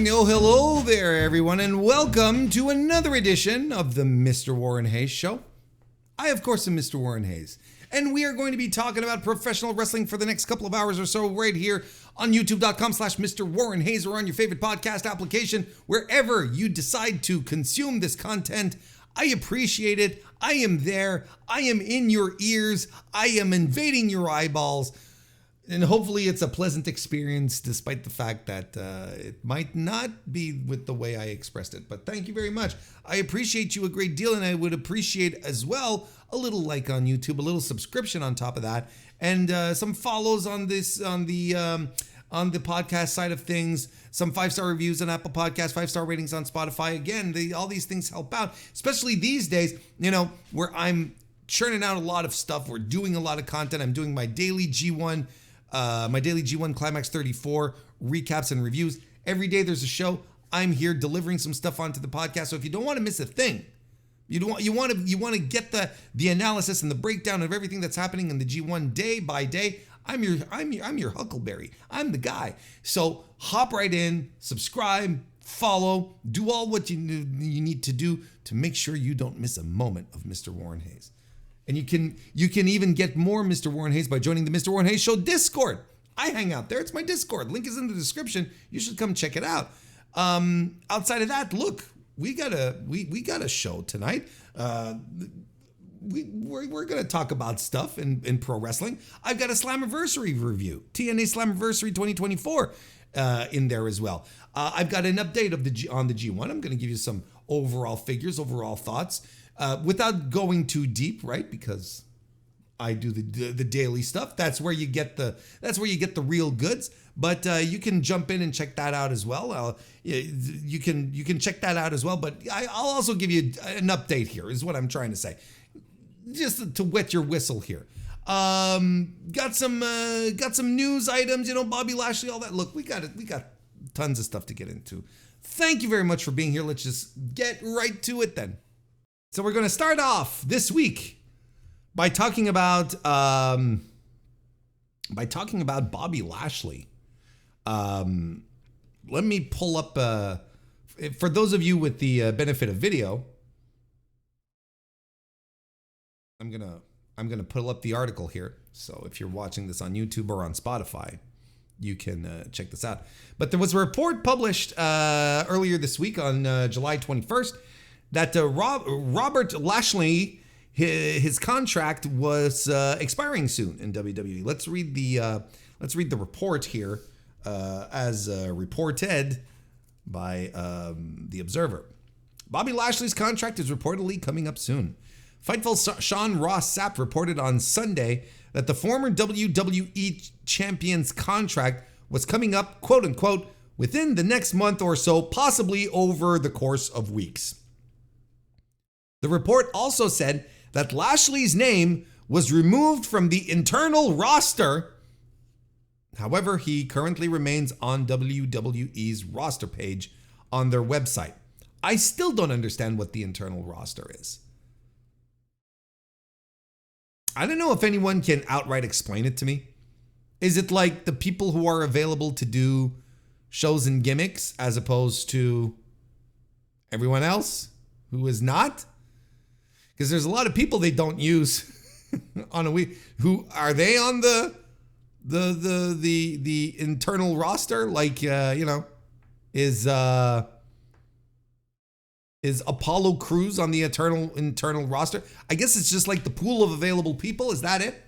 Oh, hello there, everyone, and welcome to another edition of the Mr. Warren Hayes Show. I, of course, am Mr. Warren Hayes, and we are going to be talking about professional wrestling for the next couple of hours or so right here on youtube.com/Mr. Warren Hayes or on your favorite podcast application, wherever you decide to consume this content. I appreciate it. I am there. I am in your ears. I am invading your eyeballs. And hopefully it's a pleasant experience, despite the fact that it might not be with the way I expressed it. But thank you very much. I appreciate you a great deal, and I would appreciate as well a little like on YouTube, a little subscription on top of that, and some follows on this on the podcast side of things. Some 5-star reviews on Apple Podcasts, 5-star ratings on Spotify. Again, all these things help out, especially these days. You know, where I'm churning out a lot of stuff. We're doing a lot of content. I'm doing my daily G1. My daily G1 Climax 34 recaps and reviews. Every day there's a show. I'm here delivering some stuff onto the podcast. So if you don't want to miss a thing, you want to get the analysis and the breakdown of everything that's happening in the G1 day by day. I'm your Huckleberry. I'm the guy. So hop right in, subscribe, follow, do all what you need to do to make sure you don't miss a moment of Mr. Warren Hayes. And you can even get more Mr. Warren Hayes by joining the Mr. Warren Hayes Show Discord. I hang out there. It's my Discord. Link is in the description. You should come check it out. Outside of that, look, we got a show tonight. We're gonna talk about stuff in pro wrestling. I've got a Slammiversary review, TNA Slammiversary 2024, in there as well. I've got an update on the G1. I'm gonna give you some overall figures, overall thoughts. Without going too deep, right? Because I do the daily stuff. That's where you get the real goods. But you can jump in and check that out as well. You can check that out as well. But I'll also give you an update here. Is what I'm trying to say, just to wet your whistle here. Got some news items. You know, Bobby Lashley, all that. Look, we got tons of stuff to get into. Thank you very much for being here. Let's just get right to it then. So we're going to start off this week by talking about Bobby Lashley. Let me pull up for those of you with the benefit of video. I'm gonna pull up the article here. So if you're watching this on YouTube or on Spotify, you can check this out. But there was a report published earlier this week on July 21st. That Robert Lashley, his contract was expiring soon in WWE. Let's read the report here, as reported by the Observer. Bobby Lashley's contract is reportedly coming up soon. Fightful Sean Ross Sapp reported on Sunday that the former WWE champion's contract was coming up, quote unquote, within the next month or so, possibly over the course of weeks. The report also said that Lashley's name was removed from the internal roster. However, he currently remains on WWE's roster page on their website. I still don't understand what the internal roster is. I don't know if anyone can outright explain it to me. Is it like the people who are available to do shows and gimmicks as opposed to everyone else who is not? Because there's a lot of people they don't use on a week. Who are they on the internal roster? Like is Apollo Crews on the internal roster? I guess it's just like the pool of available people. Is that it?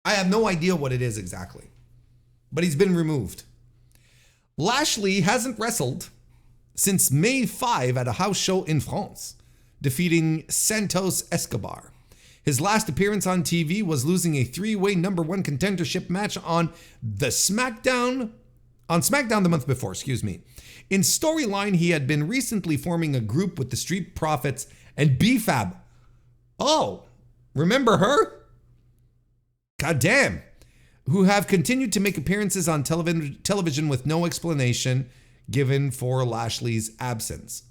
I have no idea what it is exactly, but he's been removed. Lashley hasn't wrestled since May 5 at a house show in France, defeating Santos Escobar. His last appearance on TV was losing a 3-way number 1 contendership match on SmackDown the month before, In storyline, he had been recently forming a group with the Street Profits and B-Fab. Oh, remember her? God damn. Who have continued to make appearances on television with no explanation given for Lashley's absence.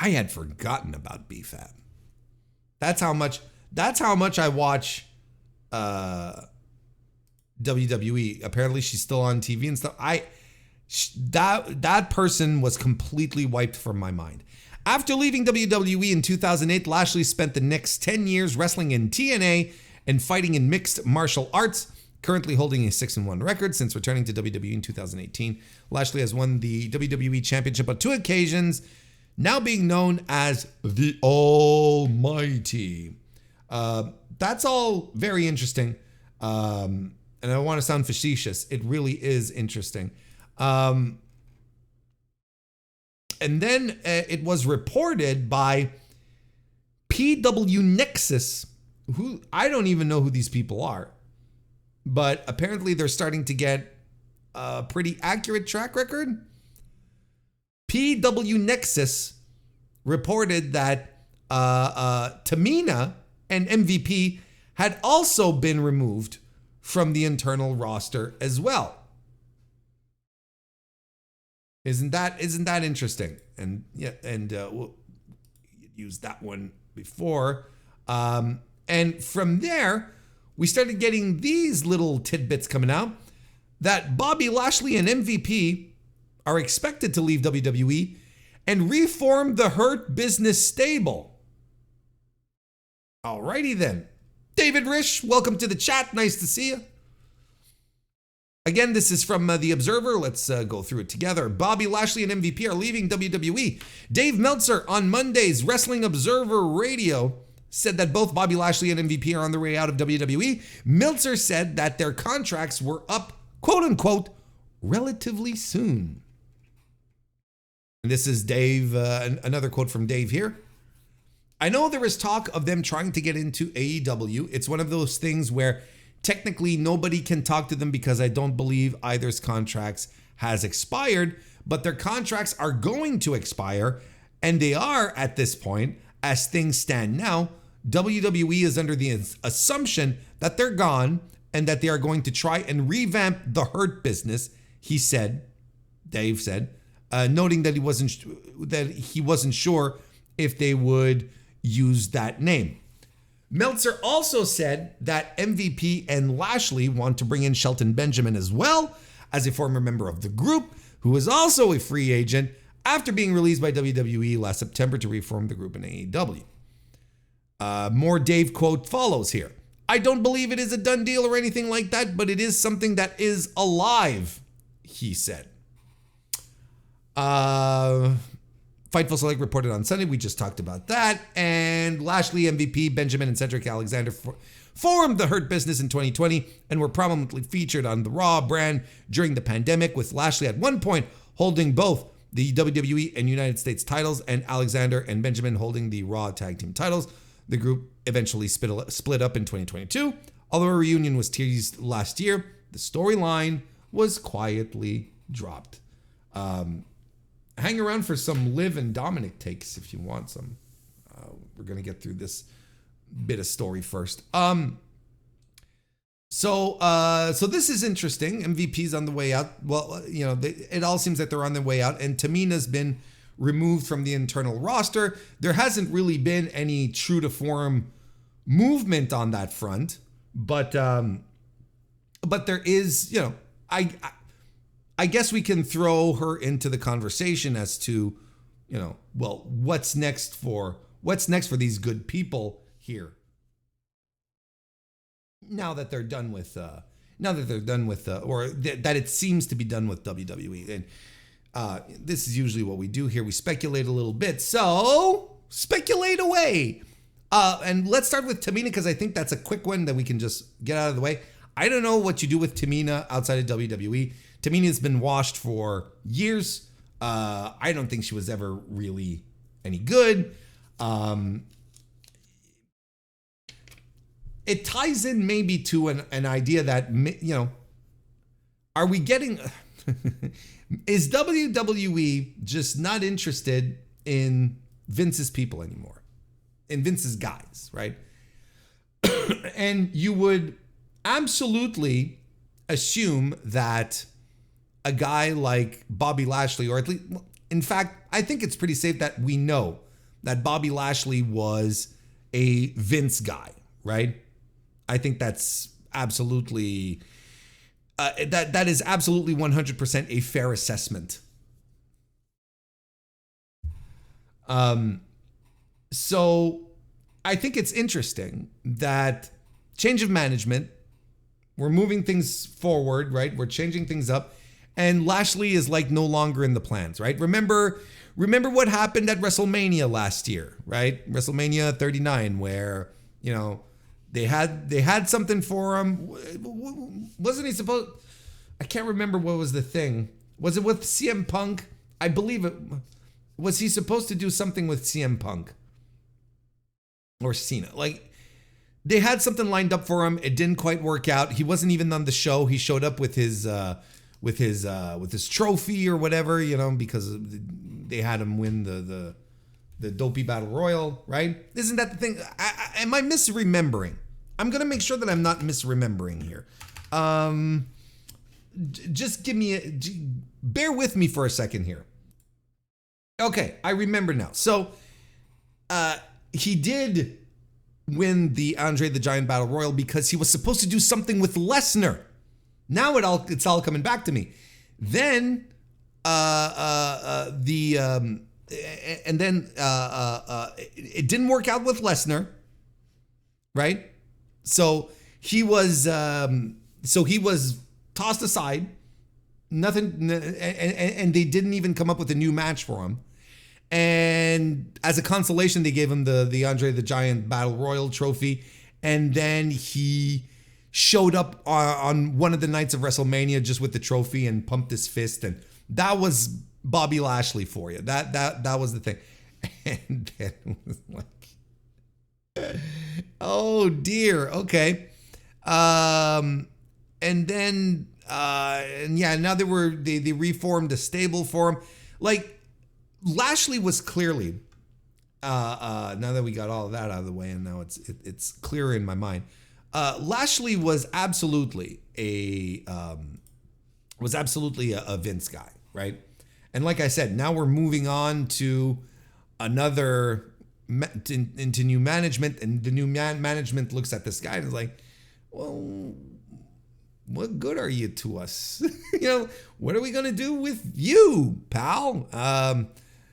I had forgotten about B-Fab. That's how much I watch WWE. Apparently she's still on TV and stuff. That person was completely wiped from my mind. After leaving WWE in 2008, Lashley spent the next 10 years wrestling in TNA and fighting in mixed martial arts, currently holding a 6-1 record since returning to WWE in 2018. Lashley has won the WWE Championship on 2 occasions, now being known as the Almighty. That's all very interesting. And I don't want to sound facetious. It really is interesting. And then it was reported by PW Nexus, who I don't even know who these people are, but apparently they're starting to get a pretty accurate track record. PW Nexus reported that Tamina and MVP had also been removed from the internal roster as well. Isn't that interesting? And yeah, and we'll use that one before. And from there, we started getting these little tidbits coming out that Bobby Lashley and MVP are expected to leave WWE and reform the Hurt Business stable. Alrighty then. David Risch, welcome to the chat. Nice to see you. Again, this is from The Observer. Let's go through it together. Bobby Lashley and MVP are leaving WWE. Dave Meltzer on Monday's Wrestling Observer Radio said that both Bobby Lashley and MVP are on their way out of WWE. Meltzer said that their contracts were up, quote unquote, relatively soon. And this is Dave, another quote from Dave here. I know there is talk of them trying to get into AEW. It's one of those things where technically nobody can talk to them because I don't believe either's contracts has expired, but their contracts are going to expire, and they are at this point. As things stand now, WWE is under the assumption that they're gone and that they are going to try and revamp the Hurt Business, he said, Dave said, noting that he wasn't sure if they would use that name. Meltzer also said that MVP and Lashley want to bring in Shelton Benjamin as well as a former member of the group, who is also a free agent after being released by WWE last September to reform the group in AEW. More Dave quote follows here. I don't believe it is a done deal or anything like that, but it is something that is alive, he said. Fightful Select reported on Sunday. We just talked about that. And Lashley, MVP, Benjamin, and Cedric Alexander formed the Hurt Business in 2020 and were prominently featured on the Raw brand during the pandemic, with Lashley at one point holding both the WWE and United States titles and Alexander and Benjamin holding the Raw Tag Team titles. The group eventually split up in 2022. Although a reunion was teased last year, the storyline was quietly dropped. Hang around for some Liv and Dominic takes if you want some. We're going to get through this bit of story first. So this is interesting. MVP's on the way out. Well, you know, it all seems like they're on their way out, and Tamina's been removed from the internal roster. There hasn't really been any true to form movement on that front, but there is, you know, I guess we can throw her into the conversation as to, you know, well, what's next for these good people here? Now that they're done with, or that it seems to be done with WWE. And this is usually what we do here. We speculate a little bit. So speculate away. And let's start with Tamina, because I think that's a quick one that we can just get out of the way. I don't know what you do with Tamina outside of WWE. Tamina's been washed for years. I don't think she was ever really any good. It ties in maybe to an idea that, you know, are we getting... Is WWE just not interested in Vince's people anymore? In Vince's guys, right? And you would absolutely assume that a guy like Bobby Lashley, or at least, in fact, I think it's pretty safe that we know that Bobby Lashley was a Vince guy, right? I think that's absolutely that is absolutely 100% a fair assessment. So I think it's interesting that change of management, we're moving things forward, right? We're changing things up, and Lashley is like no longer in the plans, right? Remember what happened at WrestleMania last year, right? WrestleMania 39, where, you know, they had something for him. Wasn't he supposed? I can't remember what was the thing. Was it with CM Punk? I believe it. Was he supposed to do something with CM Punk or Cena? Like, they had something lined up for him. It didn't quite work out. He wasn't even on the show. He showed up with his trophy or whatever, you know, because they had him win the Dopey Battle Royal, right? Isn't that the thing? Am I misremembering? I'm gonna make sure that I'm not misremembering here. Just bear with me for a second here. Okay, I remember now. So, he did win the Andre the Giant Battle Royal because he was supposed to do something with Lesnar. Now it's all coming back to me. Then it didn't work out with Lesnar, right? So he was tossed aside. Nothing, and they didn't even come up with a new match for him. And as a consolation, they gave him the Andre the Giant Battle Royal trophy. And then he showed up on one of the nights of WrestleMania just with the trophy and pumped his fist. And that was Bobby Lashley for you. That was the thing. And then it was like, oh dear. Okay. And then, and yeah, now they reformed a stable for him. Like, Lashley was clearly, now that we got all of that out of the way, and now it's clearer in my mind. Lashley was absolutely a Vince guy, right? And like I said, now we're moving on to into new management, and the new management looks at this guy and is like, well, what good are you to us? You know, what are we gonna do with you, pal?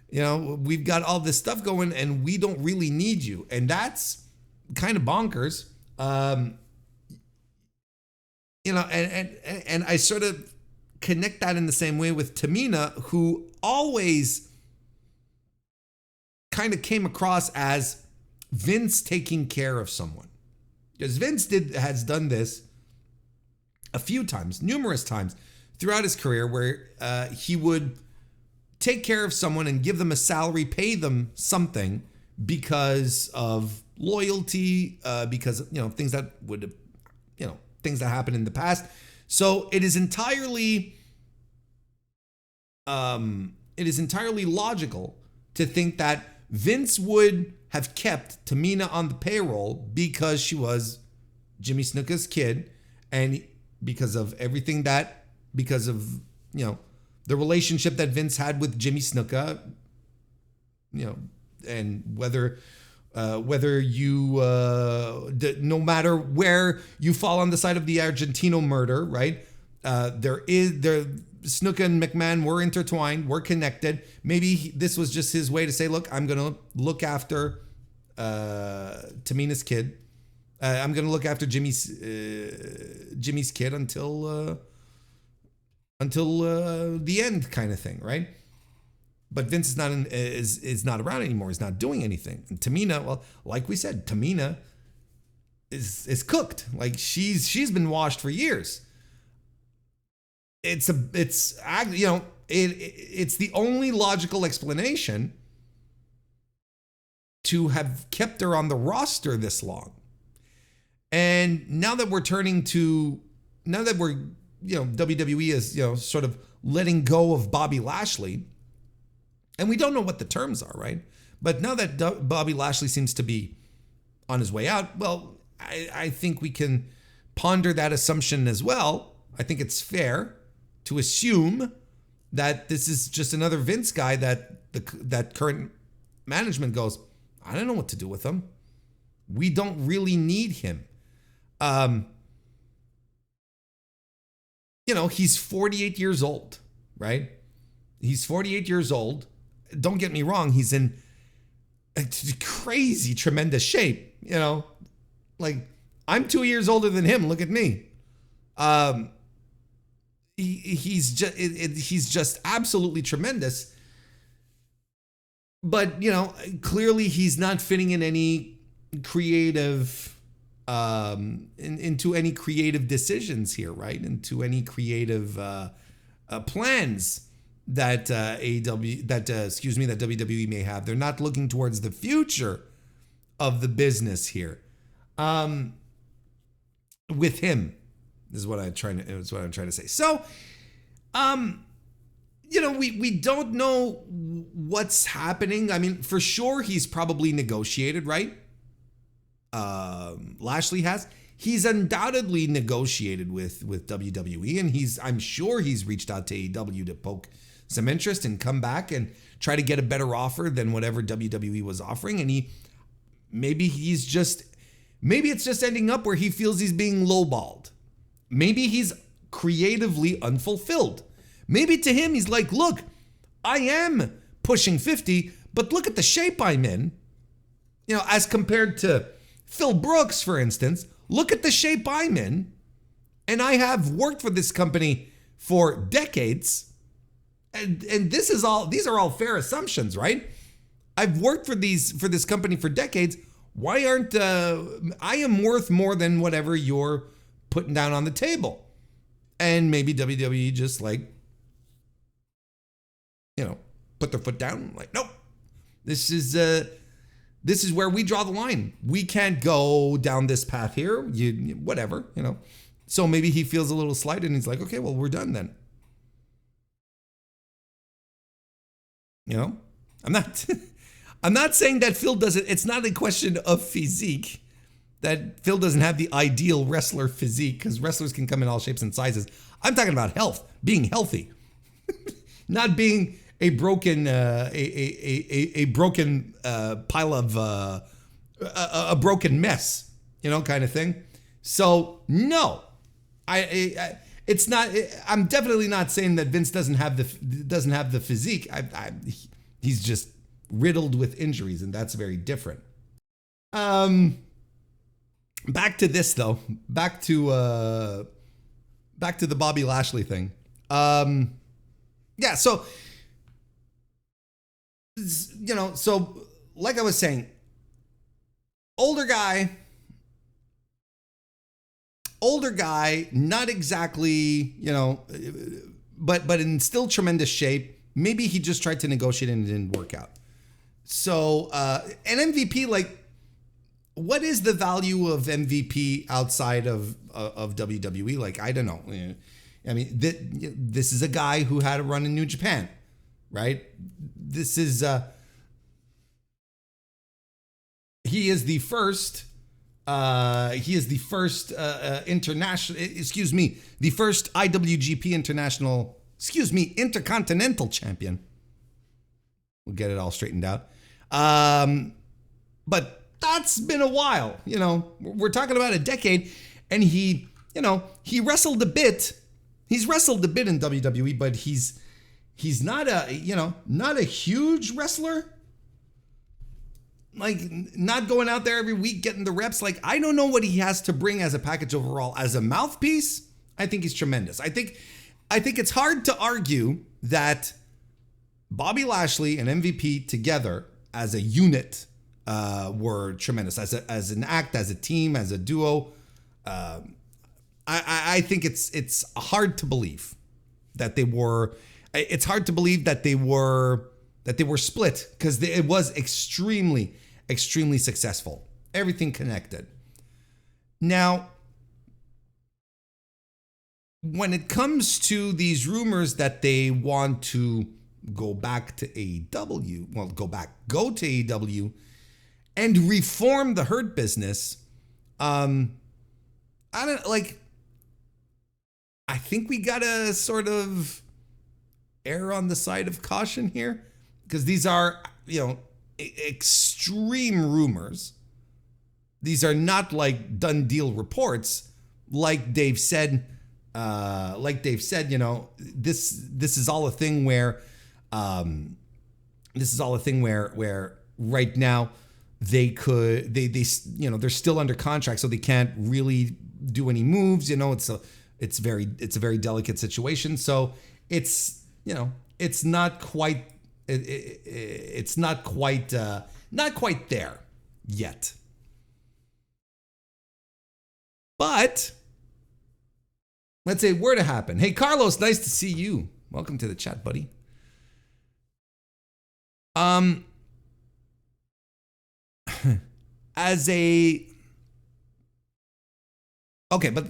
You know, we've got all this stuff going and we don't really need you. And that's kind of bonkers. You know, and I sort of connect that in the same way with Tamina, who always kind of came across as Vince taking care of someone. Because Vince has done this a few times, numerous times throughout his career, where he would take care of someone and give them a salary, pay them something because of loyalty, because of, you know, things that would, you know, things that happened in the past. So it is entirely logical to think that Vince would have kept Tamina on the payroll because she was Jimmy Snuka's kid, and because of everything because of, you know, the relationship that Vince had with Jimmy Snuka, you know, and whether you, no matter where you fall on the side of the Argentino murder, right? Snuka and McMahon were intertwined, were connected. Maybe this was just his way to say, look, I'm going to look after Tamina's kid. I'm going to look after Jimmy's kid until the end, kind of thing, right? But Vince is not around anymore. He's not doing anything. And Tamina, well, like we said, Tamina is cooked. Like, she's been washed for years. It's the only logical explanation to have kept her on the roster this long. And now that WWE is, you know, sort of letting go of Bobby Lashley, and we don't know what the terms are, right? But now that Bobby Lashley seems to be on his way out, well, I think we can ponder that assumption as well. I think it's fair to assume that this is just another Vince guy that current management goes, I don't know what to do with him. We don't really need him. he's 48 years old, right? He's 48 years old. Don't get me wrong. He's in crazy, tremendous shape, like I'm 2 years older than him. Look at me. He's just absolutely tremendous. But, clearly he's not fitting in any creative, into any creative decisions here, right? Into any creative plans that WWE may have. They're not looking towards the future of the business here. With him is what I'm trying to say. So, we don't know what's happening. I mean, for sure, he's probably negotiated, right? Lashley has. He's undoubtedly negotiated with WWE, and I'm sure he's reached out to AEW to poke some interest and come back and try to get a better offer than whatever WWE was offering. And maybe it's just ending up where he feels he's being lowballed. Maybe he's creatively unfulfilled. Maybe to him, he's like, look, I am pushing 50, but look at the shape I'm in. As compared to Phil Brooks, for instance, look at the shape I'm in. And I have worked for this company for decades. And these are all fair assumptions, right? I've worked for this company for decades. Why aren't I am worth more than whatever you're putting down on the table? And maybe WWE just put their foot down, like, nope. This is where we draw the line. We can't go down this path here. Whatever. So maybe he feels a little slighted and he's like, okay, well, we're done then. I'm not saying that Phil doesn't. It's not a question of physique. That Phil doesn't have the ideal wrestler physique, because wrestlers can come in all shapes and sizes. I'm talking about health, being healthy, not being a broken broken pile of a broken mess, kind of thing. So no, it's not. I'm definitely not saying that Vince doesn't have the physique. He's just riddled with injuries, and that's very different. Back to this though. Back to the Bobby Lashley thing. Yeah. So so like I was saying, older guy, not exactly, but in still tremendous shape. Maybe he just tried to negotiate and it didn't work out. So, an MVP, what is the value of MVP outside of WWE? I don't know. I mean, this is a guy who had a run in New Japan, right? This is, he is the first IWGP Intercontinental Champion. We'll get it all straightened out. But that's been a while, we're talking about a decade, and he wrestled a bit. He's wrestled a bit in WWE, but he's not a huge wrestler. Not going out there every week, getting the reps. I don't know what he has to bring as a package overall. As a mouthpiece, I think he's tremendous. I think it's hard to argue that Bobby Lashley and MVP together as a unit were tremendous. As an act, as a team, as a duo. I think it's hard to believe that they were. It's hard to believe that they were split, because it was extremely successful. Everything connected. Now, when it comes to these rumors that they want to go back to AEW, go to AEW and reform the Hurt Business, I think we gotta sort of err on the side of caution here, because these are, extreme rumors. These are not done deal reports, like Dave said. like Dave said, you know, this is all a thing where where right now they you know, they're still under contract, so they can't really do any moves. You know, it's a very delicate situation. So it's, you know, it's not quite not quite there yet. But let's say were to happen. Hey, Carlos, nice to see you. Welcome to the chat, buddy. Okay, but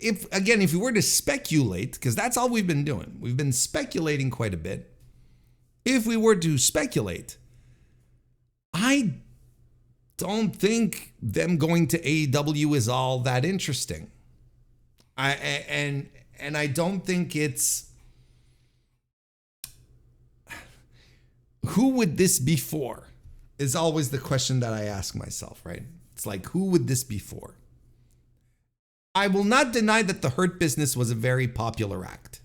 if we were to speculate, because that's all we've been doing. We've been speculating quite a bit. If we were to speculate, I don't think them going to AEW is all that interesting. And I don't think it's, who would this be for is always the question that I ask myself, right? It's like, who would this be for? I will not deny that the Hurt Business was a very popular act,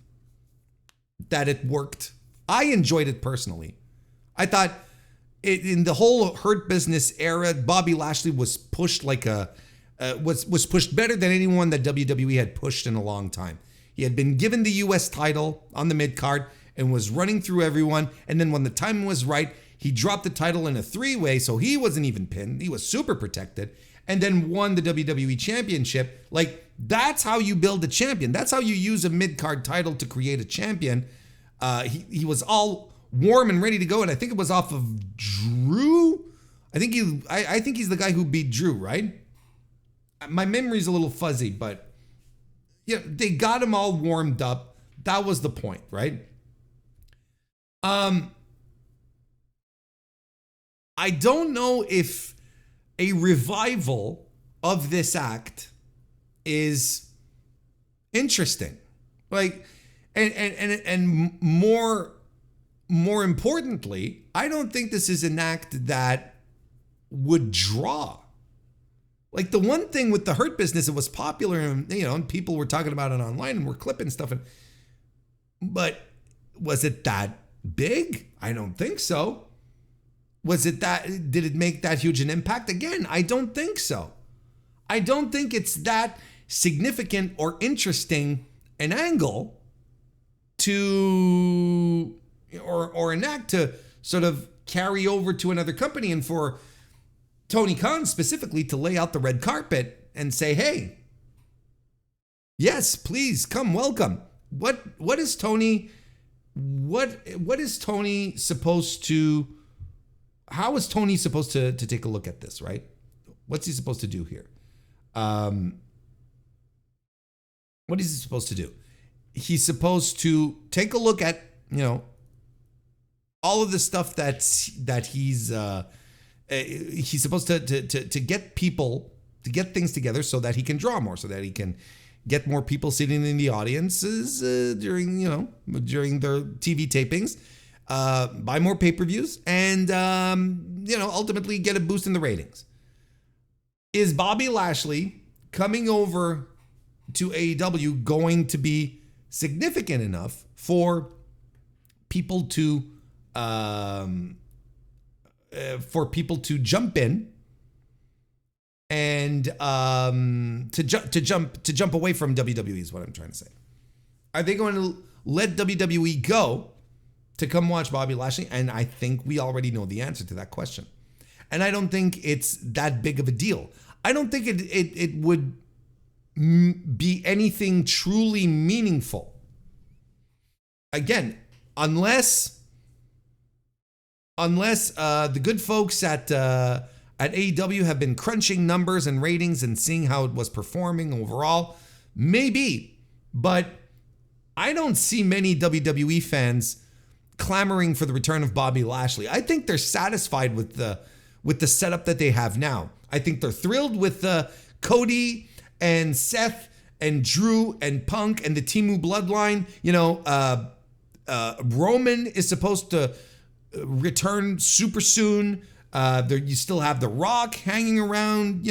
that it worked. I enjoyed it personally. I thought in the whole Hurt Business era, Bobby Lashley was pushed like was pushed better than anyone that WWE had pushed in a long time. He had been given the US title on the mid card and was running through everyone. And then when the time was right, he dropped the title in a three-way, so he wasn't even pinned. He was super protected, and then won the WWE Championship. Like, that's how you build a champion. That's how you use a mid-card title to create a champion. He was all warm and ready to go, and I think it was off of Drew. I think he's the guy who beat Drew, right? My memory's a little fuzzy, but yeah, they got him all warmed up. That was the point, right? I don't know if a revival of this act is interesting. Like, and more importantly, I don't think this is an act that would draw. Like, the one thing with the Hurt Business, it was popular, and you know, and people were talking about it online and were clipping stuff. But was it that big? I don't think so. Did it make that huge an impact? Again, I don't think so. I don't think it's that significant or interesting an angle to, or an act to sort of carry over to another company, and for Tony Khan specifically to lay out the red carpet and say, hey, yes, please come, welcome. What is Tony supposed to, how is Tony supposed to take a look at this, right? What's he supposed to do here? What is he supposed to do? He's supposed to take a look at, you know, all of the stuff that he's supposed to get people, to get things together so that he can draw more, so that he can get more people sitting in the audiences during their TV tapings, buy more pay-per-views, and ultimately get a boost in the ratings. Is Bobby Lashley coming over to AEW going to be significant enough for people to jump in and to jump away from WWE is what I'm trying to say. Are they going to let WWE go to come watch Bobby Lashley? And I think we already know the answer to that question. And I don't think it's that big of a deal. I don't think it would be anything truly meaningful. Again, unless the good folks at AEW have been crunching numbers and ratings and seeing how it was performing overall, maybe. But I don't see many WWE fans clamoring for the return of Bobby Lashley. I think they're satisfied with the setup that they have now. I think they're thrilled with Cody and Seth and Drew and Punk and the Temu bloodline. Roman is supposed to return super soon. You still have The Rock hanging around.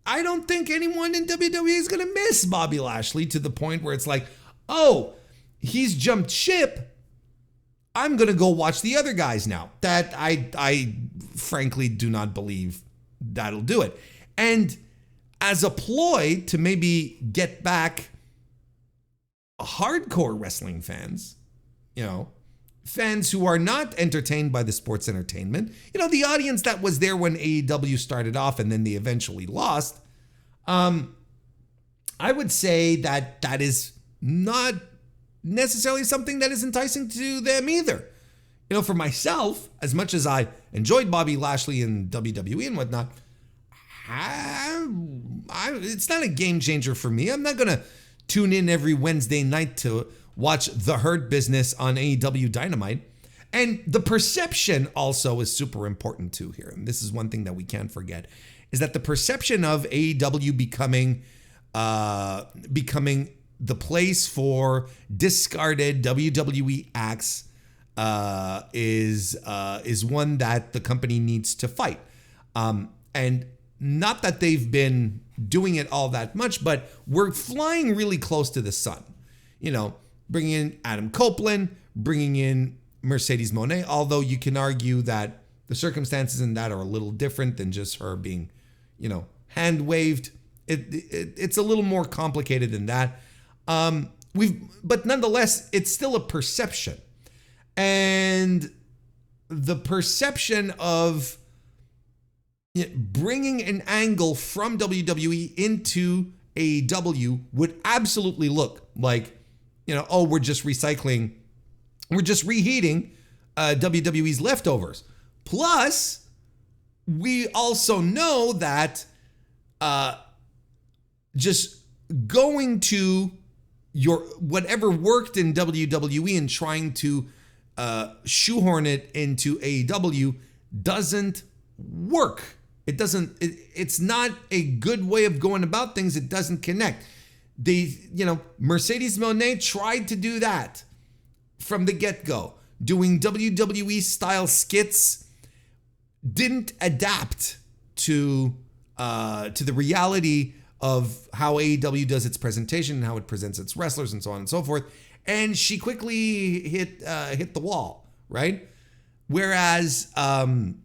I don't think anyone in WWE is going to miss Bobby Lashley to the point where it's like, oh, he's jumped ship. I'm going to go watch the other guys now. That I frankly do not believe that'll do it. And as a ploy to maybe get back hardcore wrestling fans, fans who are not entertained by the sports entertainment, the audience that was there when AEW started off and then they eventually lost, I would say that is not necessarily something that is enticing to them either. For myself, as much as I enjoyed Bobby Lashley in WWE and whatnot, it's not a game changer for me. I'm not going to tune in every Wednesday night to watch The Hurt Business on AEW Dynamite. And the perception also is super important too here. And this is one thing that we can't forget, is that the perception of AEW becoming the place for discarded WWE acts is one that the company needs to fight. And not that they've been doing it all that much, but we're flying really close to the sun. Bringing in Adam Copeland, bringing in Mercedes Moné, although you can argue that the circumstances in that are a little different than just her being, hand waved. It's a little more complicated than that. But nonetheless, it's still a perception. And the perception of bringing an angle from WWE into AEW would absolutely look like, we're just recycling, we're just reheating WWE's leftovers. Plus, we also know that just going to your whatever worked in WWE and trying to shoehorn it into AEW doesn't work. It doesn't, it's not a good way of going about things. It doesn't connect. Mercedes Moné tried to do that from the get-go. Doing WWE style skits didn't adapt to the reality of how AEW does its presentation and how it presents its wrestlers and so on and so forth. And she quickly hit the wall, right? Whereas Adam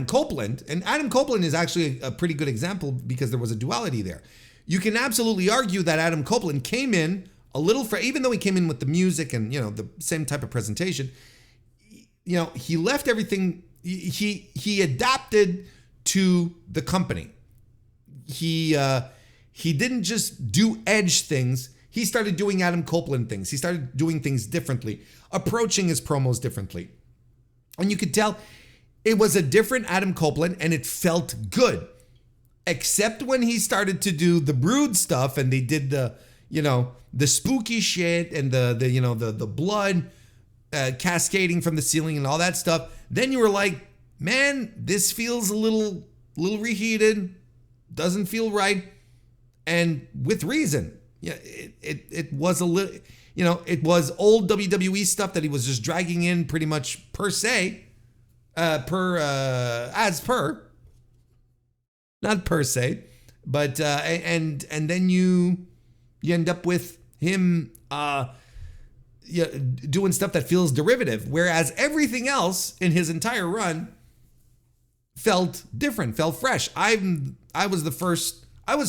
Copeland is actually a pretty good example because there was a duality there. You can absolutely argue that Adam Copeland came in a little, even though he came in with the music and, the same type of presentation, he left everything, he adapted to the company. He didn't just do Edge things. He started doing Adam Copeland things. He started doing things differently, approaching his promos differently. And you could tell it was a different Adam Copeland and it felt good. Except when he started to do the Brood stuff and they did the spooky shit and the blood cascading from the ceiling and all that stuff. Then you were like, man, this feels a little reheated, doesn't feel right, and with reason. Yeah, it was a little, it was old WWE stuff that he was just dragging in pretty much per se, not per se, but and then you end up with him doing stuff that feels derivative, whereas everything else in his entire run felt different, felt fresh. I was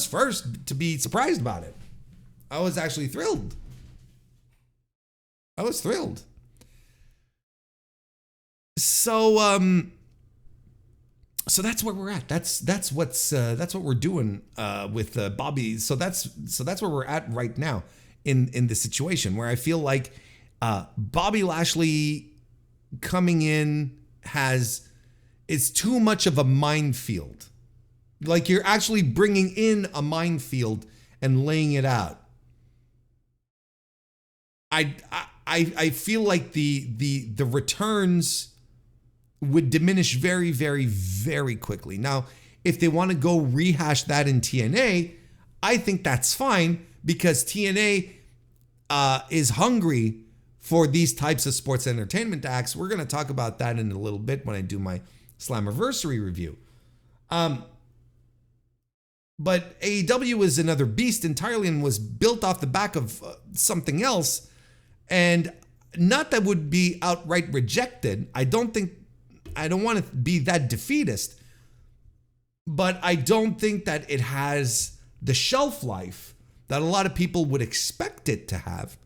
first to be surprised about it. I was actually thrilled. I was thrilled. So that's where we're at. That's what we're doing with Bobby. So that's where we're at right now in the situation where I feel like Bobby Lashley coming in is too much of a minefield. Like you're actually bringing in a minefield and laying it out. I feel like the returns would diminish very, very, very quickly. Now, if they want to go rehash that in TNA, I think that's fine because TNA is hungry for these types of sports entertainment acts. We're going to talk about that in a little bit when I do my Slammiversary review. But AEW is another beast entirely and was built off the back of something else. And not that would be outright rejected. I don't want to be that defeatist. But I don't think that it has the shelf life that a lot of people would expect it to have.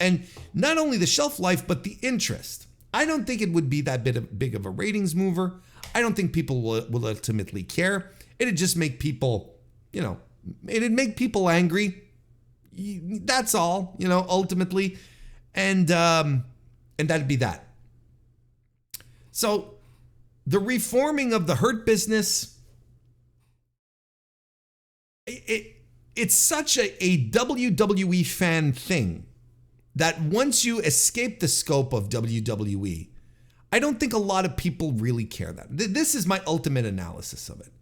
And not only the shelf life, but the interest. I don't think it would be that big of a ratings mover. I don't think people will ultimately care. It'd just make people, it'd make people angry. That's all, ultimately. And that'd be that. So the reforming of the Hurt Business, it's such a WWE fan thing that once you escape the scope of WWE, I don't think a lot of people really care that. This is my ultimate analysis of it.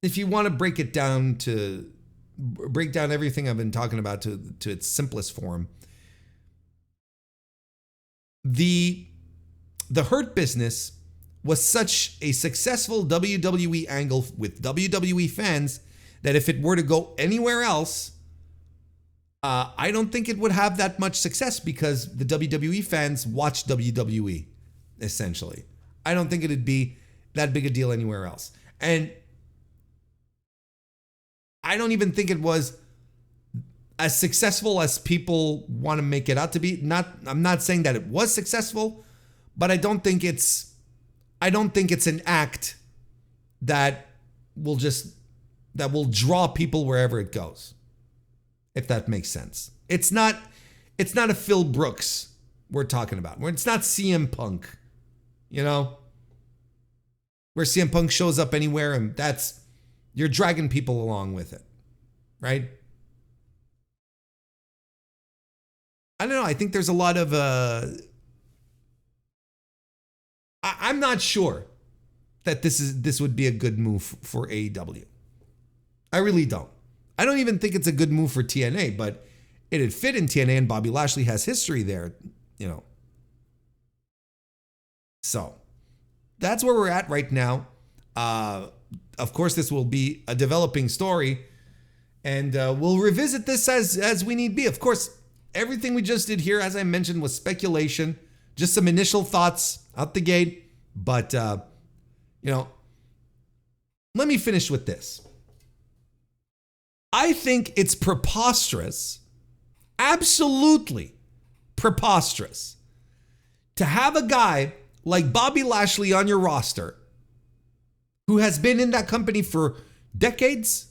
If you want to break down everything I've been talking about to its simplest form, the Hurt Business was such a successful WWE angle with WWE fans that if it were to go anywhere else, I don't think it would have that much success because the WWE fans watch WWE, essentially. I don't think it'd be that big a deal anywhere else. And I don't even think it was as successful as people want to make it out to be. I'm not saying that it was successful, but I don't think it's an act that will draw people wherever it goes. If that makes sense. It's not a Phil Brooks we're talking about. It's not CM Punk, where CM Punk shows up anywhere and you're dragging people along with it, right? I don't know. I think there's a lot of, I'm not sure that this would be a good move for AEW. I really don't. I don't even think it's a good move for TNA, but it'd fit in TNA and Bobby Lashley has history there, So that's where we're at right now. Of course, this will be a developing story and we'll revisit this as we need be. Of course, everything we just did here, as I mentioned, was speculation, just some initial thoughts out the gate. But, let me finish with this. I think it's preposterous, absolutely preposterous, to have a guy like Bobby Lashley on your roster who has been in that company for decades,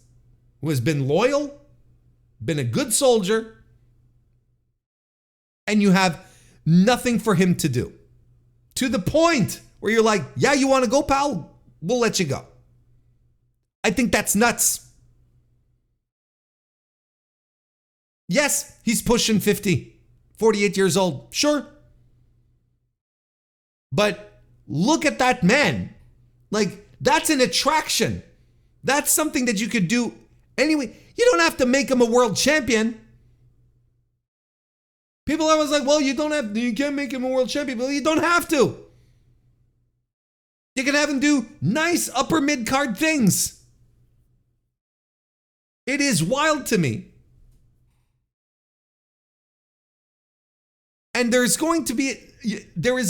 who has been loyal, been a good soldier, and you have nothing for him to do. To the point where you're like, yeah, you want to go, pal? We'll let you go. I think that's nuts. Yes, he's pushing 50, 48 years old. Sure. But look at that man. Like, that's an attraction. That's something that you could do anyway. You don't have to make him a world champion. People are always like, well, you can't make him a world champion. Well, you don't have to. You can have him do nice upper mid-card things. It is wild to me. And there is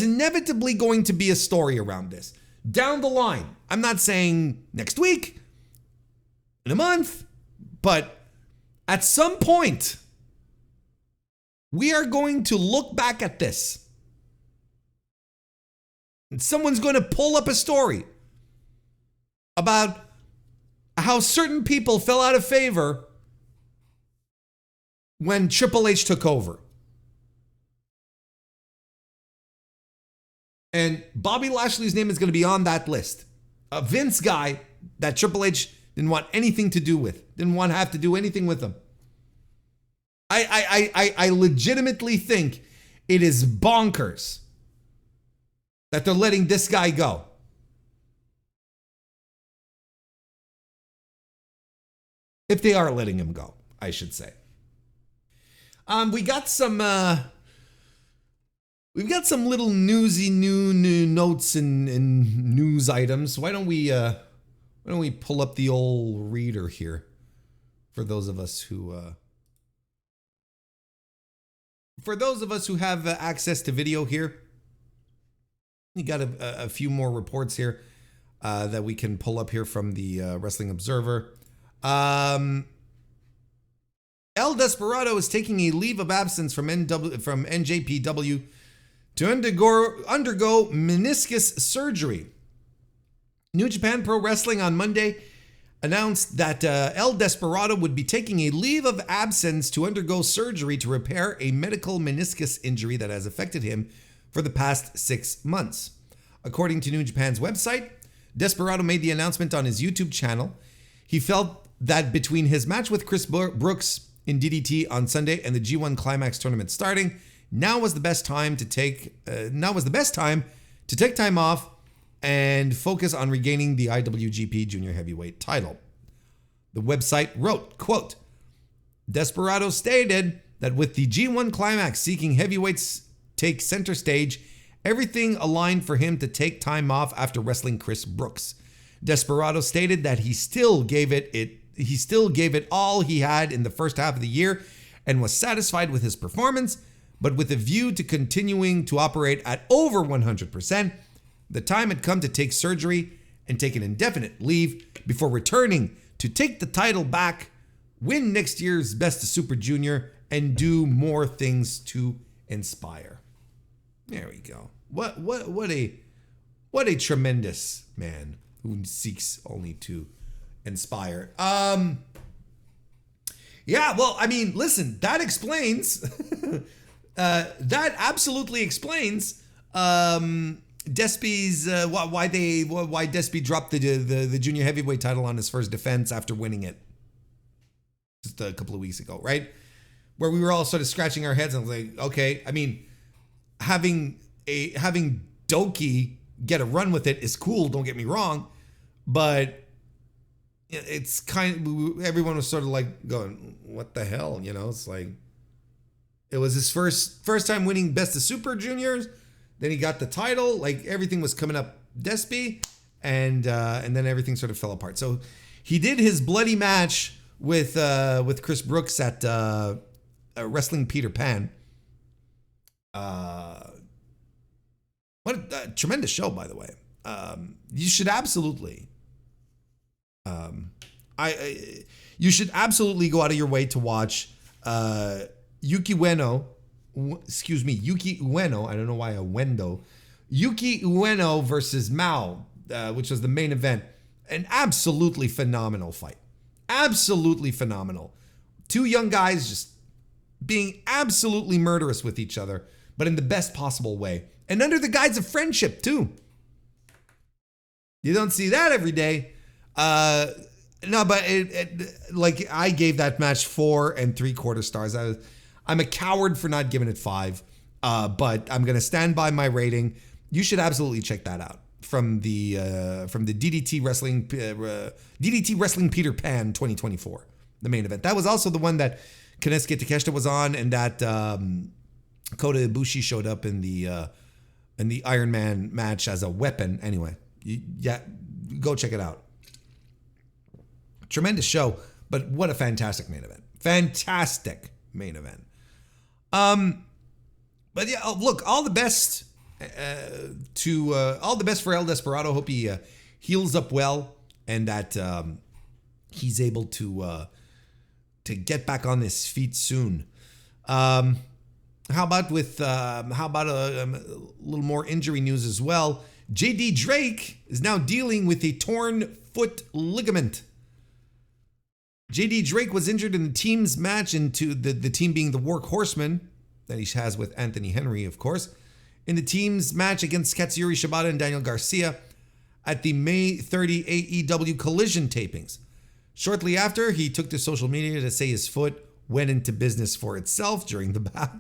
inevitably going to be a story around this down the line. I'm not saying next week, in a month, but at some point, we are going to look back at this. And someone's going to pull up a story about how certain people fell out of favor when Triple H took over. And Bobby Lashley's name is going to be on that list. A Vince guy that Triple H didn't want anything to do with. Didn't want to have to do anything with him. I legitimately think it is bonkers that they're letting this guy go. If they are letting him go, I should say. We got some... We've got some little newsy new notes and news items. Why don't we Why don't we pull up the old reader here for those of us who have access to video here. You got a few more reports here that we can pull up here from the Wrestling Observer. El Desperado is taking a leave of absence from NJPW to undergo meniscus surgery. New Japan Pro Wrestling on Monday announced that El Desperado would be taking a leave of absence to undergo surgery to repair a medical meniscus injury that has affected him for the past 6 months. According to New Japan's website, Desperado made the announcement on his YouTube channel. He felt that between his match with Chris Brooks in DDT on Sunday and the G1 Climax tournament starting, now was the best time to take time off and focus on regaining the IWGP Junior Heavyweight title. The website wrote, quote, Desperado stated that with the G1 Climax seeking heavyweights take center stage, everything aligned for him to take time off after wrestling Chris Brooks. Desperado stated that he still gave it all he had in the first half of the year and was satisfied with his performance, but with a view to continuing to operate at over 100%, the time had come to take surgery and take an indefinite leave before returning to take the title back, win next year's Best of Super Junior, and do more things to inspire. There we go. What a tremendous man who seeks only to inspire. Yeah, well, I mean, listen, that explains that absolutely explains Despy's why Despy dropped the junior heavyweight title on his first defense after winning it just a couple of weeks ago, right? Where we were all sort of scratching our heads and like, okay, I mean, having Doki get a run with it is cool, don't get me wrong, but it's everyone was sort of like going, what the hell, you know? It's like it was his first time winning Best of Super Juniors. Then he got the title, like everything was coming up Despy, and then everything sort of fell apart. So he did his bloody match with Chris Brooks at Wrestling Peter Pan. What a tremendous show, by the way. You should absolutely, you should absolutely go out of your way to watch Yuki Ueno. Yuki Ueno. I don't know why a Wendo. Yuki Ueno versus Mao, which was the main event. An absolutely phenomenal fight. Absolutely phenomenal. Two young guys just being absolutely murderous with each other, but in the best possible way. And under the guise of friendship, too. You don't see that every day. No, but like I gave that match 4 3/4 stars. I'm a coward for not giving it 5, but I'm gonna stand by my rating. You should absolutely check that out from the DDT Wrestling Peter Pan 2024, the main event. That was also the one that Konosuke Takeshita was on, and that Kota Ibushi showed up in the Iron Man match as a weapon. Anyway, go check it out. Tremendous show, but what a fantastic main event. Fantastic main event. But yeah, look, all the best all the best for El Desperado. Hope he heals up well and that he's able to get back on his feet soon. How about a little more injury news as well? JD Drake is now dealing with a torn foot ligament. JD Drake was injured in the team's match, into the team being the Workhorsemen that he has with Anthony Henry, of course, in the team's match against Katsuyori Shibata and Daniel Garcia at the May 30 AEW Collision tapings. Shortly after, he took to social media to say his foot went into business for itself during the bout.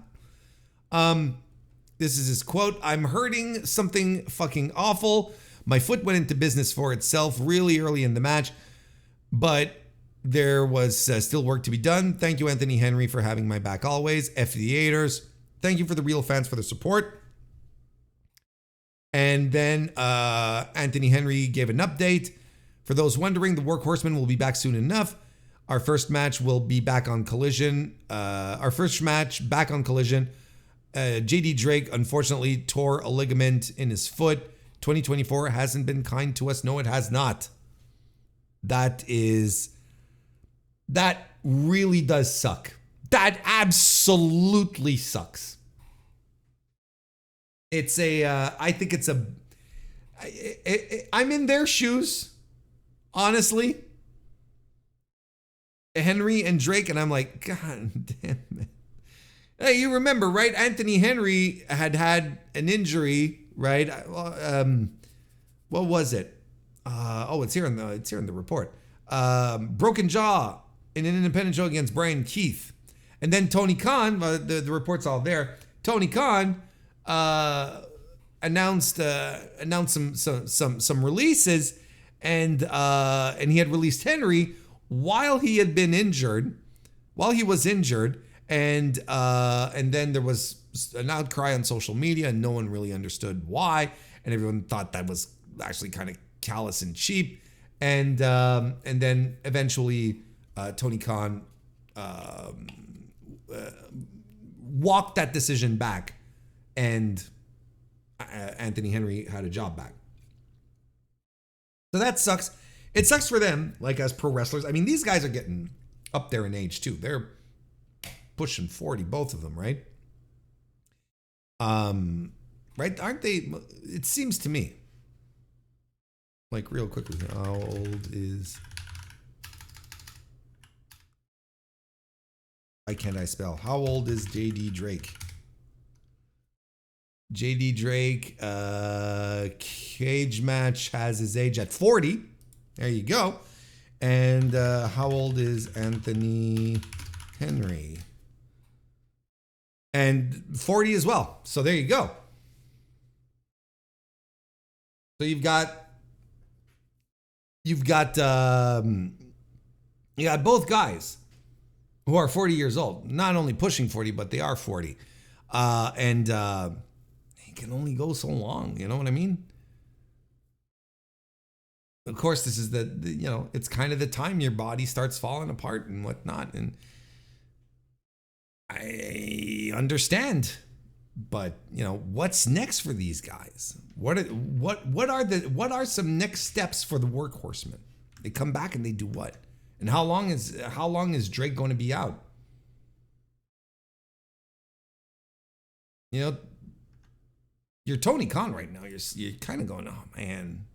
This is his quote: "I'm hurting something fucking awful. My foot went into business for itself really early in the match, but there was still work to be done. Thank you, Anthony Henry, for having my back always. F the haters. Thank you for the real fans for the support." And then Anthony Henry gave an update. For those wondering, the Workhorsemen will be back soon enough. Our first match will be back on Collision. JD Drake unfortunately tore a ligament in his foot. 2024 hasn't been kind to us. No, it has not. That really does suck. That absolutely sucks. It's I'm in their shoes, honestly. Henry and Drake, and I'm like, God damn it. Hey, you remember, right? Anthony Henry had an injury, right? What was it? It's here in the report. Broken jaw in an independent show against Brian Keith, and then Tony Khan. The report's all there. Tony Khan announced some releases, and he had released Henry while he had been injured, and then there was an outcry on social media, and no one really understood why, and everyone thought that was actually kind of callous and cheap, and then eventually Tony Khan walked that decision back, and Anthony Henry had a job back. So that sucks. It sucks for them, like as pro wrestlers. I mean, these guys are getting up there in age too. They're pushing 40, both of them, right? Right? Aren't they? It seems to me. Like real quickly, how old is? Why can't I spell? How old is JD Drake? JD Drake, cage match has his age at 40. There you go. And how old is Anthony Henry? And 40 as well. So there you go. So you got both guys who are 40 years old. Not only pushing 40, but they are 40. And it can only go so long. You know what I mean? Of course, this is it's kind of the time your body starts falling apart and whatnot. And I understand, but what's next for these guys? What are some next steps for the Workhorsemen? They come back and they do what? And how long is Drake going to be out? You're Tony Khan right now. You're kind of going, oh man,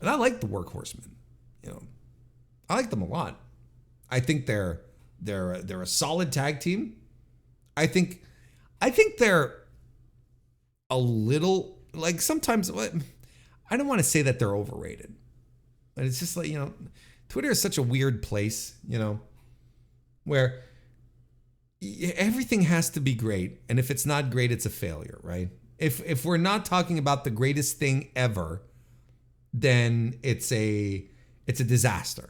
And I like the Workhorsemen. I like them a lot. I think they're a solid tag team. I think they're a little, like, sometimes, I don't want to say that they're overrated, but it's just like, Twitter is such a weird place, where everything has to be great, and if it's not great, it's a failure, right? If we're not talking about the greatest thing ever, then it's a disaster.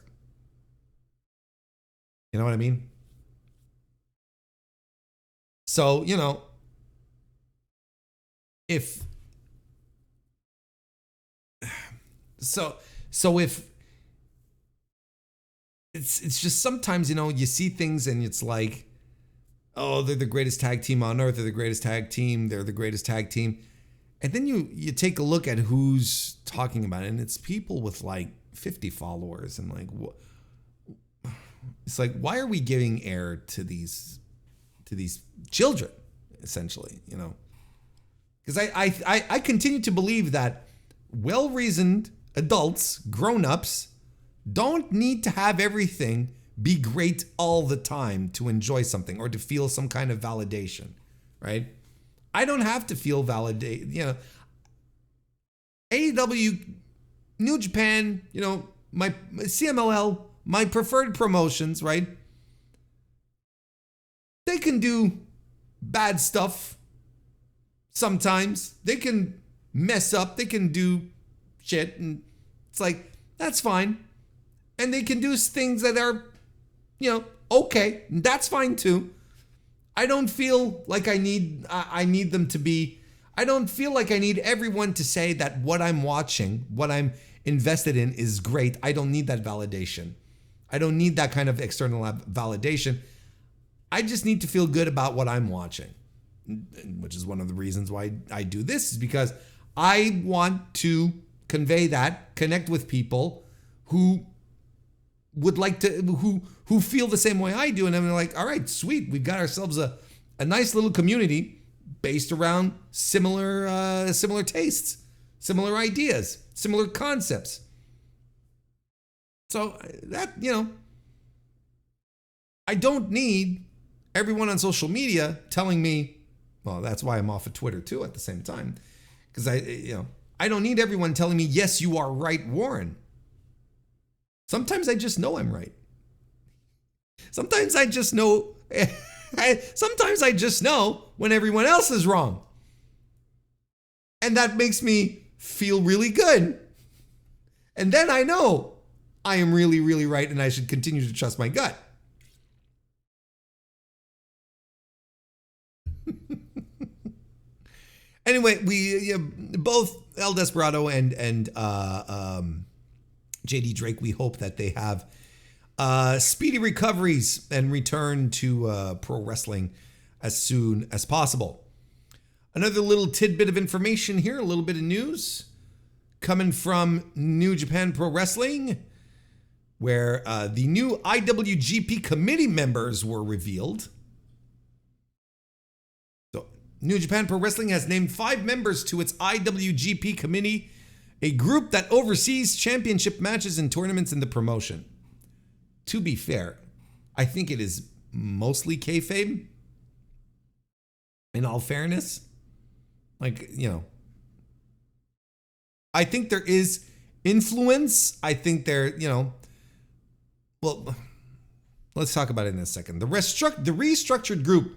You know what I mean? So, if it's just sometimes, you see things and it's like, oh, they're the greatest tag team on earth, they're the greatest tag team, they're the greatest tag team. And then you take a look at who's talking about it, and it's people with like 50 followers, and like, it's like, why are we giving air to these children, essentially, Because I continue to believe that well-reasoned adults, grown-ups, don't need to have everything be great all the time to enjoy something or to feel some kind of validation, right? I don't have to feel validated, AEW, New Japan, my CMLL, my preferred promotions, right? They can do bad stuff sometimes. They can mess up. They can do shit. And it's like, that's fine. And they can do things that are, okay. That's fine too. I don't feel like I need them to be, I don't feel like I need everyone to say that what I'm watching, what I'm invested in is great. I don't need that validation. I don't need that kind of external validation. I just need to feel good about what I'm watching, which is one of the reasons why I do this, is because I want to convey that, connect with people who would like to, who feel the same way I do. And I'm like, all right, sweet. We've got ourselves a nice little community based around similar tastes, similar ideas, similar concepts. So that, I don't need everyone on social media telling me, well, that's why I'm off of Twitter too at the same time. Because I don't need everyone telling me, yes, you are right, Warren. Sometimes I just know I'm right. Sometimes I just know, sometimes I just know when everyone else is wrong. And that makes me feel really good. And then I know I am really, really right, and I should continue to trust my gut. Anyway, we both El Desperado and JD Drake, we hope that they have speedy recoveries and return to pro wrestling as soon as possible. Another little tidbit of information here, a little bit of news coming from New Japan Pro Wrestling, where the new IWGP committee members were revealed. So, New Japan Pro Wrestling has named 5 members to its IWGP committee, a group that oversees championship matches and tournaments in the promotion. To be fair, I think it is mostly kayfabe. In all fairness, I think there is influence. I think there, well, let's talk about it in a second. The restructured group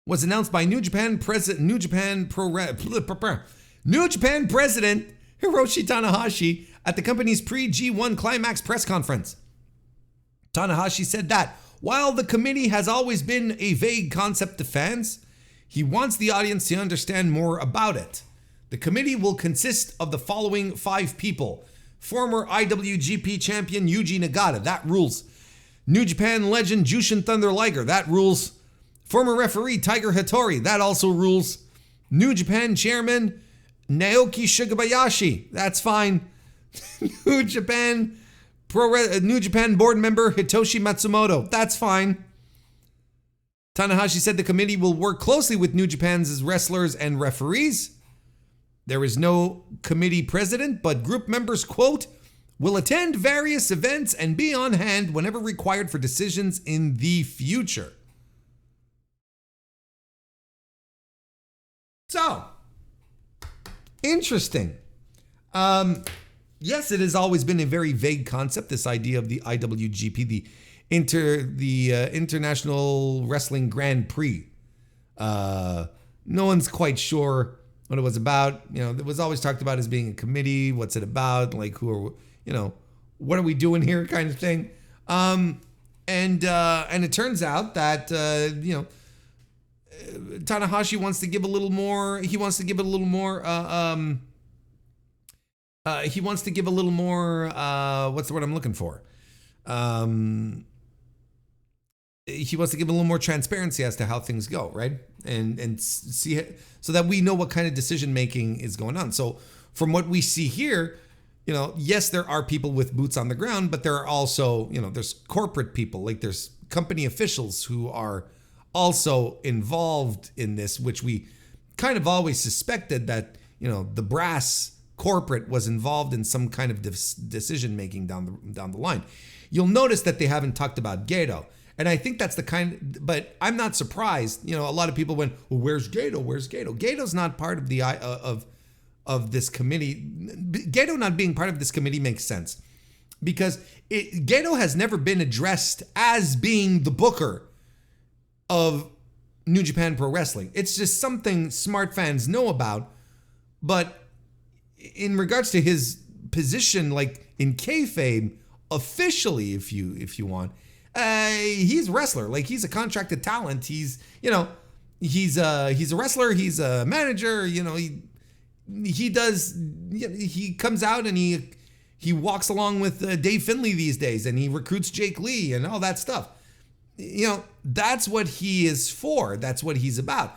was announced by New Japan President Hiroshi Tanahashi at the company's pre-G1 Climax press conference. Tanahashi said that while the committee has always been a vague concept to fans, he wants the audience to understand more about it. The committee will consist of the following 5 people. Former IWGP champion Yuji Nagata, that rules. New Japan legend Jushin Thunder Liger, that rules. Former referee Tiger Hattori, that also rules. New Japan chairman Naoki Shigebayashi, that's fine. New Japan board member Hitoshi Matsumoto, that's fine. Tanahashi said the committee will work closely with New Japan's wrestlers and referees. There is no committee president, but group members, quote, will attend various events and be on hand whenever required for decisions in the future. So, interesting. Yes, it has always been a very vague concept, this idea of the IWGP, the International Wrestling Grand Prix. No one's quite sure what it was about. It was always talked about as being a committee. What's it about? Like, who are, what are we doing here kind of thing. And it turns out that, Tanahashi wants to give a little more, he wants to give a little more, what's the word I'm looking for? He wants to give a little more transparency as to how things go, right? And see, so that we know what kind of decision making is going on. So from what we see here, yes, there are people with boots on the ground, but there are also, there's corporate people, like there's company officials who are also involved in this, which we kind of always suspected that, the brass corporate was involved in some kind of decision making down the line. You'll notice that they haven't talked about Gedo. And I think that's but I'm not surprised. A lot of people went, well, where's Gedo? Where's Gedo? Gedo's not part of the of this committee. Gedo not being part of this committee makes sense because Gedo has never been addressed as being the booker of New Japan Pro Wrestling. It's just something smart fans know about. But in regards to his position, like in kayfabe, officially, if you want, he's a wrestler. Like he's a contracted talent. He's, he's a wrestler, he's a manager, he comes out and he walks along with Dave Finlay these days, and he recruits Jake Lee and all that stuff. That's what he is for. That's what he's about.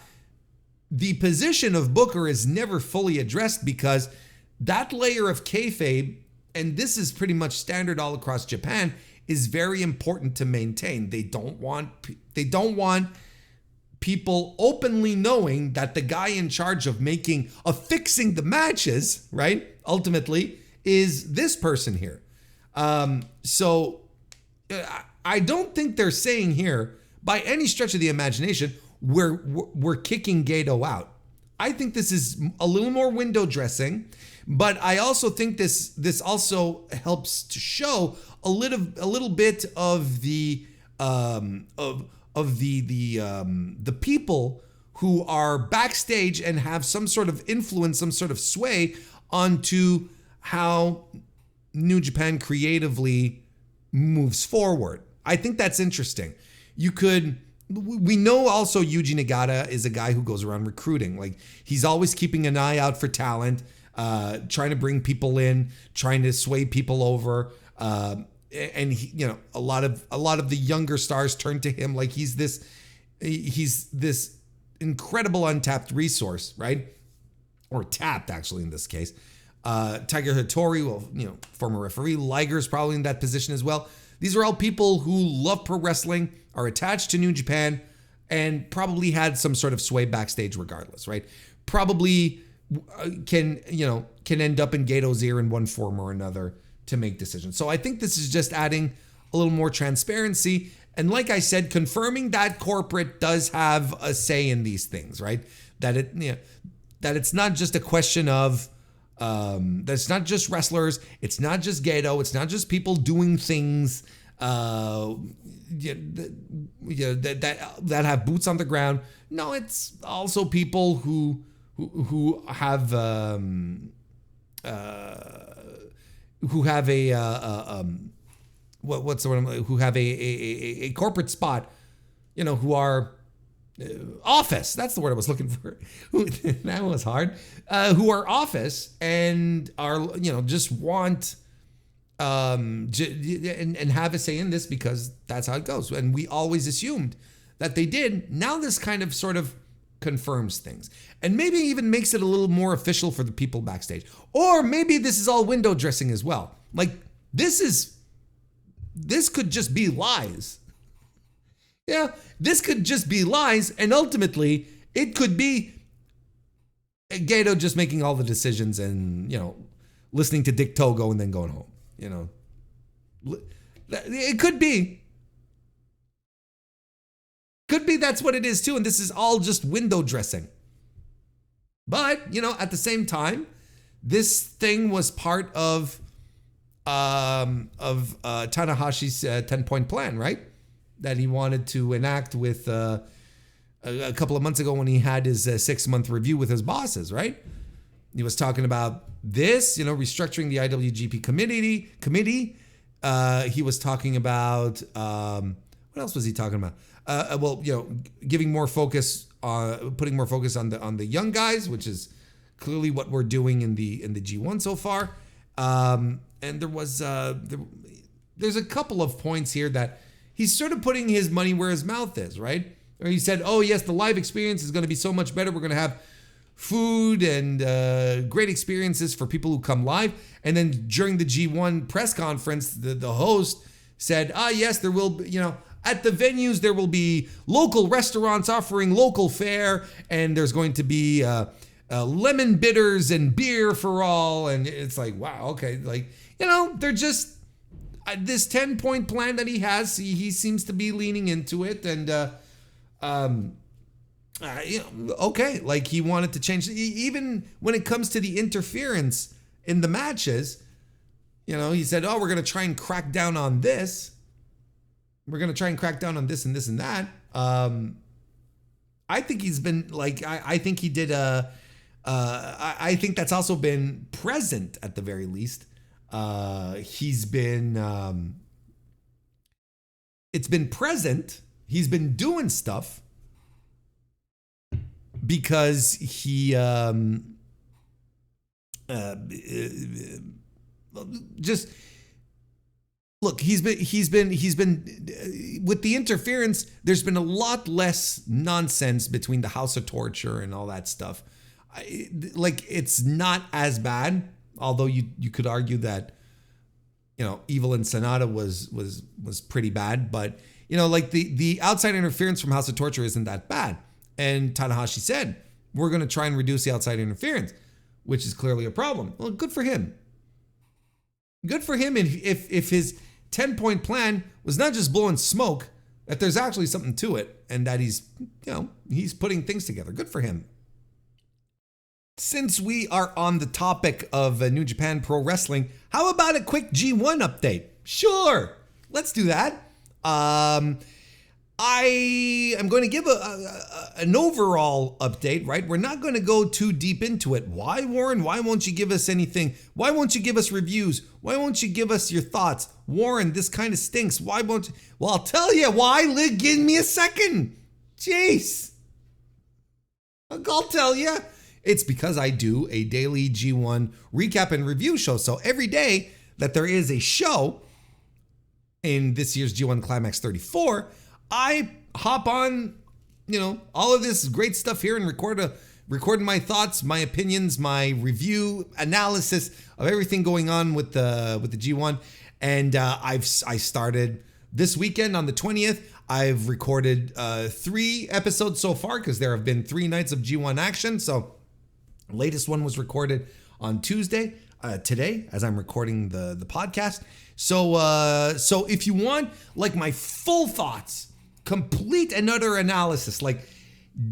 The position of Booker is never fully addressed because that layer of kayfabe, and this is pretty much standard all across Japan, is very important to maintain. They don't want people openly knowing that the guy in charge of fixing the matches, right, ultimately, is this person here. So I don't think they're saying here, by any stretch of the imagination, we're kicking Gato out. I think this is a little more window dressing, but I also think this also helps to show a little bit of the people who are backstage and have some sort of influence, some sort of sway onto how New Japan creatively moves forward. I think that's interesting. We know also Yuji Nagata is a guy who goes around recruiting. Like, he's always keeping an eye out for talent, trying to bring people in, trying to sway people over. And he, a lot of the younger stars turn to him like he's this incredible untapped resource, right? Or tapped, actually, in this case. Tiger Hattori, former referee. Liger's probably in that position as well. These are all people who love pro wrestling, are attached to New Japan, and probably had some sort of sway backstage regardless, right? Probably can end up in Gato's ear in one form or another to make decisions. So I think this is just adding a little more transparency. And like I said, confirming that corporate does have a say in these things, right? That it's not just a question of, that's not just wrestlers. It's not just Gato. It's not just people doing things that have boots on the ground. No, it's also people who have a corporate spot, who are office. That's the word I was looking for. That was hard. Who are office and are, just want and have a say in this because that's how it goes. And we always assumed that they did. Now this kind of sort of confirms things and maybe even makes it a little more official for the people backstage. Or maybe this is all window dressing as well. Like, this could just be lies. Yeah, this could just be lies, and ultimately it could be Gato just making all the decisions and, listening to Dick Togo and then going home. It could be. Could be that's what it is too, and this is all just window dressing. But, at the same time, this thing was part of Tanahashi's 10-point plan, right? That he wanted to enact with a couple of months ago when he had his 6-month review with his bosses, right? He was talking about this, restructuring the IWGP committee. He was talking about, what else was he talking about? Giving more focus, putting more focus on the young guys, which is clearly what we're doing in the G1 so far. And there was there's a couple of points here that he's sort of putting his money where his mouth is, right? Or he said, oh yes, the live experience is going to be so much better. We're going to have food and great experiences for people who come live. And then during the G1 press conference, the host said, yes, there will be, at the venues, there will be local restaurants offering local fare, and there's going to be lemon bitters and beer for all. And it's like, wow, okay. Like, they're just, this 10-point plan that he has, he seems to be leaning into it. And, okay, like he wanted to change, even when it comes to the interference in the matches, he said, oh, we're going to try and crack down on this. We're going to try and crack down on this and this and that. I think he's been like, I think he did I think that's also been present at the very least. He's been, it's been present. He's been doing stuff. because he just look. He's been with the interference. There's been a lot less nonsense between the House of Torture and all that stuff. It's not as bad. Although you could argue that, Evil and Sonata was pretty bad, but the outside interference from House of Torture isn't that bad. And Tanahashi said, we're going to try and reduce the outside interference, which is clearly a problem. Well, good for him. Good for him if his 10-point plan was not just blowing smoke, that there's actually something to it, and that he's putting things together. Good for him. Since we are on the topic of New Japan Pro Wrestling, how about a quick G1 update? Sure, let's do that. I am going to give an overall update, right? We're not going to go too deep into it. Why, Warren? Why won't you give us anything? Why won't you give us reviews? Why won't you give us your thoughts? Warren, this kind of stinks. Why won't you? Well, I'll tell you why. Give me a second. Jeez. I'll tell you. It's because I do a daily G1 recap and review show. So every day that there is a show in this year's G1 Climax 34, I hop on, all of this great stuff here and record my thoughts, my opinions, my review analysis of everything going on with the G1. And I started this weekend on the 20th. I've recorded 3 episodes so far because there have been 3 nights of G1 action. So latest one was recorded on Tuesday, today, as I'm recording the podcast. So if you want my full thoughts, complete and utter analysis,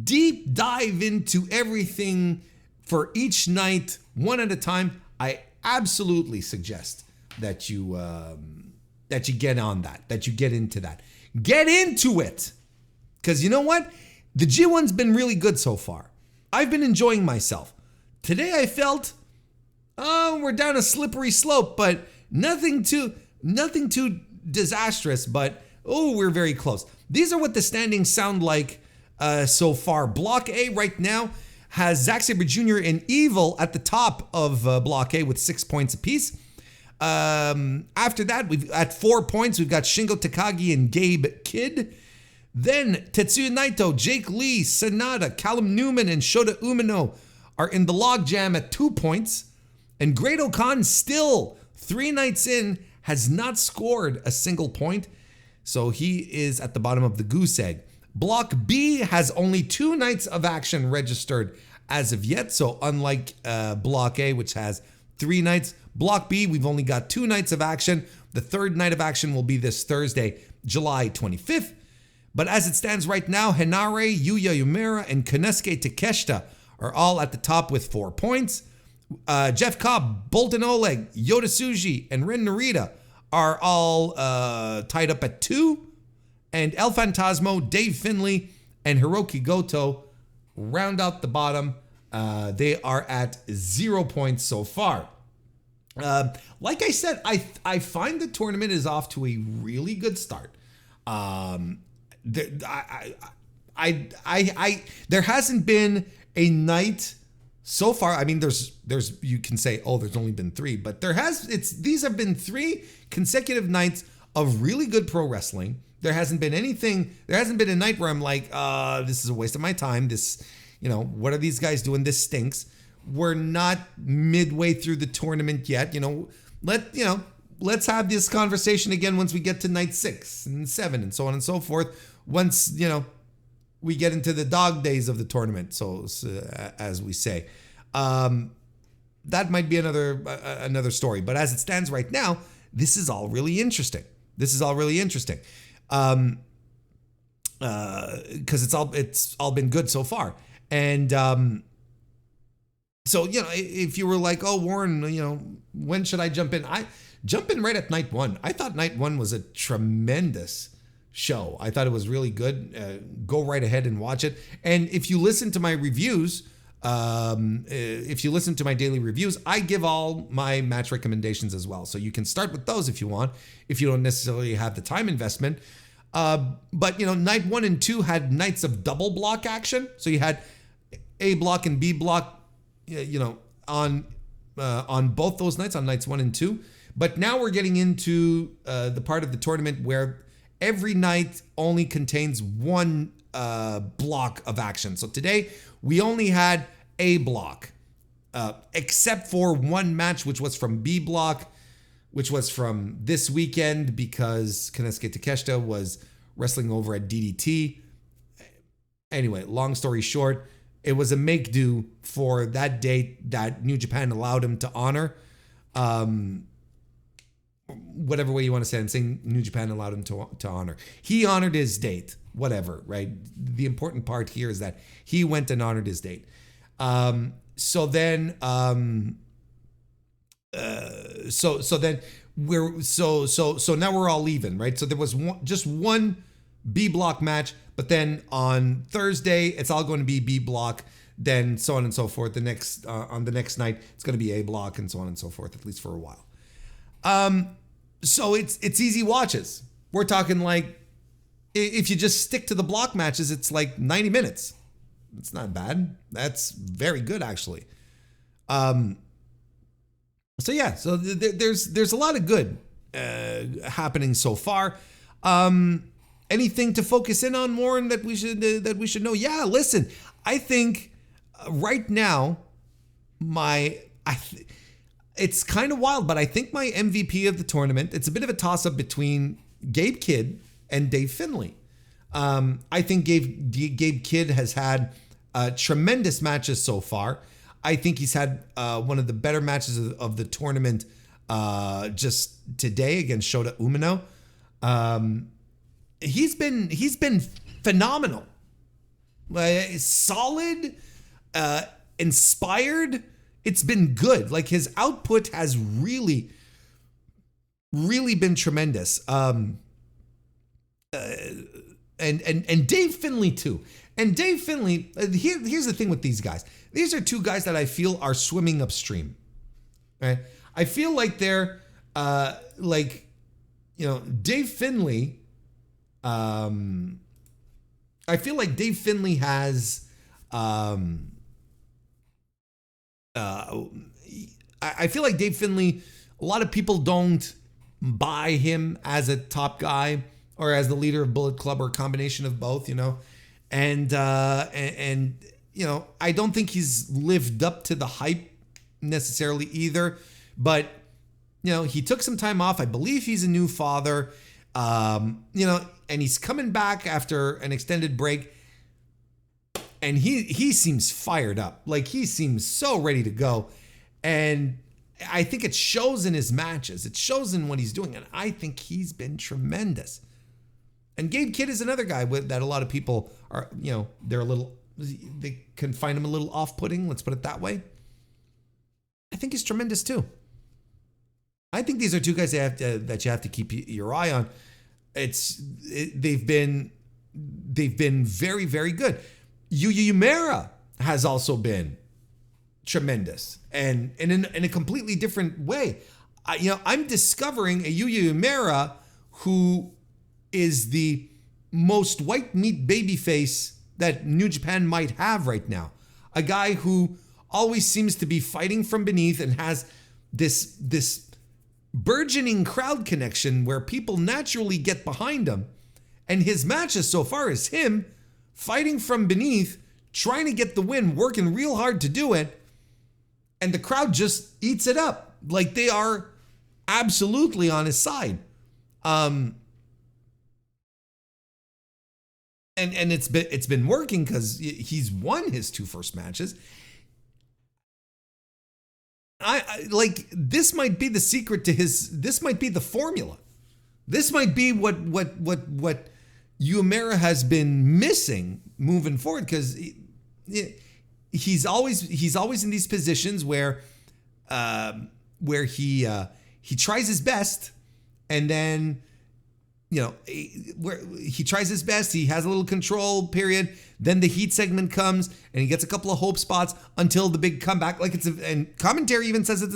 deep dive into everything for each night, one at a time, I absolutely suggest that you get on that you get into that. Get into it. Because you know what? The G1's been really good so far. I've been enjoying myself. Today I felt, we're down a slippery slope, but nothing too disastrous, but we're very close. These are what the standings sound like so far. Block A right now has Zack Sabre Jr. and Evil at the top of Block A with 6 points apiece. After that, at 4 points, we've got Shingo Takagi and Gabe Kidd. Then Tetsuya Naito, Jake Lee, Sonata, Callum Newman, and Shota Umino are in the logjam at 2 points. And Great-O-Khan still, 3 nights in, has not scored a single point. So he is at the bottom of the goose egg. Block B has only 2 nights of action registered as of yet. So unlike Block A, which has 3 nights, Block B, we've only got 2 nights of action. The 3rd night of action will be this Thursday, July 25th. But as it stands right now, Henare, Yuya Uemura, and Konosuke Takeshita are all at the top with 4 points. Jeff Cobb, Bolton Oleg, Yota Tsuji, and Ren Narita are all tied up at 2. And El Phantasmo, Dave Finlay, and Hiroki Goto round out the bottom. They are at 0 points so far. Like I said, I find the tournament is off to a really good start. There hasn't been a night so far. I mean, there's you can say, there's only been 3, but these have been 3 consecutive nights of really good pro wrestling. There hasn't been a night where I'm like, this is a waste of my time. This, what are these guys doing? This stinks. We're not midway through the tournament yet. Let's have this conversation again once we get to night 6 and 7 and so on and so forth. Once, we get into the dog days of the tournament, so as we say. That might be another story. But as it stands right now, this is all really interesting. Because it's all been good so far. And so, if you were like, Warren, when should I jump in? I jump in right at night 1. I thought night 1 was a tremendous show. I thought it was really good. Go right ahead and watch it. And if you listen to my reviews, if you listen to my daily reviews, I give all my match recommendations as well. So you can start with those if you want, if you don't necessarily have the time investment. But night 1 and 2 had nights of double block action. So you had A block and B block, on both those nights, on nights 1 and 2. But now we're getting into the part of the tournament where every night only contains one block of action. So today we only had A block, except for one match, which was from B block, which was from this weekend because Konosuke Takeshita was wrestling over at DDT. Anyway, long story short, it was a make-do for that date that New Japan allowed him to honor. Whatever way you want to say it, I'm saying New Japan allowed him to honor. He honored his date, whatever, right? The important part here is that he went and honored his date. So then now we're all even, right? So there was just one B block match, but then on Thursday it's all going to be B block, then so on and so forth. The next on the next night it's going to be A block, and so on and so forth, at least for a while. So it's easy watches. We're talking like, if you just stick to the block matches, it's like 90 minutes. It's not bad. That's very good, actually. So there's a lot of good happening so far. Anything to focus in on, Warren, that we should know? Yeah, listen, I think right now it's kind of wild, but I think my MVP of the tournament, it's a bit of a toss-up between Gabe Kidd and Dave Finlay. I think Gabe Kidd has had tremendous matches so far. I think he's had one of the better matches of the tournament just today against Shota Umino. He's been phenomenal, solid, inspired. It's been good. Like, his output has really been tremendous. And Dave Finlay too. And Dave Finlay, here's the thing with these guys. These are two guys that I feel are swimming upstream. Right? I feel like they're Dave Finlay. I feel like Dave Finlay has. I feel like Dave Finlay, a lot of people don't buy him as a top guy or as the leader of Bullet Club, or a combination of both, and I don't think he's lived up to the hype necessarily either, but he took some time off. I believe he's a new father, and he's coming back after an extended break. And he seems fired up. Like, he seems so ready to go. And I think it shows in his matches. It shows in what he's doing. And I think he's been tremendous. And Gabe Kidd is another guy that a lot of people are, they can find him a little off-putting. Let's put it that way. I think he's tremendous too. I think these are two guys that you have to keep your eye on. They've been very, very good. Yuya Uemura has also been tremendous, and in a completely different way. I'm discovering a Yuya Uemura who is the most white meat babyface that New Japan might have right now. A guy who always seems to be fighting from beneath and has this burgeoning crowd connection where people naturally get behind him. And his matches so far is him fighting from beneath, trying to get the win, working real hard to do it, and the crowd just eats it up. Like, they are absolutely on his side. And it's been working because he's won his 2 first matches. I like, this might be the secret to this might be the formula. This might be what Uemura has been missing moving forward, because he's always in these positions where he tries his best, and then where he tries his best, he has a little control period, then the heat segment comes and he gets a couple of hope spots until the big comeback. Like, and commentary even says it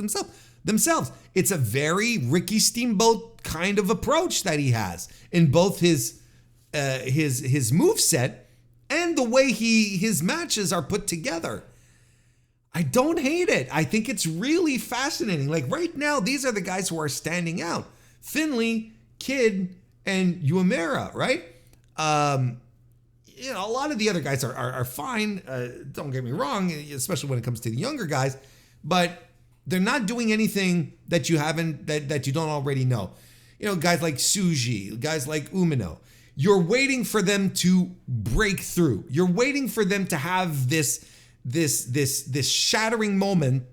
themselves. It's a very Ricky Steamboat kind of approach that he has in both his moveset and the way his matches are put together. I don't hate it. I think it's really fascinating. Like right now, these are the guys who are standing out. Finlay, Kidd, and Uemura, right? You know, a lot of the other guys are fine. Don't get me wrong, especially when it comes to the younger guys, but they're not doing anything that you haven't, that you don't already know. You know, guys like Tsuji, guys like Umino. You're waiting for them to break through. You're waiting for them to have this shattering moment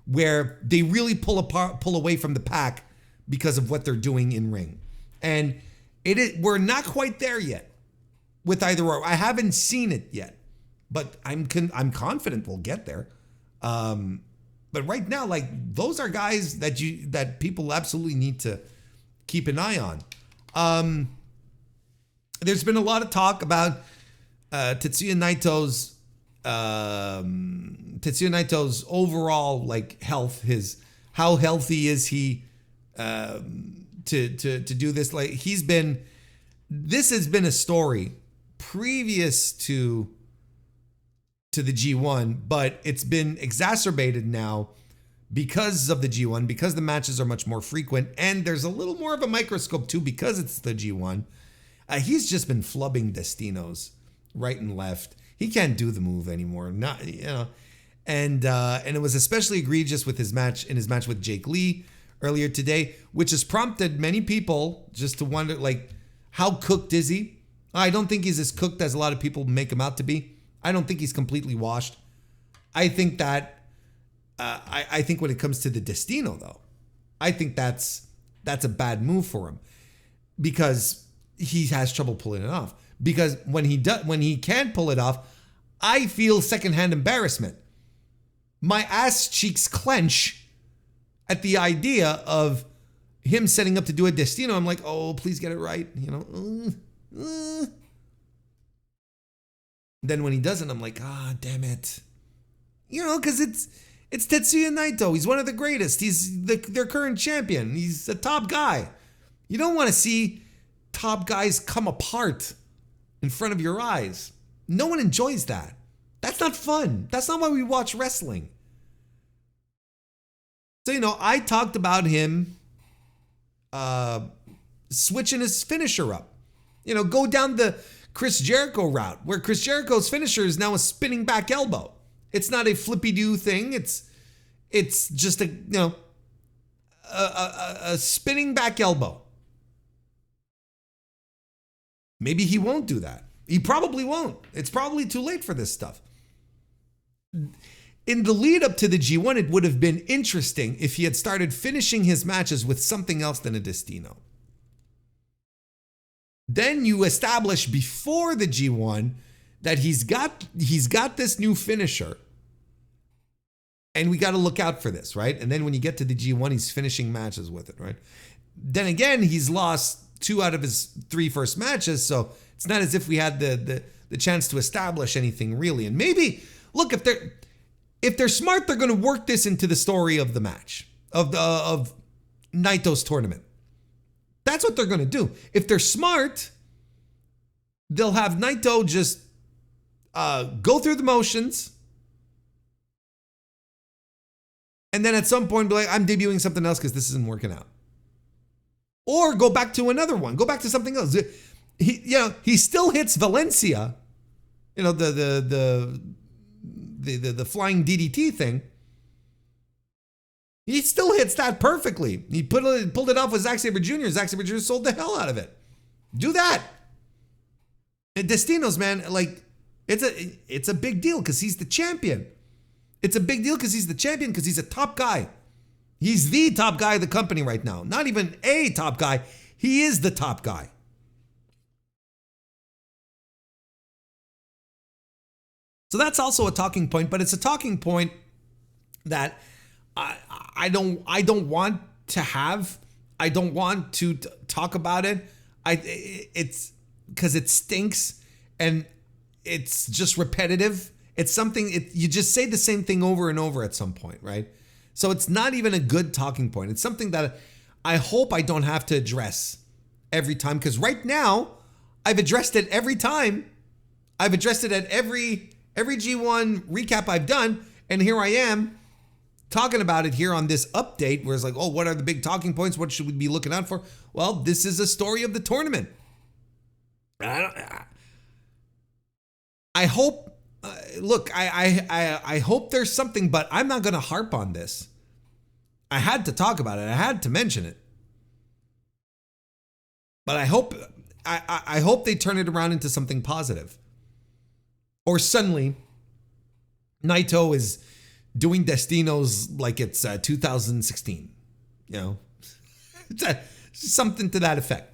where they really pull away from the pack because of what they're doing in ring. And we're not quite there yet with either or. I haven't seen it yet, but I'm confident we'll get there. But right now, like, those are guys that people absolutely need to keep an eye on. There's been a lot of talk about Tetsuya Naito's overall like health. How healthy is he to do this? Like, this has been a story previous to the G1, but it's been exacerbated now because of the G1, because the matches are much more frequent, and there's a little more of a microscope too because it's the G1. He's just been flubbing Destinos right and left. He can't do the move anymore. Not, you know, and it was especially egregious with his match with Jake Lee earlier today, which has prompted many people just to wonder, like, how cooked is he? I don't think he's as cooked as a lot of people make him out to be. I don't think he's completely washed. I think that I think when it comes to the Destino, though, I think that's a bad move for him because he has trouble pulling it off. Because when he can't pull it off, I feel secondhand embarrassment. My ass cheeks clench at the idea of him setting up to do a Destino. I'm like, oh, please get it right, you know. Then when he doesn't, I'm like, damn it. You know, because it's Tetsuya Naito. He's one of the greatest. He's their current champion. He's a top guy. You don't want to see top guys come apart in front of your eyes. No one enjoys that. That's not fun. That's not why we watch wrestling. So, you know, I talked about him switching his finisher up. You know, go down the Chris Jericho route, where Chris Jericho's finisher is now a spinning back elbow. It's not a flippy-do thing. It's just a spinning back elbow. Maybe he won't do that. He probably won't. It's probably too late for this stuff. In the lead up to the G1, it would have been interesting if he had started finishing his matches with something else than a Destino. Then you establish before the G1 that he's got this new finisher. And we got to look out for this, right? And then when you get to the G1, he's finishing matches with it, right? Then again, he's lost 2 out of his 3 first matches, so it's not as if we had the chance to establish anything really. And maybe, look, if they're smart, they're going to work this into the story of the match, of Naito's tournament. That's what they're going to do. If they're smart, they'll have Naito just go through the motions, and then at some point be like, I'm debuting something else because this isn't working out. Or go back to another one. Go back to something else. He still hits Valencia, you know, the flying DDT thing. He still hits that perfectly. He pulled it off with Zack Sabre Jr. Zack Sabre Jr. sold the hell out of it. Do that. And Destinos, man, like, it's a big deal because he's the champion. It's a big deal because he's the champion, because he's a top guy. He's the top guy of the company right now. Not even a top guy. He is the top guy. So that's also a talking point, but it's a talking point that I don't want to have. I don't want to talk about it. It's because it stinks and it's just repetitive. It's something, you just say the same thing over and over at some point, right? So it's not even a good talking point. It's something that I hope I don't have to address every time, because right now I've addressed it every time I've addressed it at every G1 recap I've done, and here I am talking about it here on this update where it's like, oh, what are the big talking points? What should we be looking out for? Well, this is a story of the tournament. I hope, look, I hope there's something, but I'm not going to harp on this. I had to talk about it. I had to mention it. But I hope they turn it around into something positive. Or suddenly, Naito is doing Destinos like it's 2016. You know, something to that effect.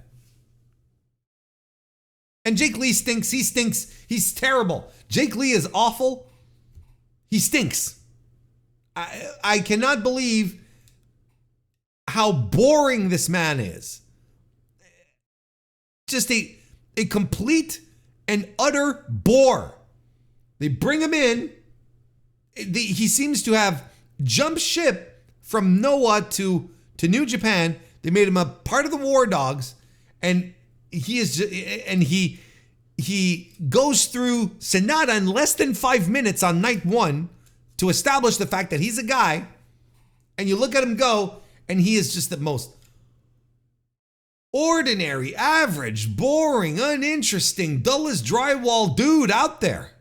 And Jake Lee stinks. He stinks. He's terrible. Jake Lee is awful. He stinks. I cannot believe how boring this man is. Just a complete and utter bore. They bring him in. He seems to have jumped ship from Noah to New Japan. They made him a part of the War Dogs, and he goes through Sonata in less than 5 minutes on night one to establish the fact that he's a guy. And you look at him go, and he is just the most ordinary, average, boring, uninteresting, dull as drywall dude out there.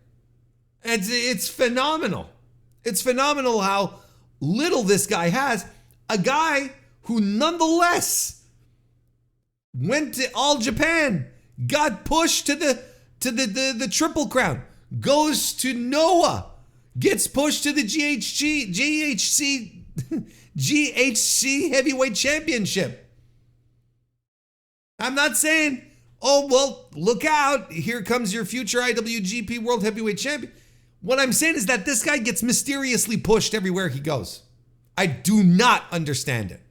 It's phenomenal. It's phenomenal how little this guy has. A guy who nonetheless went to All Japan, got pushed to the Triple Crown, goes to Noah, gets pushed to the GHC Heavyweight Championship. I'm not saying, oh, well, look out, here comes your future IWGP World Heavyweight Champion. What I'm saying is that this guy gets mysteriously pushed everywhere he goes. I do not understand it.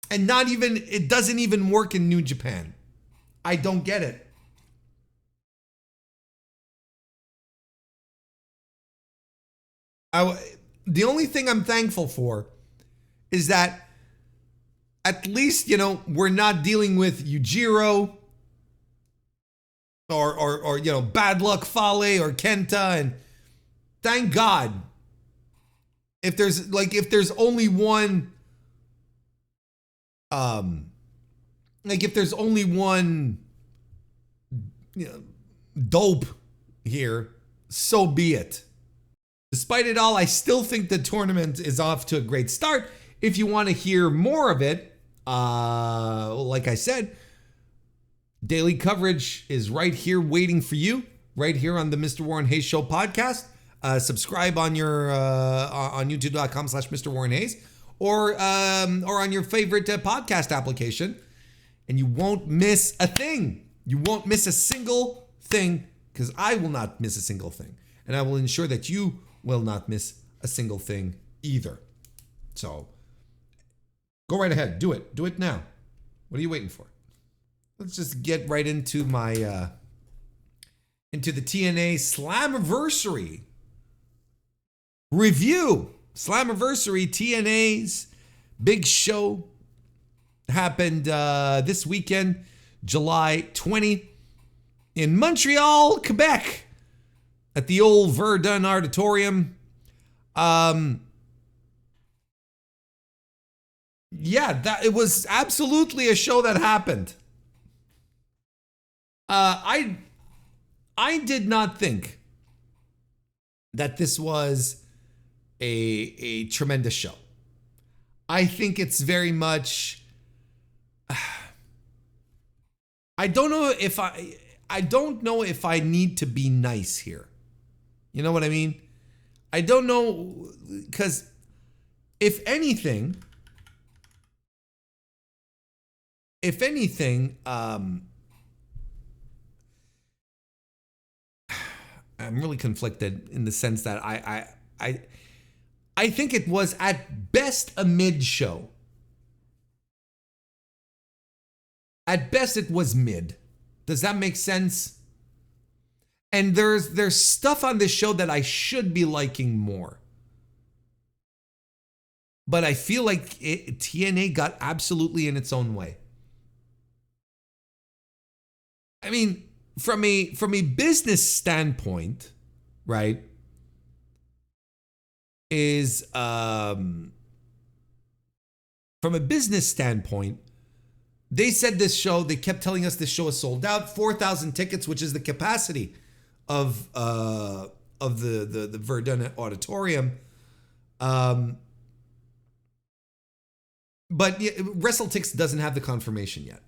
And it doesn't even work in New Japan. I don't get it. The only thing I'm thankful for is that at least, we're not dealing with Yujiro or Bad Luck Fale or Kenta, and thank God. If there's only one dope here, so be it. Despite it all, I still think the tournament is off to a great start. If you want to hear more of it, like I said, daily coverage is right here waiting for you, right here on the Mr. Warren Hayes Show podcast. Subscribe on your on youtube.com/MrWarrenHayes or on your favorite podcast application, and you won't miss a thing. You won't miss a single thing, because I will not miss a single thing, and I will ensure that you will not miss a single thing either. So go right ahead, do it now. What are you waiting for? Let's just get right into my into the TNA Slammiversary review. Slammiversary, TNA's big show, happened this weekend, July 20, in Montreal, Quebec, at the old Verdun Auditorium. It was absolutely a show that happened. I did not think that this was a tremendous show. I think it's very much, I don't know if I need to be nice here. You know what I mean? I don't know, because if anything, I'm really conflicted in the sense that I think it was at best a mid show. At best it was mid. Does that make sense? And there's stuff on this show that I should be liking more. But I feel like TNA got absolutely in its own way. I mean, from a business standpoint, right, is from a business standpoint, they said this show, they kept telling us this show is sold out, 4,000 tickets, which is the capacity of the Verdun Auditorium. But WrestleTix doesn't have the confirmation yet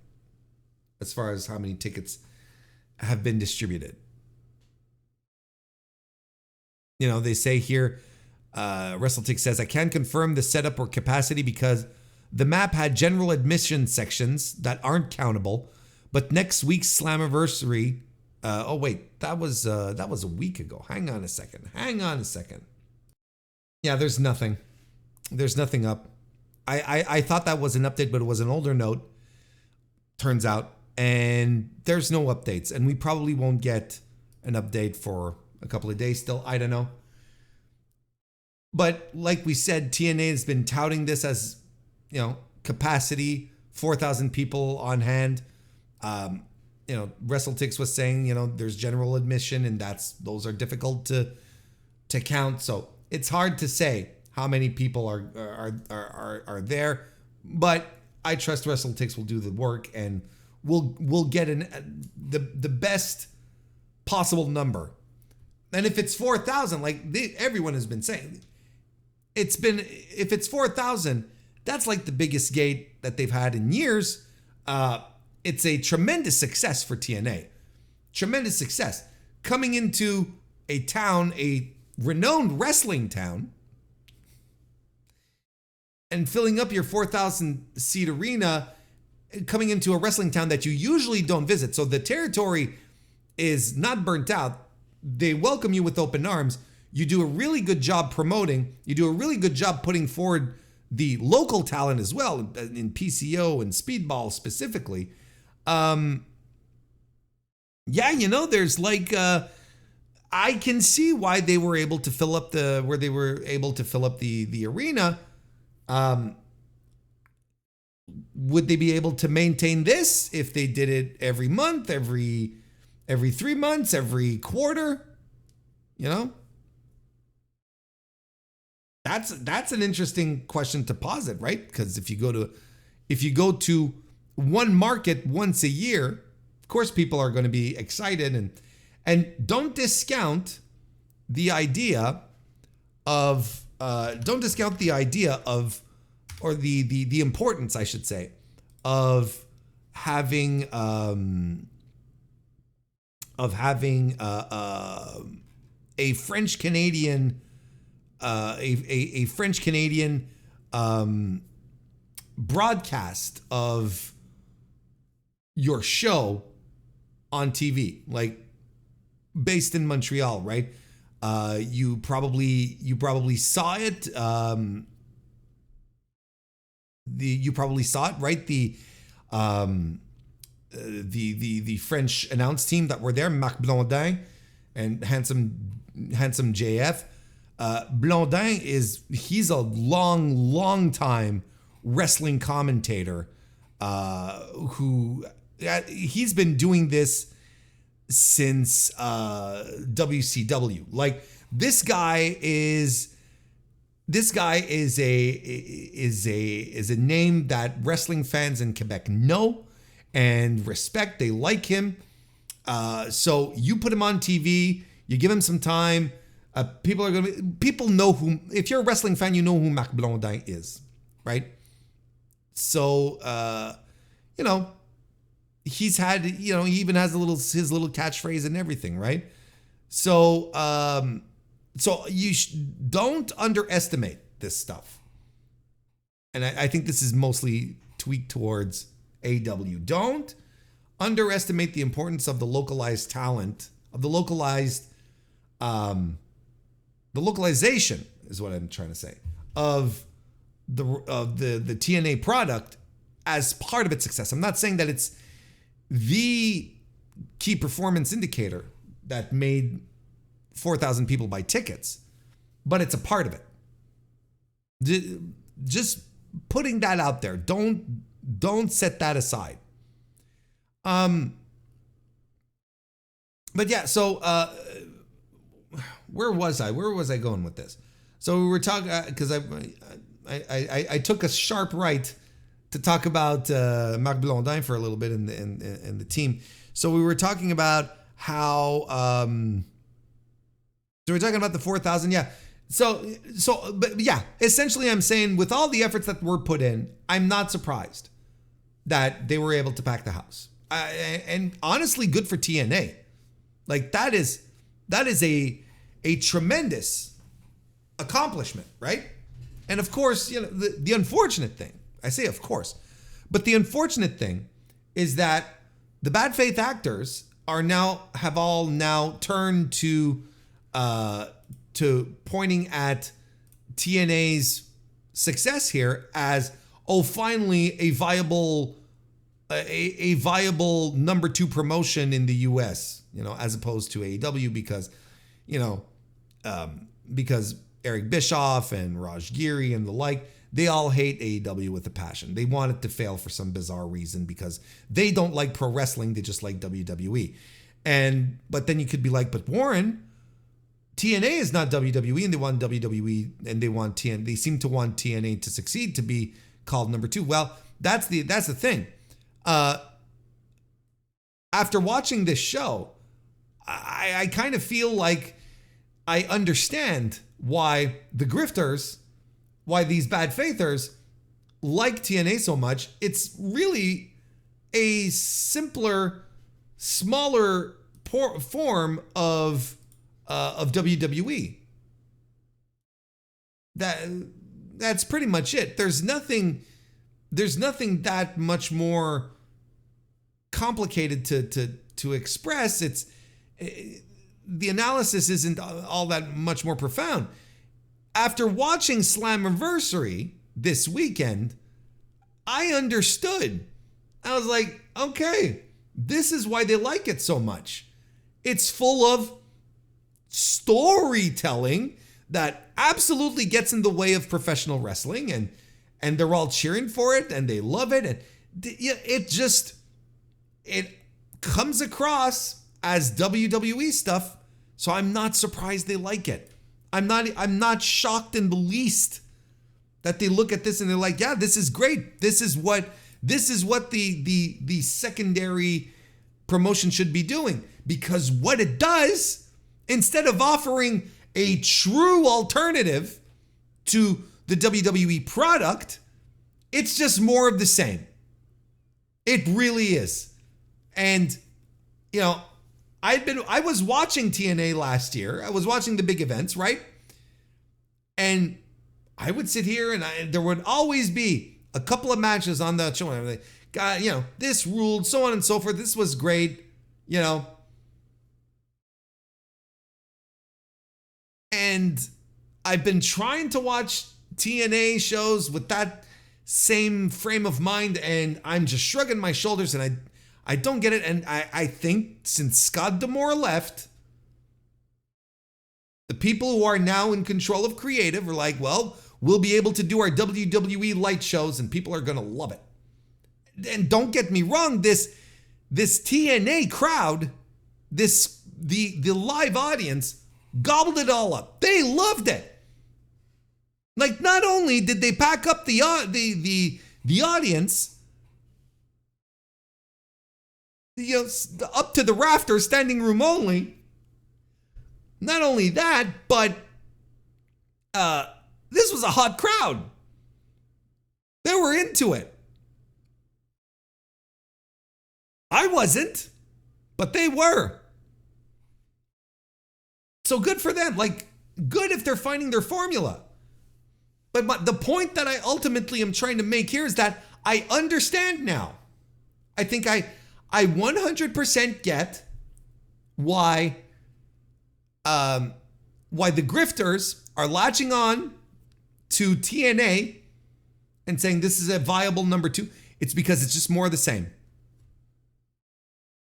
as far as how many tickets have been distributed. You know, they say here, WrestleTix says, I can't confirm the setup or capacity because the map had general admission sections that aren't countable, but next week's Slammiversary, oh wait, that was a week ago. Hang on a second. Yeah, there's nothing up. I thought that was an update, but it was an older note, turns out, and there's no updates, and we probably won't get an update for a couple of days still. I don't know. But like we said, TNA has been touting this as, you know, capacity, 4,000 people on hand. You know, WrestleTix was saying, you know, there's general admission, and those are difficult to count. So it's hard to say how many people are there, but I trust WrestleTix will do the work, and we'll get the best possible number. And if it's 4,000, like everyone has been saying, if it's 4,000, that's like the biggest gate that they've had in years. It's a tremendous success for TNA. Tremendous success. Coming into a town, a renowned wrestling town, and filling up your 4,000 seat arena, coming into a wrestling town that you usually don't visit. So the territory is not burnt out. They welcome you with open arms. You do a really good job promoting. You do a really good job putting forward the local talent as well, in PCO and Speedball specifically. Yeah, you know, there's like, I can see why they were able to fill up the arena. Would they be able to maintain this if they did it every month, every 3 months, every quarter? You know, that's an interesting question to posit, right? Because if you go to one market once a year, of course people are going to be excited, and don't discount the idea of or the importance, I should say, of having a French Canadian broadcast of your show on TV, like based in Montreal, right? You probably saw it. You probably saw it, right? The French announce team that were there, MacLeod and handsome JF. Blondin he's a long time wrestling commentator, who he's been doing this since WCW. Like this guy is a name that wrestling fans in Quebec know and respect. They like him. So you put him on TV, you give him some time. People know who, if you're a wrestling fan, you know who Marc Blondin is, right? So, you know, he's had, you know, he even has his little catchphrase and everything, right? So, so you don't underestimate this stuff. And I think this is mostly tweaked towards AW. Don't underestimate the importance of the localized talent, of the localization is what I'm trying to say, of the TNA product as part of its success. I'm not saying that it's the key performance indicator that made 4,000 people buy tickets, but it's a part of it. Just putting that out there. Don't set that aside. But yeah, so where was I? Where was I going with this? So we were talking because I took a sharp right to talk about MacLeod for a little bit in the team. So we were talking about how so we're talking about the 4,000, yeah. But yeah, essentially I'm saying with all the efforts that were put in, I'm not surprised that they were able to pack the house. And honestly, good for TNA. Like that is a tremendous accomplishment, right? And of course, you know, the unfortunate thing, I say of course, but the unfortunate thing is that the bad faith actors have all now turned to pointing at TNA's success here as, oh, finally a viable number 2 promotion in the US, you know, as opposed to AEW because, you know, because Eric Bischoff and Raj Giri and the like, they all hate AEW with a passion. They want it to fail for some bizarre reason because they don't like pro wrestling. They just like WWE. But then you could be like, but Warren, TNA is not WWE and they want WWE and they seem to want TNA to succeed to be called number 2. Well, that's the thing. After watching this show, I kind of feel like I understand why the grifters, why these bad faithers like TNA so much. It's really a simpler, smaller form of WWE. That's pretty much it. There's nothing that much more complicated to express. The analysis isn't all that much more profound. After watching Slammiversary this weekend, I understood. I was like, okay, this is why they like it so much. It's full of storytelling that absolutely gets in the way of professional wrestling, and they're all cheering for it and they love it, and it comes across as WWE stuff, so I'm not surprised they like it. I'm not shocked in the least that they look at this and they're like, yeah, this is great. This is what the secondary promotion should be doing, because what it does, instead of offering a true alternative to the WWE product, it's just more of the same. It really is. And you know, I was watching TNA last year. I was watching the big events, right? And I would sit here and there would always be a couple of matches on the show. And like, God, you know, this ruled, so on and so forth. This was great, you know. And I've been trying to watch TNA shows with that same frame of mind, and I'm just shrugging my shoulders, and I don't get it. And I think since Scott D'Amore left, the people who are now in control of creative are like, well, we'll be able to do our WWE light shows and people are going to love it. And don't get me wrong, this TNA crowd, the live audience gobbled it all up. They loved it. Like, not only did they pack up the audience, you know, up to the rafters, standing room only. Not only that, but this was a hot crowd. They were into it. I wasn't, but they were. So good for them. Like, good if they're finding their formula. But the point that I ultimately am trying to make here is that I understand now. I think I 100% get why the grifters are latching on to TNA and saying this is a viable number 2. It's because it's just more of the same.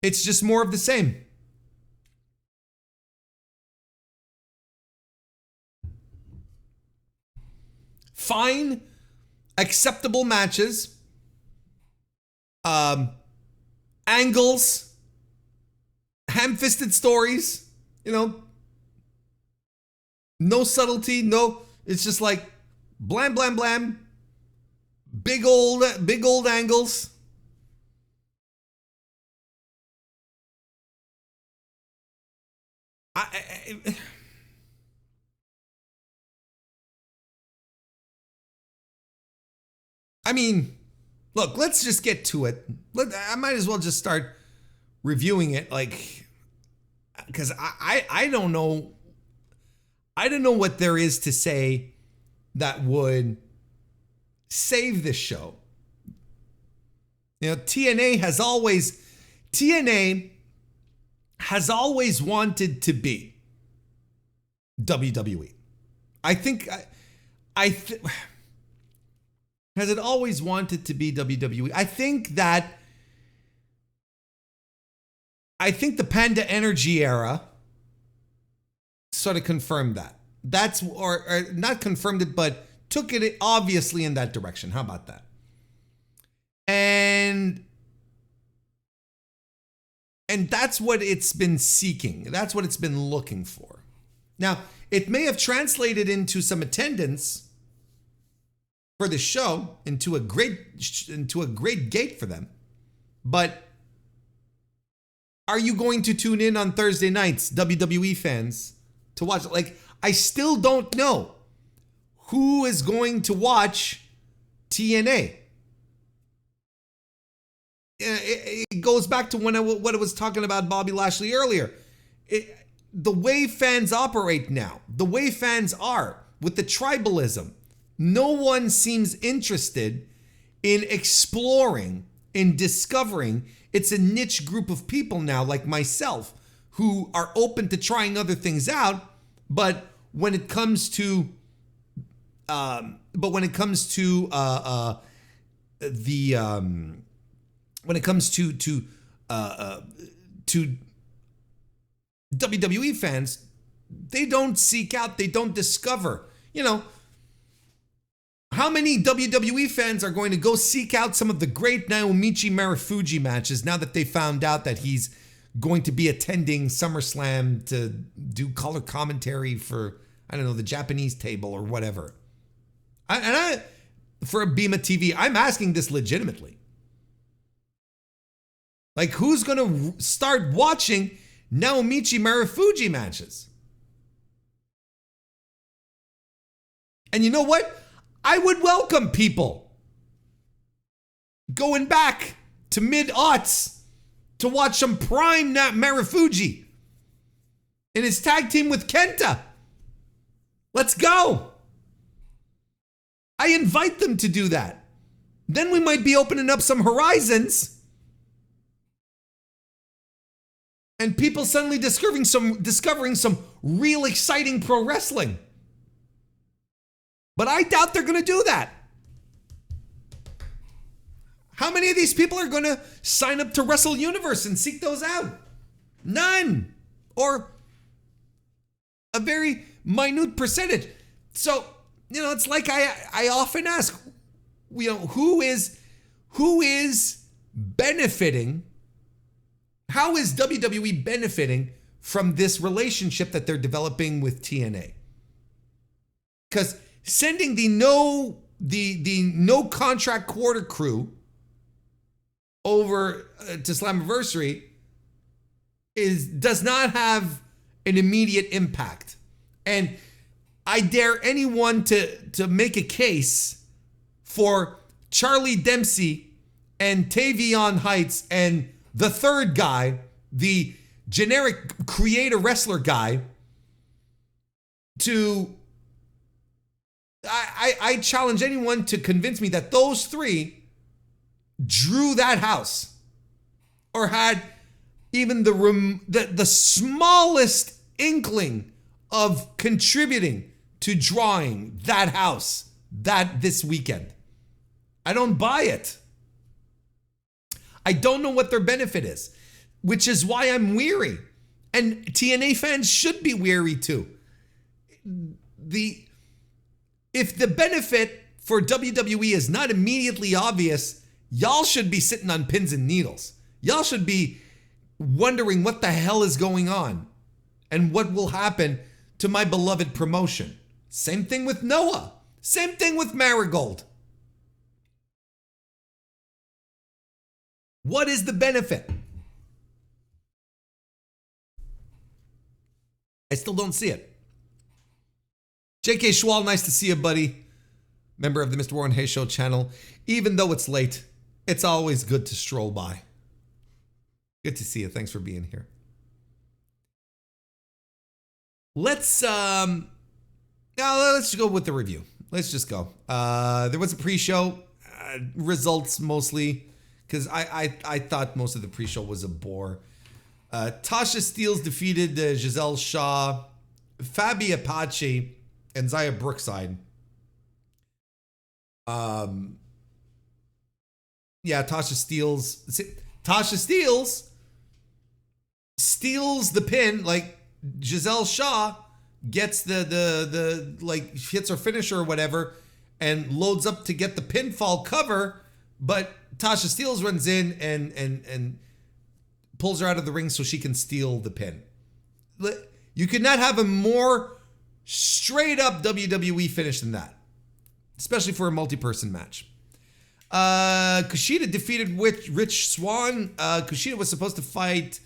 It's just more of the same. Fine, acceptable matches, angles, ham-fisted stories, no subtlety, it's just like blam, blam, blam, big old angles. I mean, look, let's just get to it. I might as well just start reviewing it, because I don't know. I don't know what there is to say that would save this show. TNA has always wanted to be WWE. Has it always wanted to be WWE? I think the Panda Energy era sort of confirmed that. Or not confirmed it, but took it obviously in that direction. How about that? And that's what it's been seeking. That's what it's been looking for. Now, it may have translated into some attendance for the show, into a great gate for them. But are you going to tune in on Thursday nights, WWE fans, to watch it? I still don't know who is going to watch TNA. It goes back to what I was talking about Bobby Lashley earlier. The way fans operate now, the way fans are with the tribalism, no one seems interested in exploring, in discovering. It's a niche group of people now, like myself, who are open to trying other things out. But when it comes to WWE fans, they don't seek out, they don't discover. How many WWE fans are going to go seek out some of the great Naomichi Marufuji matches now that they found out that he's going to be attending SummerSlam to do color commentary for, I don't know, the Japanese table or whatever? For a Bima TV, I'm asking this legitimately. Who's going to start watching Naomichi Marufuji matches? And you know what? I would welcome people going back to mid-aughts to watch some prime Marufuji in his tag team with Kenta. Let's go. I invite them to do that. Then we might be opening up some horizons and people suddenly discovering some real exciting pro wrestling. But I doubt they're going to do that. How many of these people are going to sign up to Wrestle Universe and seek those out? None. Or a very minute percentage. So, it's like I often ask, who is benefiting? How is WWE benefiting from this relationship that they're developing with TNA? Because sending the no contract quarter crew over to Slammiversary does not have an immediate impact. And I dare anyone to make a case for Charlie Dempsey and Tavion Heights and the third guy, the generic creator wrestler guy, I challenge anyone to convince me that those three drew that house or had even the smallest inkling of contributing to drawing that house this weekend. I don't buy it. I don't know what their benefit is, which is why I'm weary. And TNA fans should be weary too. If the benefit for WWE is not immediately obvious, y'all should be sitting on pins and needles. Y'all should be wondering what the hell is going on and what will happen to my beloved promotion. Same thing with Noah. Same thing with Marigold. What is the benefit? I still don't see it. JK Schwal, nice to see you, buddy. Member of the Mr. Warren Hayes Show channel. Even though it's late, it's always good to stroll by. Good to see you. Thanks for being here. Let's go with the review. Let's just go. There was a pre-show, results mostly, because I thought most of the pre-show was a bore. Tasha Steelz defeated Giselle Shaw, Fabi Apache, and Zaya Brookside. Tasha Steelz steals the pin. Like, Giselle Shaw gets the like, hits her finisher or whatever and loads up to get the pinfall cover, but Tasha Steelz runs in and pulls her out of the ring so she can steal the pin. You could not have a more straight up WWE finish than that, especially for a multi-person match. Kushida defeated Rich Swann. Kushida was supposed to fight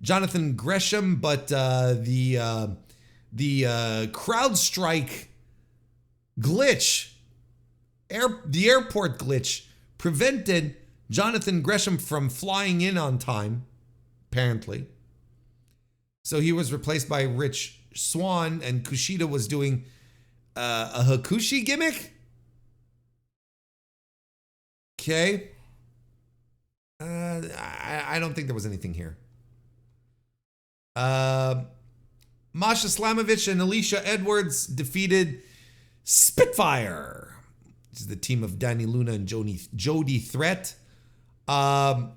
Jonathan Gresham, but the crowd strike glitch, the airport glitch, prevented Jonathan Gresham from flying in on time, apparently. So he was replaced by Rich Swann, and Kushida was doing a Hakushi gimmick. Okay. I don't think there was anything here. Masha Slamovich and Alicia Edwards defeated Spitfire. This is the team of Danny Luna and Jody Threat. I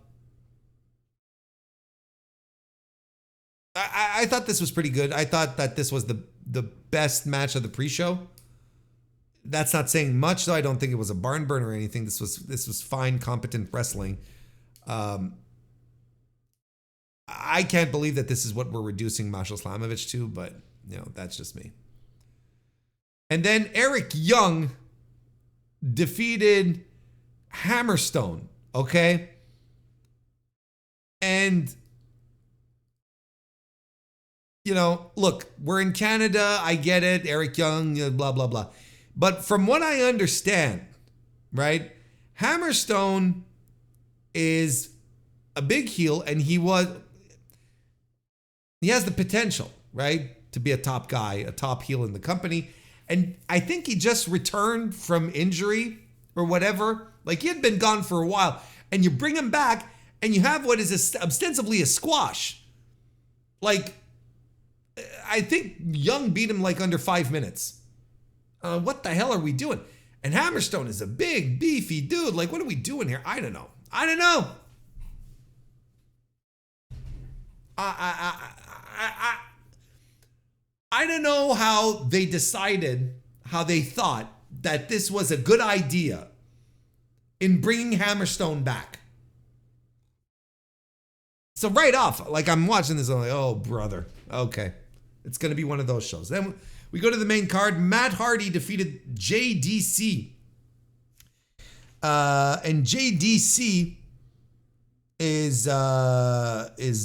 thought this was pretty good. I thought that this was the best match of the pre-show. That's not saying much, though. I don't think it was a barn burner or anything. This was fine, competent wrestling. I can't believe that this is what we're reducing Masha Slamovich to, but that's just me. And then Eric Young defeated Hammerstone, okay? And look, we're in Canada, I get it, Eric Young, blah, blah, blah. But from what I understand, right, Hammerstone is a big heel, and he has the potential, right, to be a top guy, a top heel in the company. And I think he just returned from injury or whatever. Like, he had been gone for a while, and you bring him back, and you have what is ostensibly a squash. Like, I think Young beat him like under 5 minutes. What the hell are we doing? And Hammerstone is a big, beefy dude. Like, what are we doing here? I don't know. I don't know how they decided, how they thought that this was a good idea in bringing Hammerstone back. So right off, like, I'm watching this, I'm like, oh, brother. Okay. It's going to be one of those shows. Then we go to the main card. Matt Hardy defeated JDC. And JDC is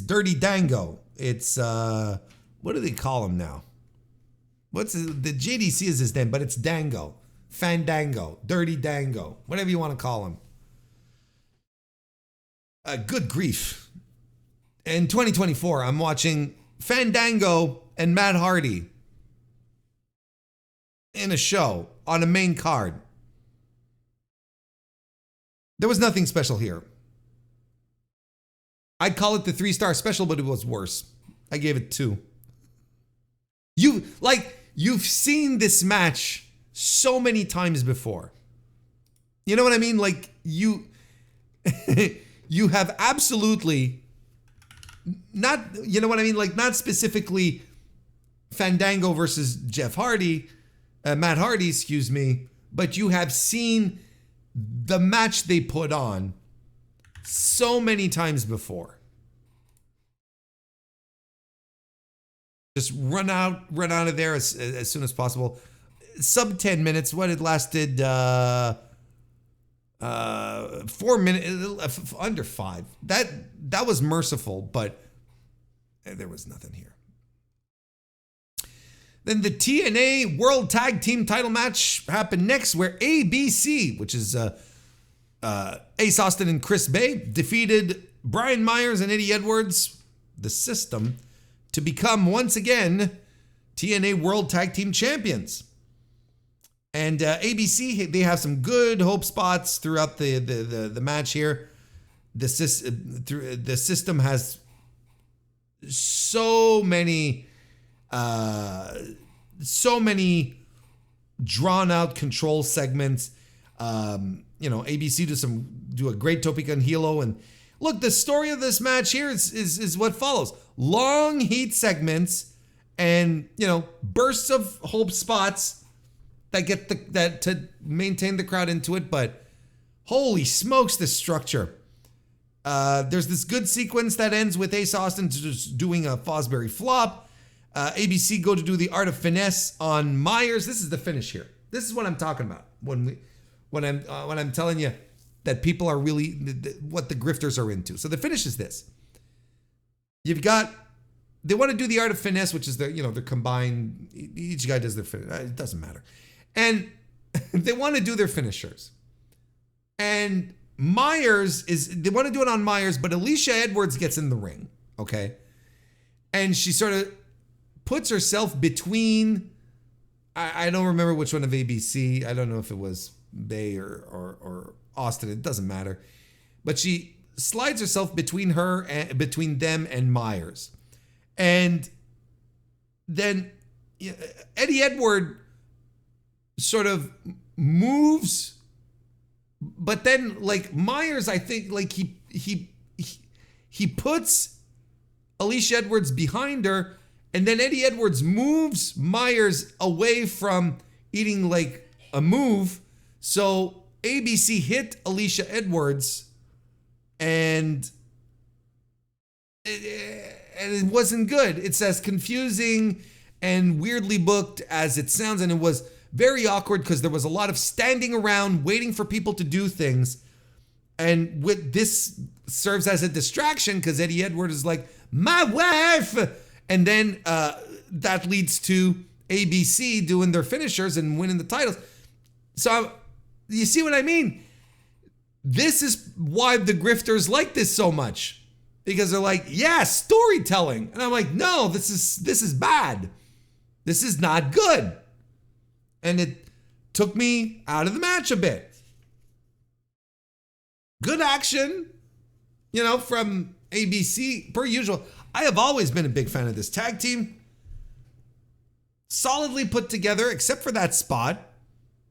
Dirty Dango. It's, what do they call him now? The JDC is his name, but it's Dango. Fandango. Dirty Dango. Whatever you want to call him. Good grief. In 2024, I'm watching Fandango and Matt Hardy in a show on a main card. There was nothing special here. I'd call it the 3-star special, but it was worse. I gave it 2. You've seen this match so many times before. You know what I mean? Like, you have absolutely not, you know what I mean? Like, not specifically Fandango versus Matt Hardy, excuse me, but you have seen the match they put on so many times before. Just run out of there as soon as possible. Sub 10 minutes. What it lasted 4 minutes, under 5. That was merciful, but there was nothing here. Then the TNA World Tag Team title match happened next, where ABC, which is Ace Austin and Chris Bay, defeated Brian Myers and Eddie Edwards, the System, to become once again TNA World Tag Team Champions. And ABC, they have some good hope spots throughout the match here. The System has so many drawn out control segments. ABC do a great topic on Hilo, and look, the story of this match here is what follows: long heat segments and bursts of hope spots that get that to maintain the crowd into it. But holy smokes, this structure. There's this good sequence that ends with Ace Austin just doing a Fosbury flop. ABC go to do the Art of Finesse on Myers. This is the finish here. This is what I'm talking about when I'm telling you that people are really what the grifters are into. So the finish is this. They want to do the Art of Finesse, which is their combined. Each guy does their finish. It doesn't matter. And they want to do their finishers. And they want to do it on Myers, but Alicia Edwards gets in the ring, okay? And she sort of puts herself between, I don't remember which one of ABC. I don't know if it was Bay or Austin. It doesn't matter. But she slides herself between them and Myers. And then Eddie Edwards sort of moves, but then Myers, I think he puts Alicia Edwards behind her, and then Eddie Edwards moves Myers away from eating a move. So ABC hit Alicia Edwards, and it wasn't good. It's as confusing and weirdly booked as it sounds, and it was very awkward because there was a lot of standing around waiting for people to do things. And with this serves as a distraction because Eddie Edwards is like, my wife. And then that leads to ABC doing their finishers and winning the titles. So you see what I mean? This is why the grifters like this so much, because they're like, yeah, storytelling. And I'm like, no, this is bad. This is not good. And it took me out of the match a bit. Good action, from ABC, per usual. I have always been a big fan of this tag team. Solidly put together, except for that spot.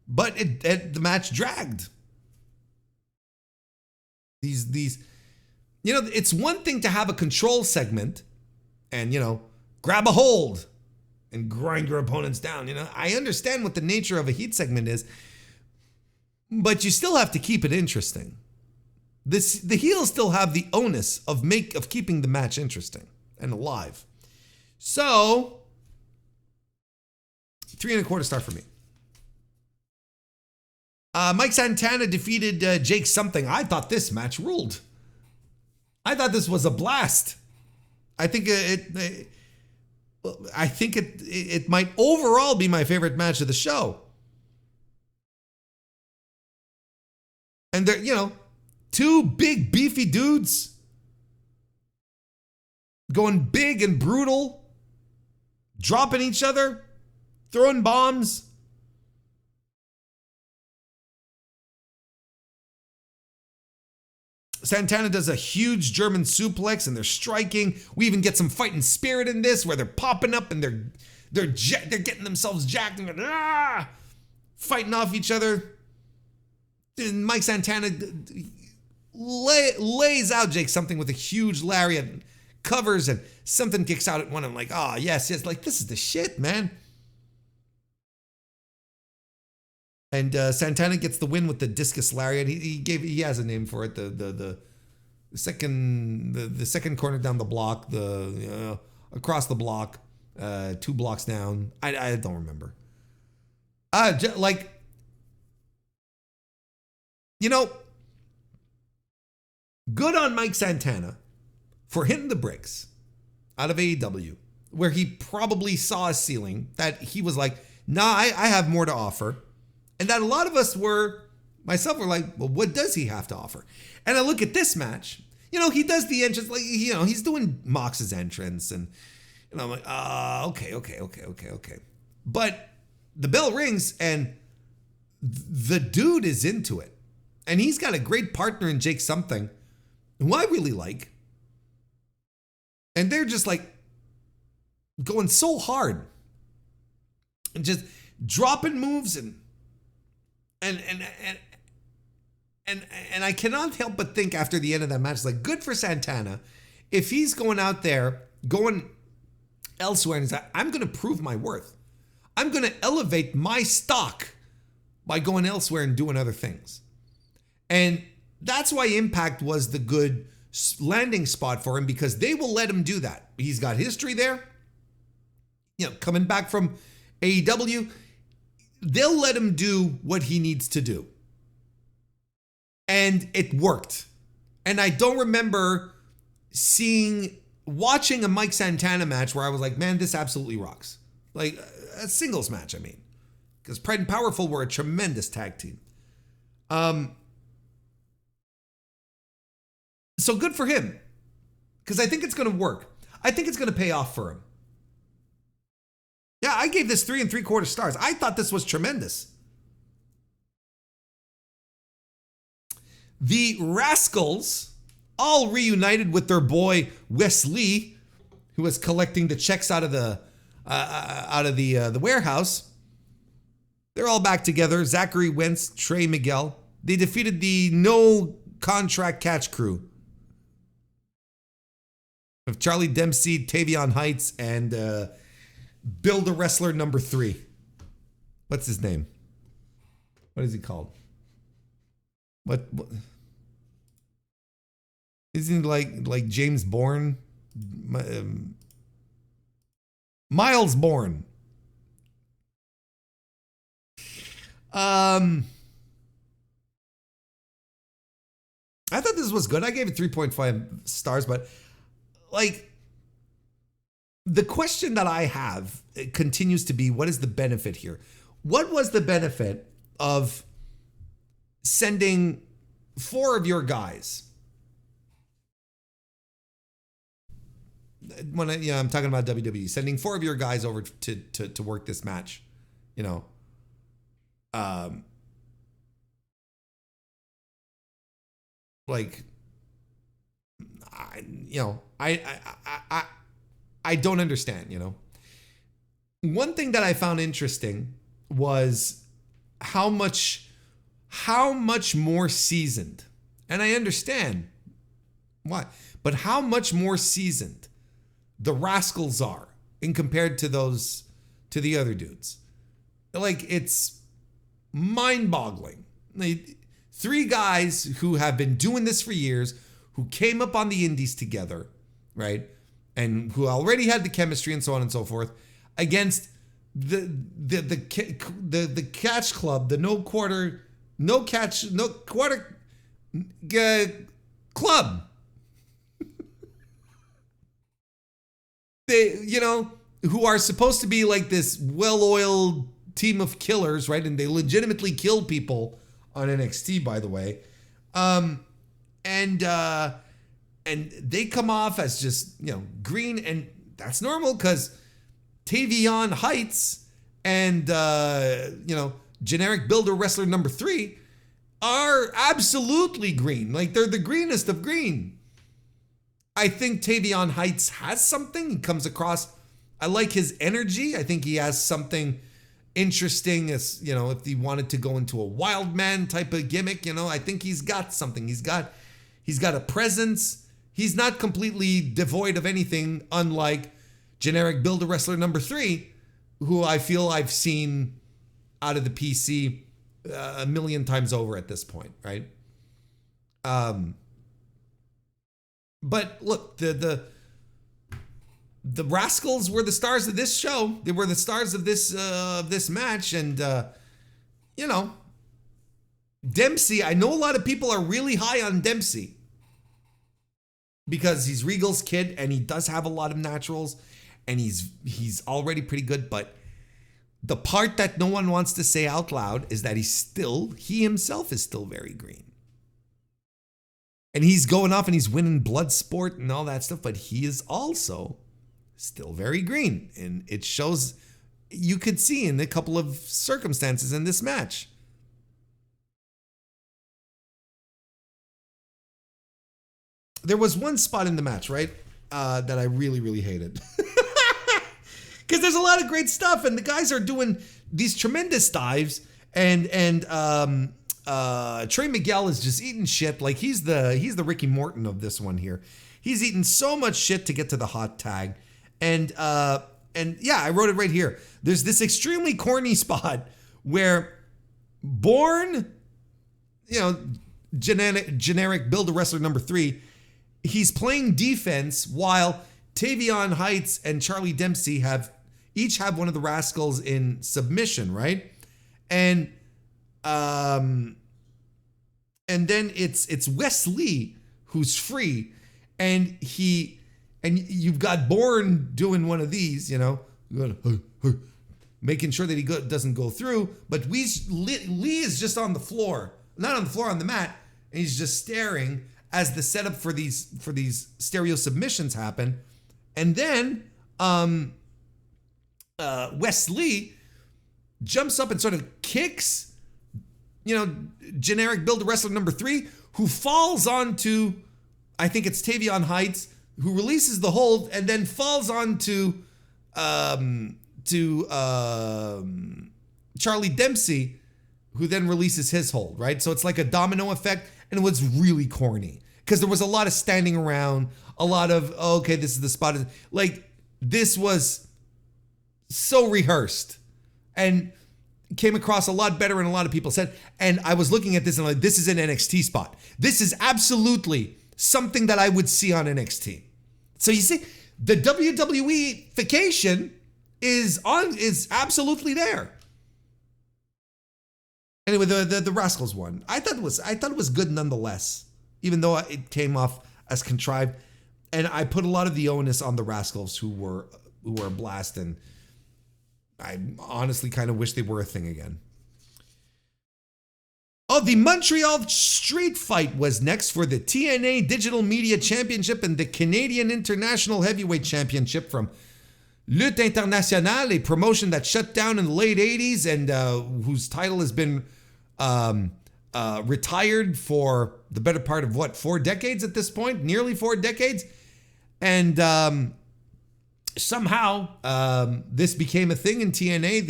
But the match dragged. It's one thing to have a control segment and, grab a hold and grind your opponents down. I understand what the nature of a heat segment is, but you still have to keep it interesting. The heels still have the onus of keeping the match interesting and alive. So, 3.25 star for me. Mike Santana defeated Jake something. I thought this match ruled. I thought this was a blast. I think it might overall be my favorite match of the show. And they're, two big beefy dudes going big and brutal, dropping each other, throwing bombs. Santana does a huge German suplex and they're striking. We even get some fighting spirit in this where they're popping up and they're getting themselves jacked and fighting off each other. And Mike Santana lays out Jake something with a huge lariat, covers, and something kicks out at one. I'm like, oh, yes. This is the shit, man. And Santana gets the win with the discus lariat. He has a name for it. The second corner down the block, across the block, 2 blocks down. I don't remember. Good on Mike Santana for hitting the bricks out of AEW, where he probably saw a ceiling that he was like, nah, I have more to offer. And that a lot of us myself were like, well, what does he have to offer? And I look at this match, he does the entrance, like, he's doing Mox's entrance, and I'm like, okay. But the bell rings, and the dude is into it. And he's got a great partner in Jake Something, who I really like. And they're just like going so hard and just dropping moves and I cannot help but think after the end of that match, like, good for Santana. If he's going out there, going elsewhere, and he's like, I'm going to prove my worth. I'm going to elevate my stock by going elsewhere and doing other things. And that's why Impact was the good landing spot for him, because they will let him do that. He's got history there. Coming back from AEW, they'll let him do what he needs to do. And it worked. And I don't remember watching a Mike Santana match where I was like, man, this absolutely rocks. Like a singles match, I mean. Because Pride and Powerful were a tremendous tag team. So good for him. Because I think it's going to work. I think it's going to pay off for him. Yeah, I gave this 3 3/4 stars. I thought this was tremendous. The Rascals all reunited with their boy Wesley, who was collecting the checks out of the warehouse. They're all back together. Zachary Wentz, Trey Miguel. They defeated the No Contract Catch crew of Charlie Dempsey, Tavion Heights, and Build a Wrestler number 3. What's his name? What is he called? What isn't he like James Bourne? Miles Bourne. I thought this was good. I gave it 3.5 stars, but like, the question that I have continues to be, what is the benefit here? What was the benefit of sending 4 of your guys? When I'm talking about WWE, sending 4 of your guys over to work this match, like, I don't understand, One thing that I found interesting was how much more seasoned, and I understand why, but how much more seasoned the Rascals are in compared to the other dudes. Like, it's mind-boggling. Like, 3 guys who have been doing this for years, who came up on the indies together, right? And who already had the chemistry and so on and so forth, against the catch club, the no quarter club. They, who are supposed to be like this well-oiled team of killers, right? And they legitimately kill people on NXT, by the way. And they come off as just, green, and that's normal because Tavion Heights and, generic builder wrestler number 3 are absolutely green. Like, they're the greenest of green. I think Tavion Heights has something. He comes across, I like his energy. I think he has something interesting, as, if he wanted to go into a wild man type of gimmick, I think he's got something. He's got a presence. He's not completely devoid of anything, unlike generic builder wrestler number 3, who I feel I've seen out of the PC a million times over at this point, right? But look, the Rascals were the stars of this show. They were the stars of this match. And, you know, Dempsey, I know a lot of people are really high on Dempsey because he's Regal's kid and he does have a lot of naturals and he's already pretty good. But the part that no one wants to say out loud is that he himself is still very green. And he's going off and he's winning Bloodsport and all that stuff, but he is also still very green. And it shows, you could see in a couple of circumstances in this match. There was one spot in the match, right, that I really, really hated. Because there's a lot of great stuff, and the guys are doing these tremendous dives, and Trey Miguel is just eating shit. Like he's the Ricky Morton of this one here. He's eating so much shit to get to the hot tag, and yeah, I wrote it right here. There's this extremely corny spot where Bourne, you know, generic Build-A-Wrestler number 3. He's playing defense while Tavion Heights and Charlie Dempsey each have one of the Rascals in submission, right? And then it's Wes Lee who's free, and you've got Bourne doing one of these, you know, making sure that he doesn't go through. But Lee is just on the floor, not on the floor, on the mat, and he's just staring as the setup for these stereo submissions happen. And then Wes Lee jumps up and sort of kicks, you know, generic Build-A-Wrestler number 3, who falls onto, I think it's Tavion Heights, who releases the hold and then falls onto Charlie Dempsey, who then releases his hold, right? So it's like a domino effect. And it was really corny because there was a lot of standing around, a lot of, oh, okay, this is the spot. Like, this was so rehearsed and came across a lot better than a lot of people said. And I was looking at this and I'm like, this is an NXT spot. This is absolutely something that I would see on NXT. So you see, the WWE-fication is absolutely there. Anyway, the Rascals won. I thought it was good nonetheless, even though it came off as contrived. And I put a lot of the onus on the Rascals, who were a blast, and I honestly kind of wish they were a thing again. Oh, the Montreal Street Fight was next for the TNA Digital Media Championship and the Canadian International Heavyweight Championship from Lutte Internationale, a promotion that shut down in the late 80s and whose title has been retired for the better part of 4 decades at this point, nearly 4 decades. And somehow this became a thing in TNA.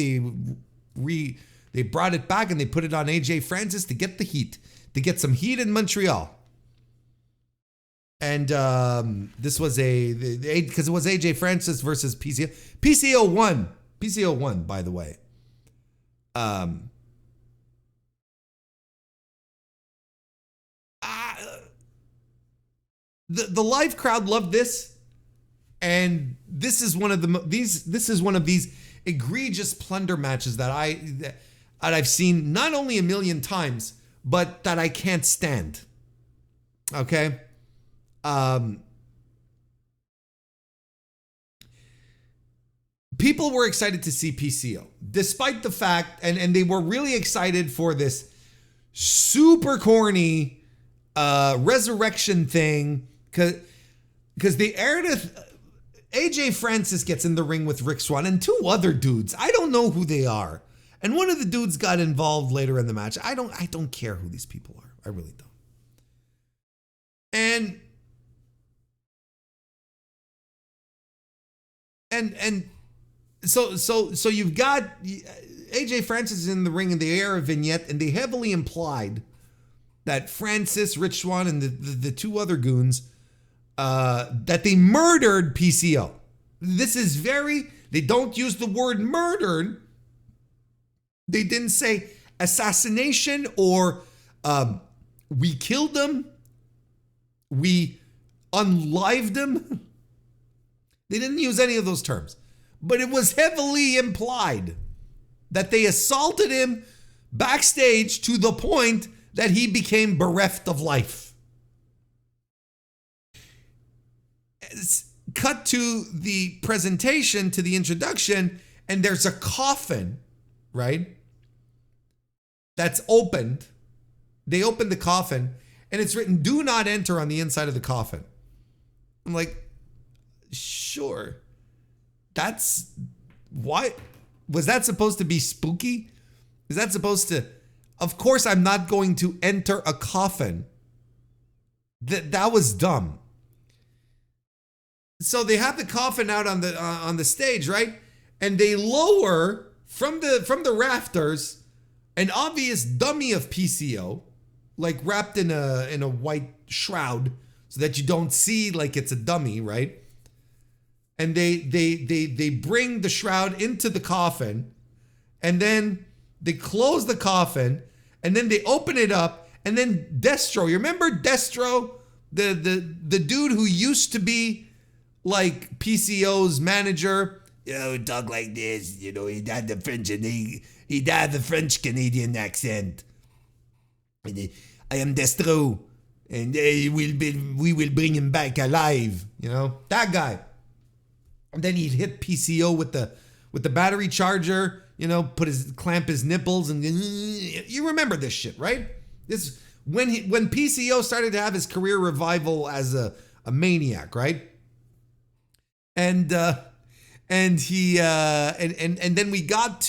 They brought it back and they put it on AJ Francis to get the heat, to get some heat in Montreal. And this was because it was AJ Francis versus PCO. PCO won. PCO won, by the way. The live crowd loved this, and this is one of these egregious plunder matches that I've seen not only a million times, but that I can't stand. Okay. People were excited to see PCO, despite the fact, and they were really excited for this super corny resurrection thing, because they aired AJ Francis gets in the ring with Rick Swann and 2 other dudes. I don't know who they are. And one of the dudes got involved later in the match. I don't care who these people are. I really don't. And so you've got AJ Francis in the ring and they air a vignette, and they heavily implied that Francis, Rich Swann, and the 2 other goons, that they murdered PCO. This is they don't use the word murdered. They didn't say assassination or we killed them, we unlived them. They didn't use any of those terms. But it was heavily implied that they assaulted him backstage to the point that he became bereft of life. Cut to the presentation, to the introduction, and there's a coffin, right? That's opened. They opened the coffin, and it's written, "Do not enter" on the inside of the coffin. I'm like, sure. That's why. Was that supposed to be spooky? Is that supposed to? Of course, I'm not going to enter a coffin. That was dumb. So they have the coffin out on the stage, right? And they lower from the rafters an obvious dummy of PCO, like wrapped in a white shroud, so that you don't see like it's a dummy, right? And they bring the shroud into the coffin, and then they close the coffin, and then they open it up, and then Destro, you remember Destro, the dude who used to be like PCO's manager, talk like this, he had the French and he had the French Canadian accent. I am Destro, and we will bring him back alive. That guy. And then he'd hit PCO with the battery charger, clamp his nipples, and you remember this shit, right? This when PCO started to have his career revival as a maniac, right? And then we get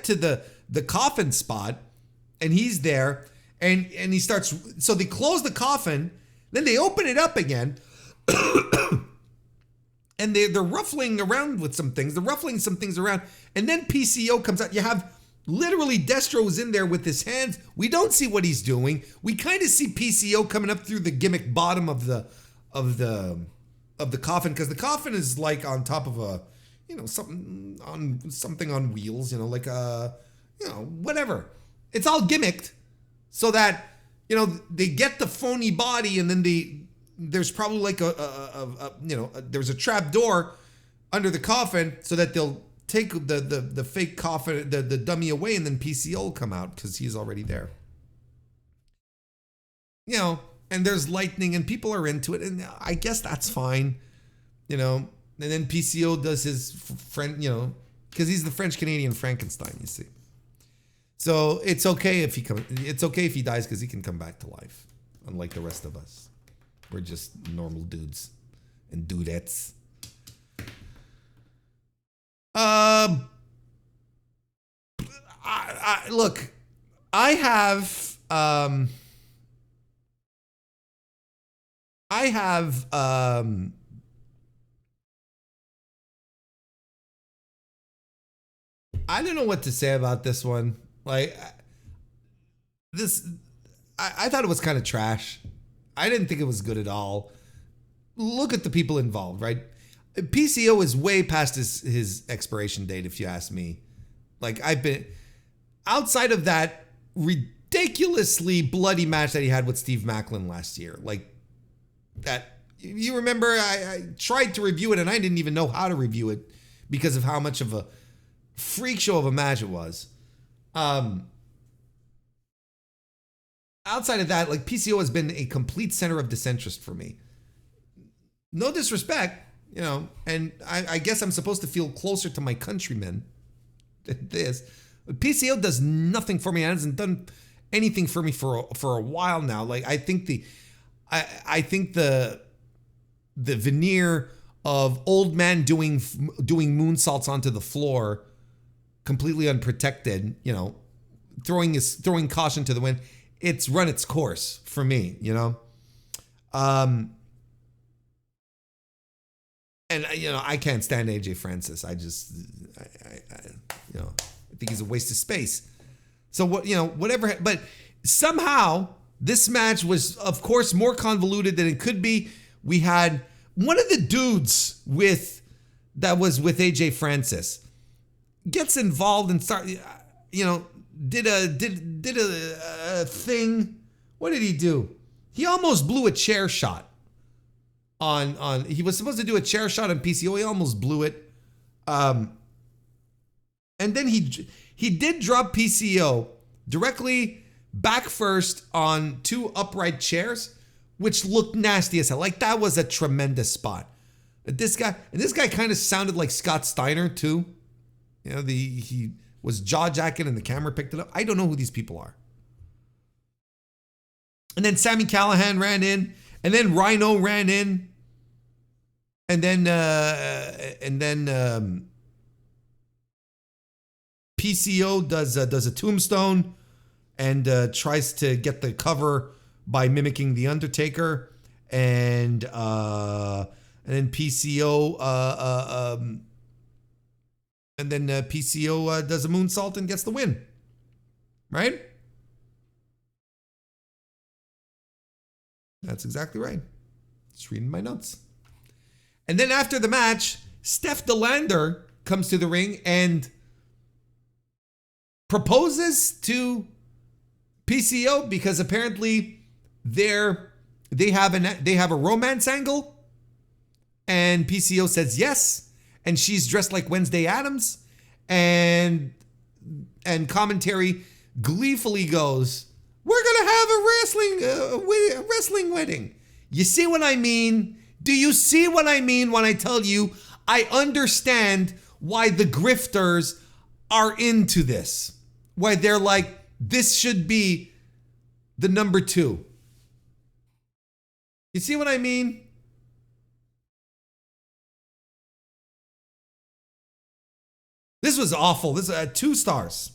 to the coffin spot, and he's there, and he starts. So they close the coffin, then they open it up again. And they're ruffling around with some things. They're ruffling some things around. And then PCO comes out. You have literally Destro's in there with his hands. We don't see what he's doing. We kind of see PCO coming up through the gimmick bottom of the coffin, because the coffin is like on top of a, something on wheels, like whatever. It's all gimmicked so that, they get the phony body, and then there's probably like there's a trap door under the coffin so that they'll take the fake coffin, the dummy away, and then PCO will come out because he's already there. And there's lightning and people are into it, and I guess that's fine, and then PCO does his friend, because he's the French Canadian Frankenstein, you see. So it's okay if he dies, because he can come back to life, unlike the rest of us. We're just normal dudes and dudettes. Look, I have I don't know what to say about this one. Like, I thought it was kind of trash. I didn't think it was good at all. Look at the people involved, right? PCO is way past his expiration date, if you ask me. Like, I've been outside of that ridiculously bloody match that he had with Steve Macklin last year. Like, that, you remember, I tried to review it and I didn't even know how to review it because of how much of a freak show of a match it was. Outside of that, like, PCO has been a complete center of disinterest for me. No disrespect, and I guess I'm supposed to feel closer to my countrymen than this. But PCO does nothing for me. It hasn't done anything for me for a while now. Like, I think the veneer of old man doing moonsaults onto the floor, completely unprotected, throwing caution to the wind. It's run its course for me, and I can't stand AJ Francis. I think he's a waste of space. So whatever. But somehow this match was, of course, more convoluted than it could be. We had one of the dudes that was with AJ Francis gets involved and did a thing. What did he do? He almost blew a chair shot. on he was supposed to do a chair shot on PCO. He almost blew it. And then he did drop PCO directly back first on 2 upright chairs, which looked nasty as hell. Like, that was a tremendous spot. This guy kind of sounded like Scott Steiner too. You know, he was jaw jacking and the camera picked it up. I don't know who these people are. And then Sami Callihan ran in, and then Rhino ran in, and then PCO does a tombstone and tries to get the cover by mimicking the Undertaker, and then PCO PCO does a moonsault and gets the win, right? That's exactly right. Just reading my notes. And then after the match, Steph DeLander comes to the ring and proposes to PCO because apparently they have a romance angle, and PCO says yes, and she's dressed like Wednesday Addams, and commentary gleefully goes, "We're gonna have a wrestling wedding." You see what I mean? Do you see what I mean when I tell you I understand why the grifters are into this? Why they're like, this should be the number 2. You see what I mean? This was awful. This is 2 stars.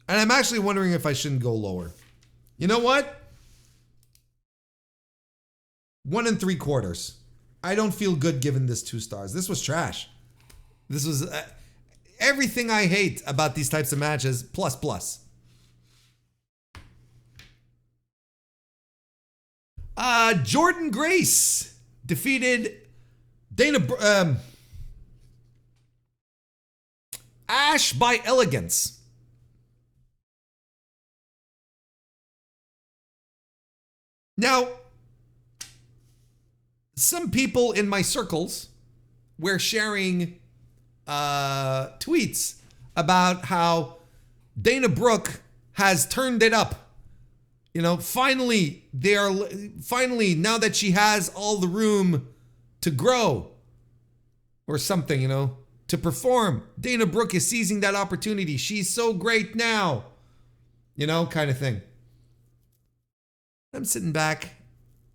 And I'm actually wondering if I shouldn't go lower. You know what? 1 3/4. I don't feel good giving this 2 stars. This was trash. This was everything I hate about these types of matches, plus. Jordan Grace defeated Ash by elegance. Now, some people in my circles were sharing tweets about how Dana Brooke has turned it up. You know, finally, now that she has all the room to grow or something, you know, to perform, Dana Brooke is seizing that opportunity. She's so great now, you know, kind of thing. I'm sitting back,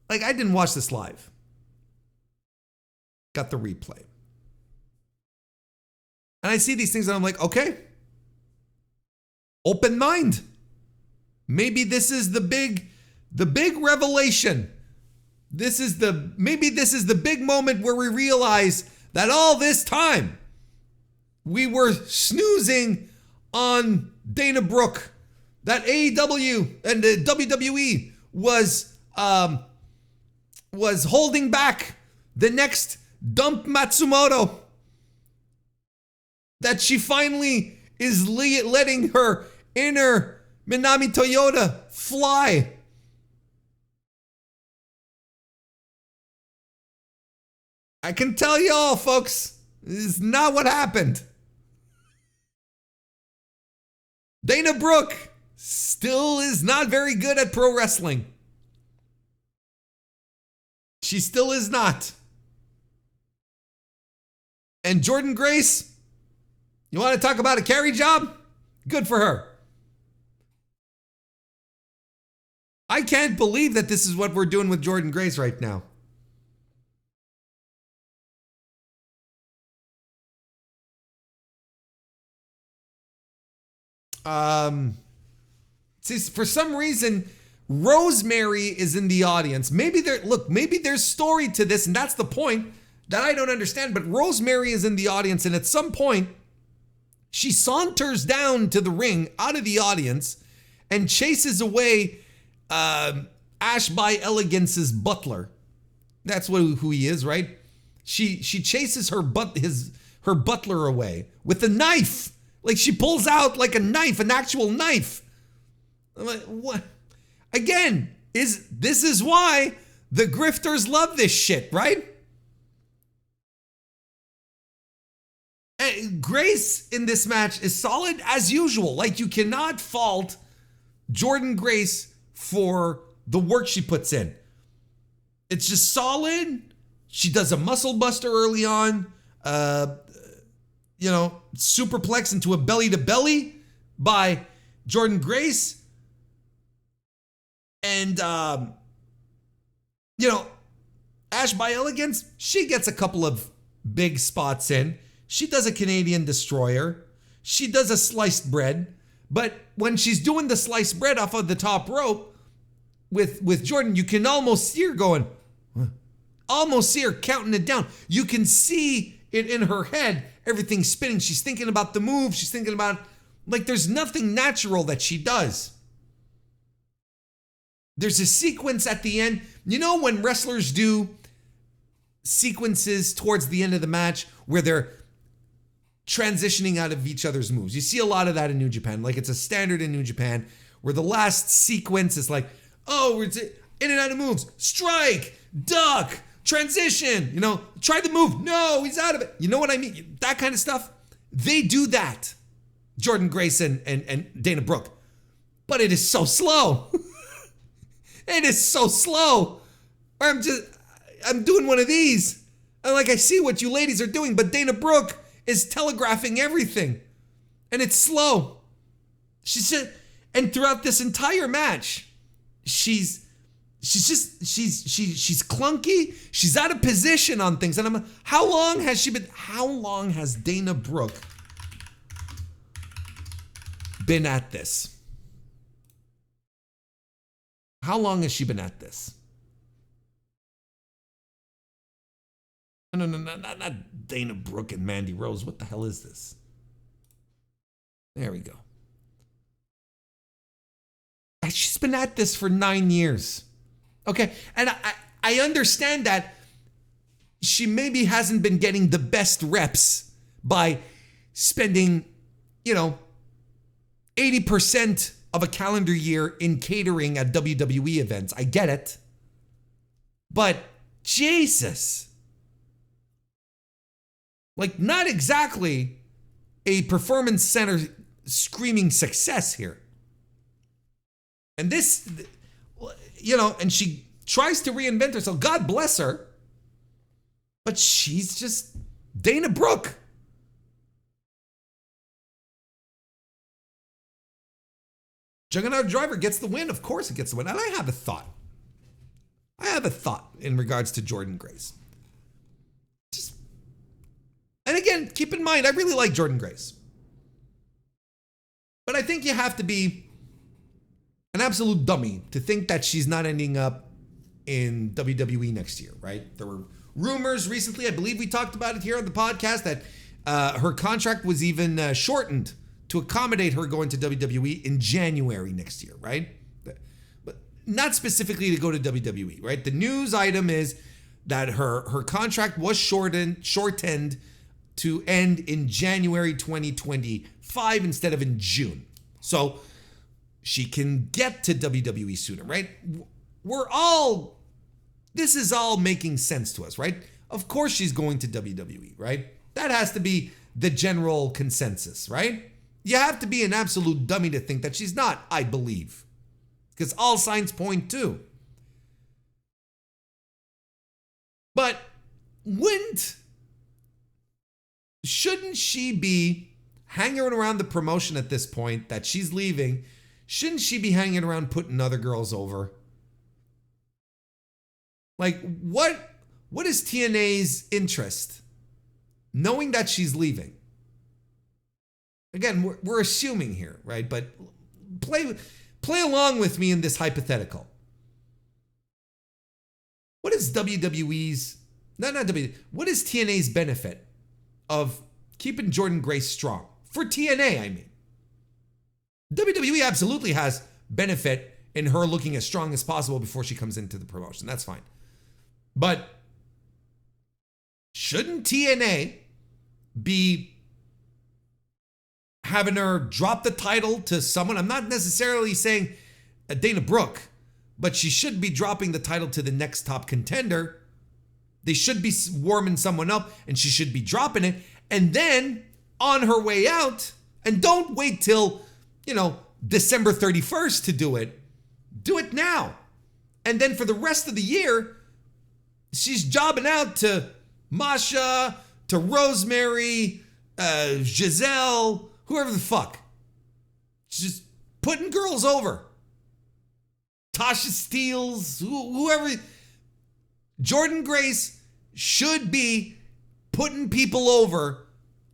like, I didn't watch this live. Got the replay. And I see these things and I'm like, okay, open mind. Maybe this is the big revelation. Maybe this is the big moment where we realize that all this time we were snoozing on Dana Brooke, that AEW and the WWE was holding back the next Dump Matsumoto, that she finally is letting her inner Minami Toyota fly. I can tell y'all, folks, this is not what happened. Dana Brooke still is not very good at pro wrestling. She still is not. And Jordan Grace, you want to talk about a carry job? Good for her. I can't believe that this is what we're doing with Jordan Grace right now. See, for some reason, Rosemary is in the audience. Maybe there's story to this, and that's the point that I don't understand. But Rosemary is in the audience, and at some point, she saunters down to the ring out of the audience and chases away Ash by Elegance's butler. That's who he is, right? She chases her butler away with a knife. Like, she pulls out like a knife, an actual knife. I'm like, what? Again, this is why the grifters love this shit, right? Grace in this match is solid as usual. Like, you cannot fault Jordynne Grace for the work she puts in. It's just solid. She does a muscle buster early on. Superplex into a belly to belly by Jordynne Grace. And, Ash by Elegance, she gets a couple of big spots in. She does a Canadian Destroyer. She does a sliced bread. But when she's doing the sliced bread off of the top rope with Jordynne, you can almost see her going, almost see her counting it down. You can see it in her head, everything spinning. She's thinking about the move. She's thinking about, like, there's nothing natural that she does. There's a sequence at the end. You know when wrestlers do sequences towards the end of the match where they're transitioning out of each other's moves? You see a lot of that in New Japan. Like, it's a standard in New Japan where the last sequence is like, oh, we're in and out of moves. Strike, duck, transition, try the move. No, he's out of it. You know what I mean? That kind of stuff. They do that, Jordynne Grace and Dana Brooke. But it is so slow. It is so slow. I'm doing one of these. And I see what you ladies are doing, but Dana Brooke is telegraphing everything. And it's slow. And throughout this entire match, she's clunky. She's out of position on things. And how long has Dana Brooke been at this? How long has she been at this? No, not Dana Brooke and Mandy Rose. What the hell is this? There we go. She's been at this for 9 years. Okay, and I understand that she maybe hasn't been getting the best reps by spending, 80% of a calendar year in catering at WWE events. I get it. But Jesus. Not exactly a performance center screaming success here. And this, and she tries to reinvent herself. God bless her. But she's just Dana Brooke. Juggernaut Driver gets the win. Of course it gets the win. And I have a thought in regards to Jordynne Grace. And again, keep in mind, I really like Jordynne Grace. But I think you have to be an absolute dummy to think that she's not ending up in WWE next year, right? There were rumors recently, I believe we talked about it here on the podcast, that her contract was even shortened to accommodate her going to WWE in January next year, right? But not specifically to go to WWE, right? The news item is that her contract was shortened to end in January 2025 instead of in June. So she can get to WWE sooner, right? This is all making sense to us, right? Of course she's going to WWE, right? That has to be the general consensus, right? You have to be an absolute dummy to think that she's not, I believe. Because all signs point to. But shouldn't she be hanging around the promotion at this point that she's leaving? Shouldn't she be hanging around putting other girls over? What is TNA's interest? Knowing that she's leaving. Again, we're assuming here, right? But play along with me in this hypothetical. What is what is TNA's benefit of keeping Jordynne Grace strong? For TNA, I mean. WWE absolutely has benefit in her looking as strong as possible before she comes into the promotion. That's fine. But shouldn't TNA be having her drop the title to someone? I'm not necessarily saying Dana Brooke, but she should be dropping the title to the next top contender. They should be warming someone up, and she should be dropping it. And then on her way out, and don't wait till, December 31st to do it. Do it now. And then for the rest of the year, she's jobbing out to Masha, to Rosemary, Giselle, whoever the fuck. She's just putting girls over. Tasha Steeles, whoever. Jordynne Grace should be putting people over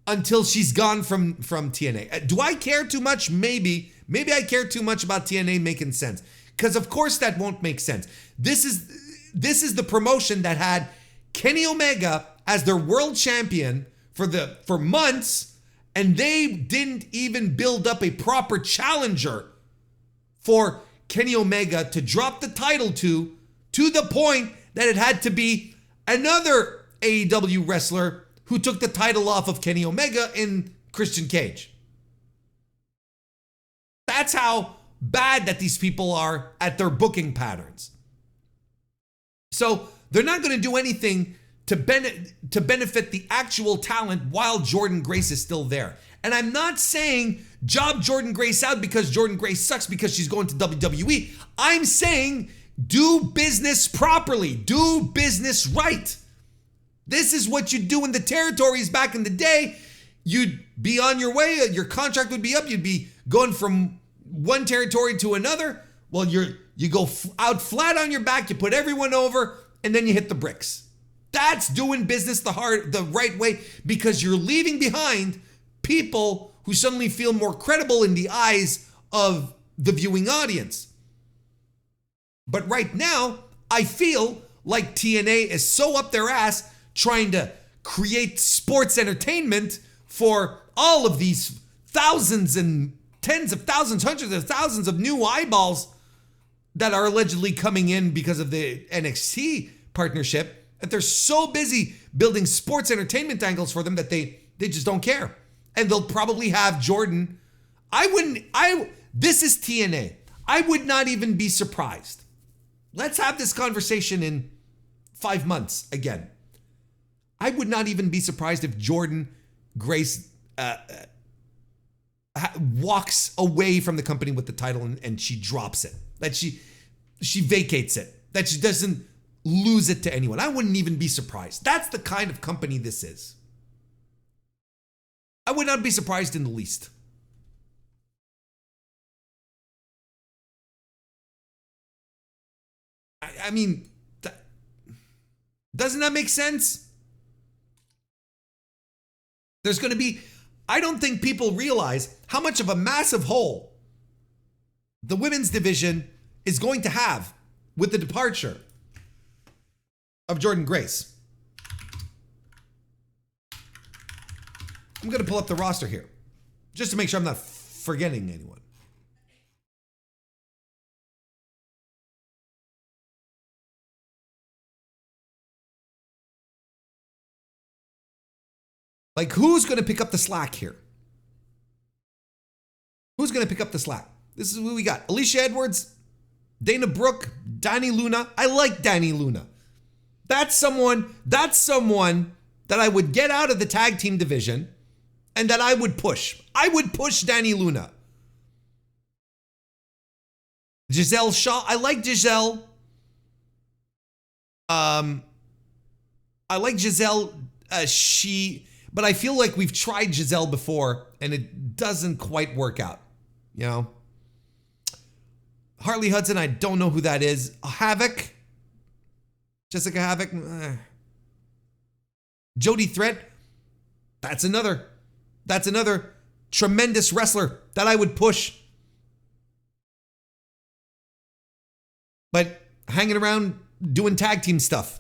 until she's gone from TNA. Do I care too much? Maybe. Maybe I care too much about TNA making sense. Because of course that won't make sense. This is the promotion that had Kenny Omega as their world champion for months, and they didn't even build up a proper challenger for Kenny Omega to drop the title to the point that it had to be another AEW wrestler who took the title off of Kenny Omega in Christian Cage. That's how bad that these people are at their booking patterns. So they're not going to do anything to benefit the actual talent while Jordynne Grace is still there. And I'm not saying job Jordynne Grace out because Jordynne Grace sucks because she's going to WWE. I'm saying do business properly. Do business right. This is what you do in the territories back in the day. You'd be on your way. Your contract would be up. You'd be going from one territory to another. Well, you go out flat on your back. You put everyone over, and then you hit the bricks. That's doing business the right way, because you're leaving behind people who suddenly feel more credible in the eyes of the viewing audience. But right now, I feel like TNA is so up their ass trying to create sports entertainment for all of these thousands and tens of thousands, hundreds of thousands of new eyeballs that are allegedly coming in because of the NXT partnership, that they're so busy building sports entertainment angles for them that they just don't care. And they'll probably have Jordynne. This is TNA. I would not even be surprised. Let's have this conversation in 5 months again. I would not even be surprised if Jordynne Grace walks away from the company with the title and she drops it. That she vacates it. That she doesn't lose it to anyone. I wouldn't even be surprised. That's the kind of company this is. I would not be surprised in the least. I mean, doesn't that make sense? There's going to be, I don't think people realize how much of a massive hole the women's division is going to have with the departure of Jordynne Grace. I'm going to pull up the roster here just to make sure I'm not forgetting anyone. Like, who's going to pick up the slack here? Who's going to pick up the slack? This is who we got. Alicia Edwards, Dana Brooke, Dani Luna. I like Dani Luna. That's someone that I would get out of the tag team division and that I would push. I would push Dani Luna. Giselle Shaw. I like Giselle. I like Giselle. But I feel like we've tried Giselle before and it doesn't quite work out. You know? Harley Hudson, I don't know who that is. Havoc. Jessica Havoc. Jody Threat. That's another tremendous wrestler that I would push. But hanging around doing tag team stuff.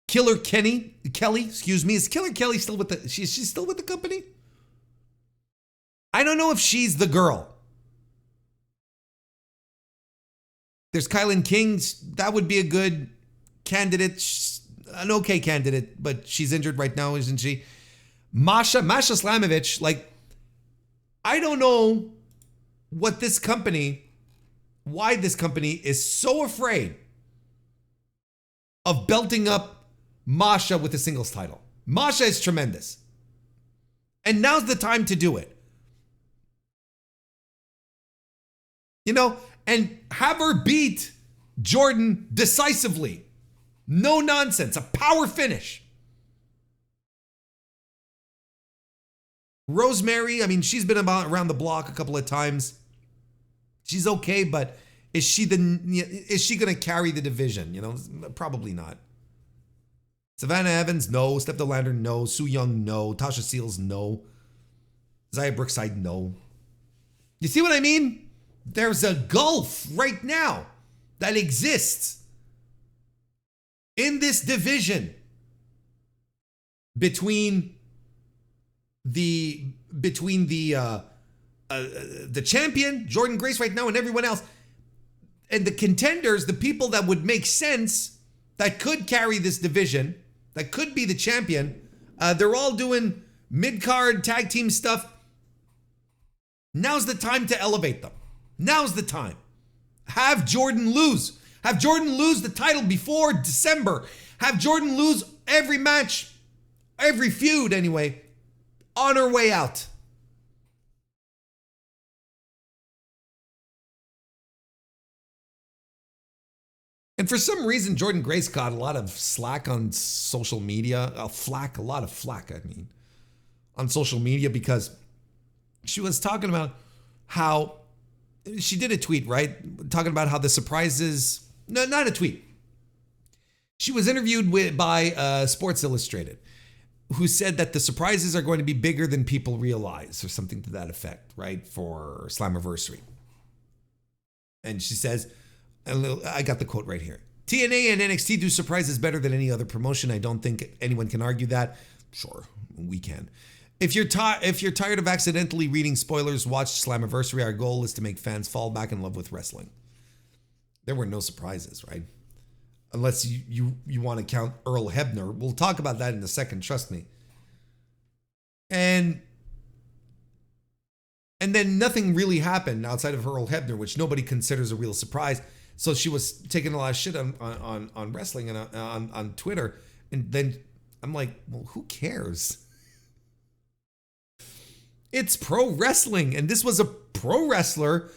Killer Kelly, is Killer Kelly still with the, she's still with the company? I don't know if she's the girl. There's Kylan King. That would be a good candidate. An okay candidate, but she's injured right now, isn't she? Masha Slamovich. Like, I don't know why this company is so afraid of belting up Masha with a singles title. Masha is tremendous. And now's the time to do it. You know, and have her beat Jordan decisively. No nonsense. A power finish. Rosemary, I mean, she's been around the block a couple of times. She's okay, but is she going to carry the division? You know, probably not. Savannah Evans, no. Steph DeLander, no. Su Yung, no. Tasha Seals, no. Zaya Brookside, no. You see what I mean? There's a gulf right now that exists in this division between the champion, Jordan Grace, right now, and everyone else. And the contenders, the people that would make sense, that could carry this division, that could be the champion, they're all doing mid-card tag team stuff. Now's the time to elevate them. Now's the time. Have Jordan lose. Have Jordan lose the title before December. Have Jordan lose every match, every feud anyway, on her way out. And for some reason, Jordan Grace got a lot of slack on social media. A lot of flack, I mean, on social media, because she was talking about how she did a tweet, right? Talking about how the surprises, no, not a tweet. She was interviewed by Sports Illustrated, who said that the surprises are going to be bigger than people realize, or something to that effect, right? For Slammiversary. And she says, I got the quote right here. TNA and NXT do surprises better than any other promotion. I don't think anyone can argue that. Sure, we can. If you're tired of accidentally reading spoilers, watch Slammiversary. Our goal is to make fans fall back in love with wrestling. There were no surprises, right? Unless you want to count Earl Hebner. We'll talk about that in a second, trust me. And then nothing really happened outside of Earl Hebner, which nobody considers a real surprise. So she was taking a lot of shit on wrestling and on Twitter. And then I'm like, well, who cares? It's pro wrestling. And this was a pro wrestler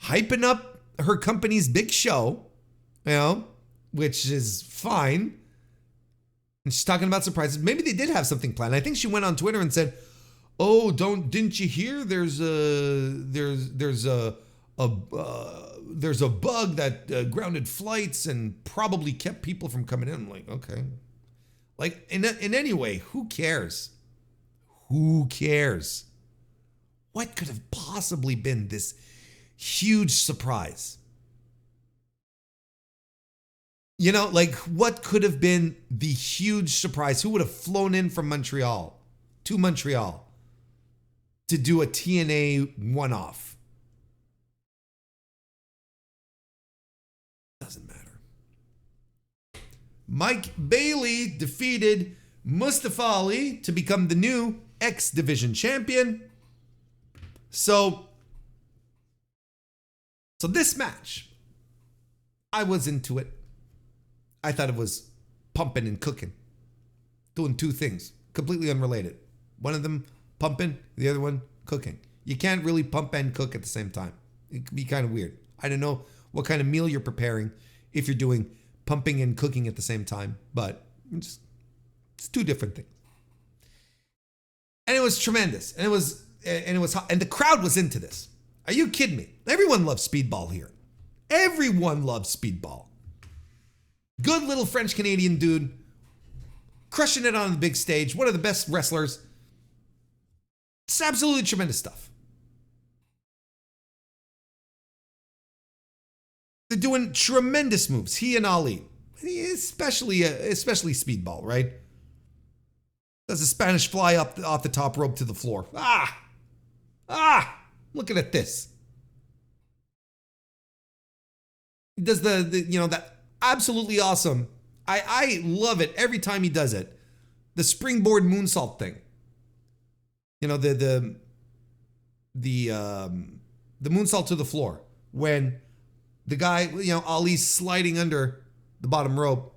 hyping up her company's big show, you know, which is fine. And she's talking about surprises. Maybe they did have something planned. I think she went on Twitter and said, "Oh, didn't you hear? There's a bug that grounded flights and probably kept people from coming in." I'm like, okay. Like, in any way, who cares? Who cares? What could have possibly been this huge surprise? You know, like, what could have been the huge surprise? Who would have flown in from Montreal to Montreal to do a TNA one-off? Doesn't matter. Mike Bailey defeated Mustafa Ali to become the new X Division champion. So this match, I was into it. I thought it was pumping and cooking. Doing two things, completely unrelated. One of them pumping, the other one cooking. You can't really pump and cook at the same time. It could be kind of weird. I don't know what kind of meal you're preparing if you're doing pumping and cooking at the same time, but it's two different things. And it was tremendous. And it was hot. And the crowd was into this. Are you kidding me? Everyone loves Speedball here. Everyone loves Speedball. Good little French-Canadian dude, crushing it on the big stage, one of the best wrestlers. It's absolutely tremendous stuff. They're doing tremendous moves, he and Ali, especially Speedball, right? Does a Spanish fly up off the top rope to the floor. Looking at this. He does that absolutely awesome. I love it every time he does it. The springboard moonsault thing. You know, the moonsault to the floor when the guy, Ali's sliding under the bottom rope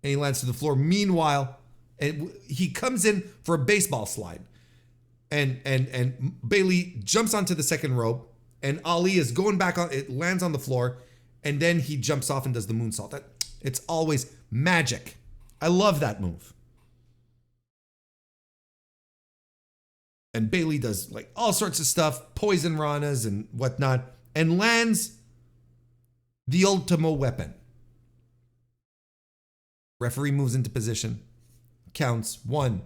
and he lands to the floor. Meanwhile, And he comes in for a baseball slide. And Bailey jumps onto the second rope, and Ali is going back on, it lands on the floor, and then he jumps off and does the moonsault. It's always magic. I love that move. And Bailey does like all sorts of stuff, poison ranas and whatnot, and lands the ultimo weapon. Referee moves into position, counts 1,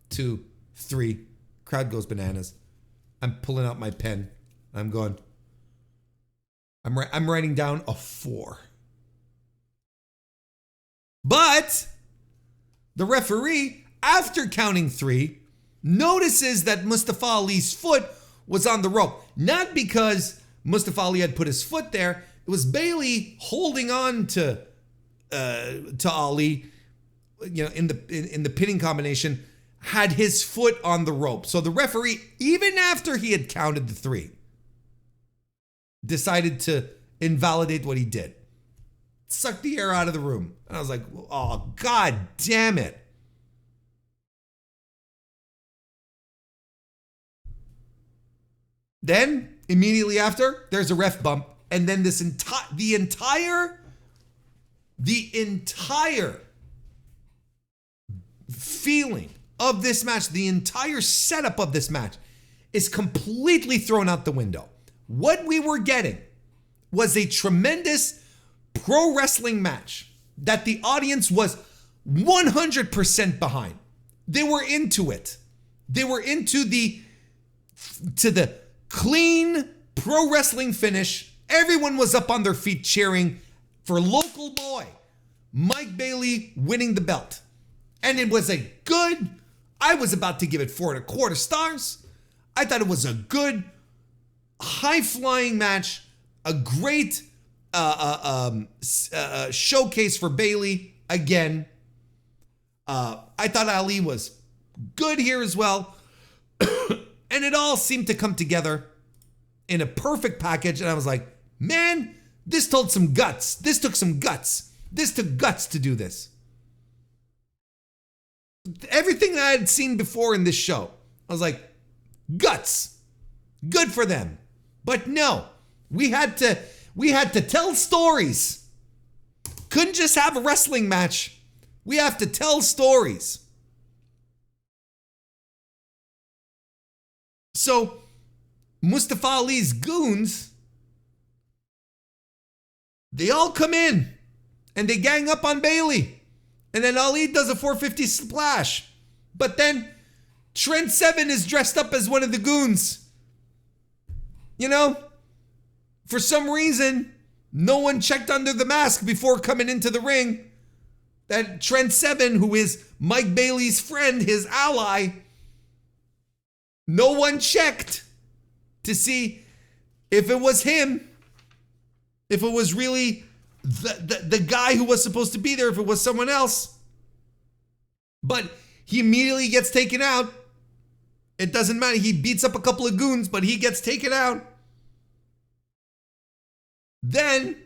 2, 3. Crowd goes bananas. I'm pulling out my pen. I'm going. I'm writing down a 4. But the referee, after counting 3, notices that Mustafa Ali's foot was on the rope. Not because Mustafa Ali had put his foot there. It was Bailey holding on to Ali, in the pinning combination, had his foot on the rope. So the referee, even after he had counted the 3, decided to invalidate what he did. Sucked the air out of the room. And I was like, oh, God damn it. Then, immediately after, there's a ref bump. And then the entire feeling of this match, the entire setup of this match is completely thrown out the window. What we were getting was a tremendous pro wrestling match that the audience was 100% behind. They were into it. They were into the clean pro wrestling finish. Everyone was up on their feet cheering for local boy Mike Bailey winning the belt. And it was I was about to give it 4.25 stars. I thought it was a good, high-flying match, a great showcase for Bailey again. I thought Ali was good here as well. And it all seemed to come together in a perfect package. And I was like, man, this took some guts. This took some guts. This took guts to do this. Everything that I had seen before in this show, I was like, guts. Good for them. But no, we had to tell stories. Couldn't just have a wrestling match. We have to tell stories. So, Mustafa Ali's goons, they all come in and they gang up on Bailey. And then Ali does a 450 splash. But then Trent Seven is dressed up as one of the goons. For some reason, no one checked under the mask before coming into the ring. That Trent Seven, who is Mike Bailey's friend, his ally, no one checked to see if it was him, if it was really the guy who was supposed to be there, if it was someone else. But he immediately gets taken out. It doesn't matter. He beats up a couple of goons, but he gets taken out. Then,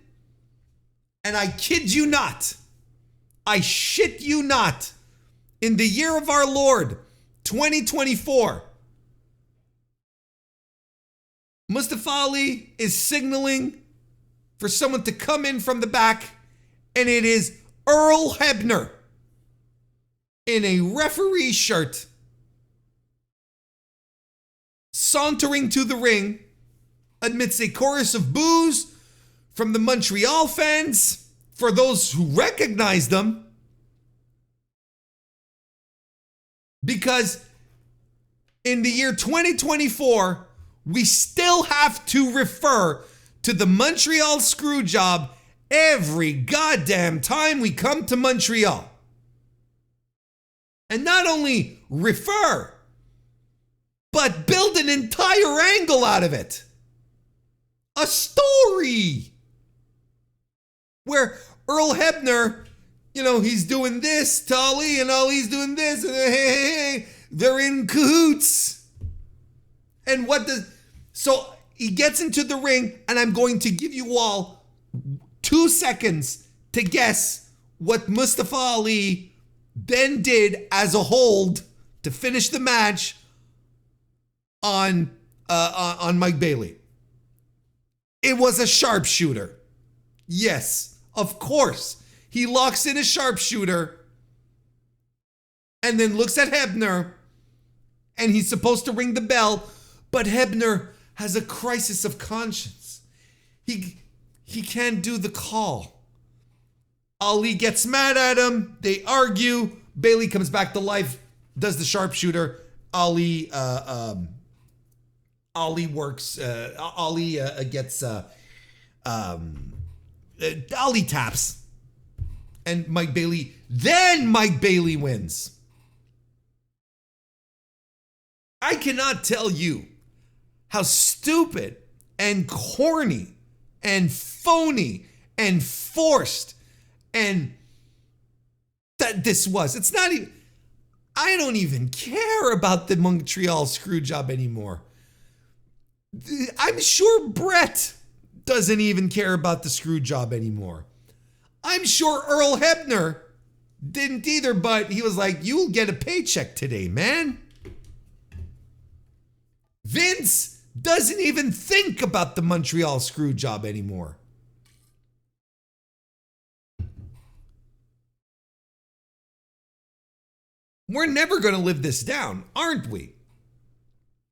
and I kid you not, I shit you not, in the year of our Lord, 2024, Mustafa Ali is signaling for someone to come in from the back, and it is Earl Hebner in a referee shirt sauntering to the ring amidst a chorus of boos from the Montreal fans, for those who recognize them, because in the year 2024, we still have to refer to the Montreal Screwjob every goddamn time we come to Montreal. And not only refer, but build an entire angle out of it. A story where Earl Hebner, he's doing this to Ali and Ali's doing this, and hey, they're in cahoots. And so he gets into the ring, and I'm going to give you all 2 seconds to guess what Mustafa Ali then did as a hold to finish the match on Mike Bailey. It was a sharpshooter. Yes, of course. He locks in a sharpshooter and then looks at Hebner, and he's supposed to ring the bell, but Hebner has a crisis of conscience. He can't do the call. Ali gets mad at him. They argue. Bailey comes back to life, does the sharpshooter. Ali taps. And Mike Bailey wins. I cannot tell you how stupid and corny and phony and forced and that this was. It's not even, I don't even care about the Montreal screw job anymore. I'm sure Brett doesn't even care about the screw job anymore. I'm sure Earl Hebner didn't either, but he was like, you'll get a paycheck today, man. Vince doesn't even think about the Montreal screw job anymore. We're never going to live this down, aren't we?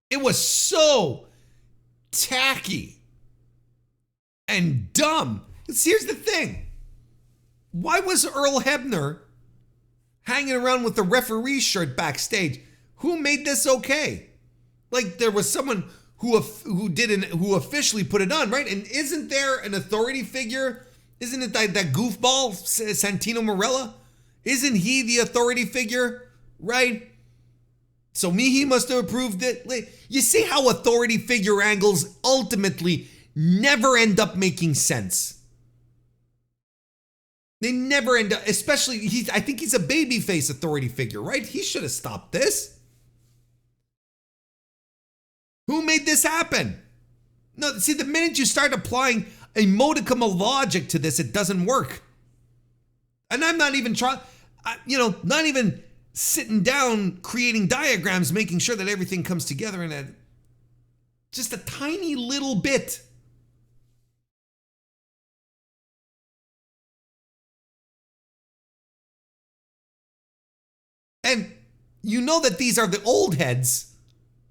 It was so tacky and dumb. Here's the thing. Why was Earl Hebner hanging around with the referee shirt backstage? Who made this okay? Like, there was someone who officially put it on, right? And isn't there an authority figure? Isn't it that goofball Santino Marella? Isn't he the authority figure, right? So he must have approved it. You see how authority figure angles ultimately never end up making sense. They never end up, especially, I think he's a babyface authority figure, right? He should have stopped this. Who made this happen? No, see, the minute you start applying a modicum of logic to this, it doesn't work. And I'm not even trying, not even sitting down, creating diagrams, making sure that everything comes together in just a tiny little bit. And you know that these are the old heads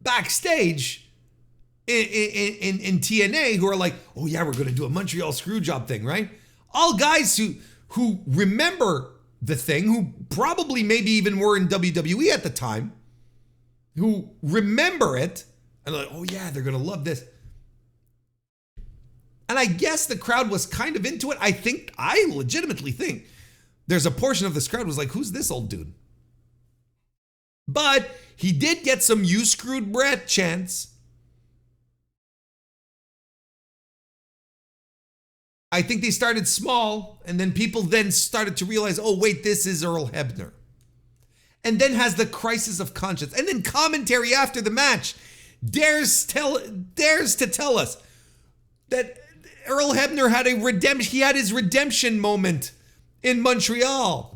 backstage in TNA who are like, oh yeah, we're going to do a Montreal screw job thing, right? All guys who remember the thing, who probably maybe even were in WWE at the time, who remember it, and they're like, oh yeah, they're going to love this. And I guess the crowd was kind of into it. I legitimately think there's a portion of this crowd was like, who's this old dude? But he did get some "you screwed Brett" chants. I think they started small, and then people then started to realize, oh wait, this is Earl Hebner. And then has the crisis of conscience. And then commentary after the match dares to tell us that Earl Hebner had he had his redemption moment in Montreal.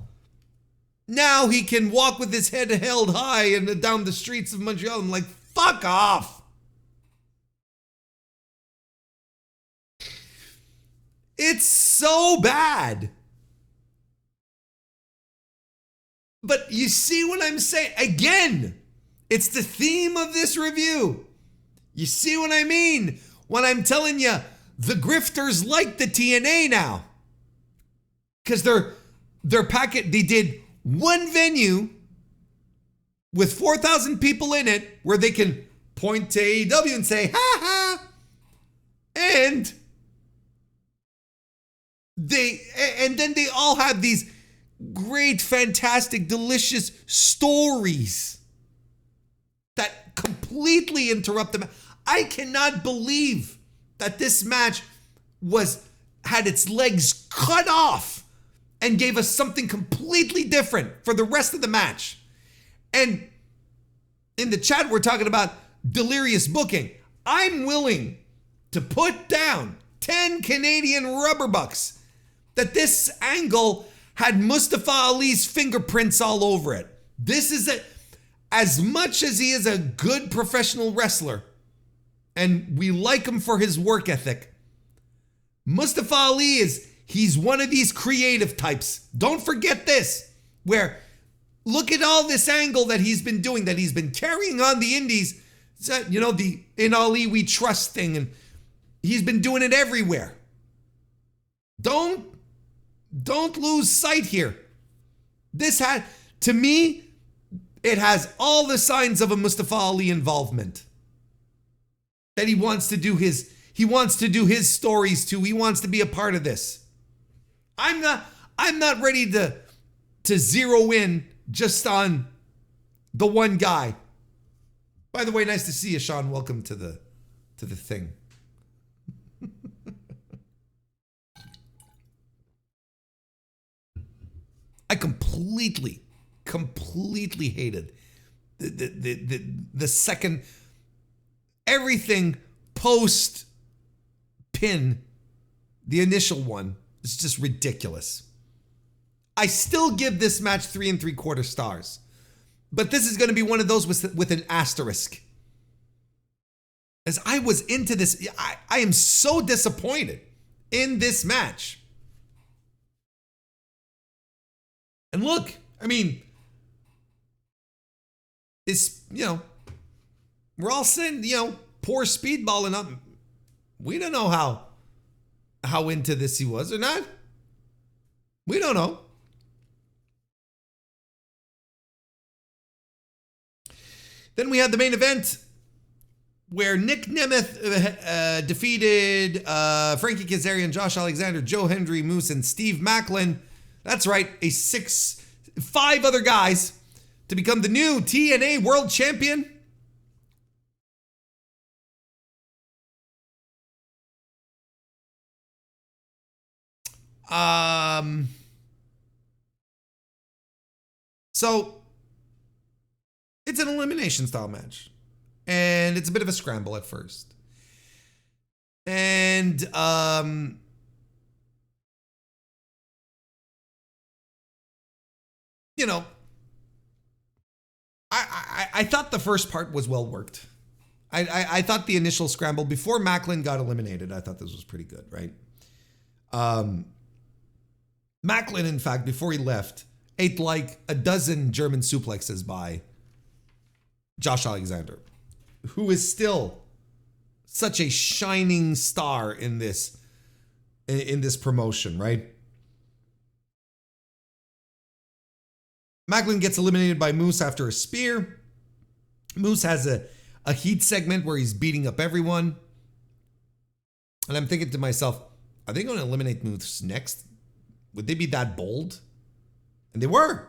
Now he can walk with his head held high and down the streets of Montreal. I'm like, fuck off. It's so bad. But you see what I'm saying? Again, it's the theme of this review. You see what I mean? When I'm telling you, the grifters like the TNA now. Because they did one venue with 4,000 people in it where they can point to AEW and say, ha ha. And then they all have these great, fantastic, delicious stories that completely interrupt them. I cannot believe that this match had its legs cut off and gave us something completely different for the rest of the match. And in the chat, we're talking about delirious booking. I'm willing to put down 10 Canadian rubber bucks that this angle had Mustafa Ali's fingerprints all over it. This is as much as he is a good professional wrestler, and we like him for his work ethic, Mustafa Ali he's one of these creative types. Don't forget this, where look at all this angle that he's been doing, that he's been carrying on the indies, the "In Ali We Trust" thing, and he's been doing it everywhere. Don't lose sight here. To me, it has all the signs of a Mustafa Ali involvement. That he wants to do his stories too. He wants to be a part of this. I'm not ready to zero in just on the one guy. By the way, nice to see you, Sean. Welcome to the thing. I completely hated the second, everything post pin, the initial one is just ridiculous. I still give this match 3 3/4 stars, but this is going to be one of those with an asterisk. As I was into this, I am so disappointed in this match. And look, I mean, it's, we're all saying, poor speedballing up. We don't know how into this he was or not. We don't know. Then we had the main event where Nick Nemeth defeated Frankie Kazarian, Josh Alexander, Joe Hendry, Moose, and Steve Macklin. That's right, 5 other guys to become the new TNA World Champion. So it's an elimination style match, and it's a bit of a scramble at first. And I thought the first part was well worked. I thought the initial scramble before Macklin got eliminated, I thought this was pretty good, right? Macklin, in fact, before he left, ate like a dozen German suplexes by Josh Alexander, who is still such a shining star in this promotion, right? Macklin gets eliminated by Moose after a spear. Moose has a heat segment where he's beating up everyone. And I'm thinking to myself, are they going to eliminate Moose next? Would they be that bold? And they were.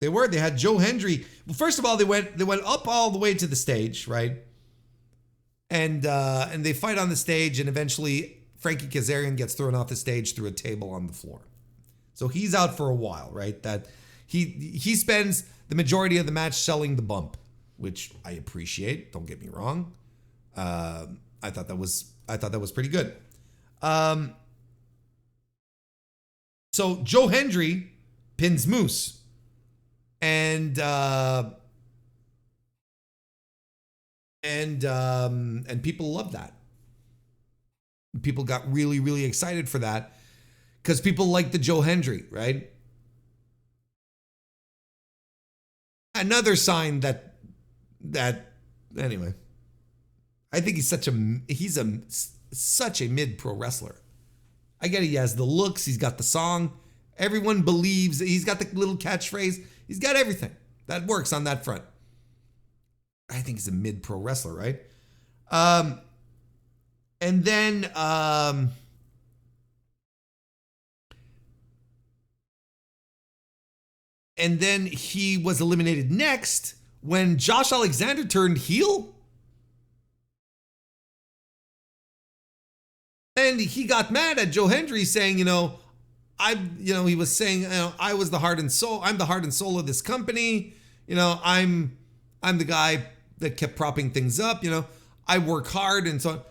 They were. They had Joe Hendry. Well, first of all, they went up all the way to the stage, right? And they fight on the stage, and eventually Frankie Kazarian gets thrown off the stage through a table on the floor. So he's out for a while, right? That he spends the majority of the match selling the bump, which I appreciate. Don't get me wrong. I thought that was pretty good. So Joe Hendry pins Moose. And people love that. People got really, really excited for that because people like the Joe Hendry, right? Another sign that anyway, I think he's such a mid-pro wrestler. I get it, he has the looks, he's got the song, everyone believes, he's got the little catchphrase, he's got everything that works on that front. I think he's a mid-pro wrestler, right? And then he was eliminated next when Josh Alexander turned heel. And he got mad at Joe Hendry saying, he was saying, I was the heart and soul. I'm the heart and soul of this company. I'm the guy that kept propping things up. I work hard and so on.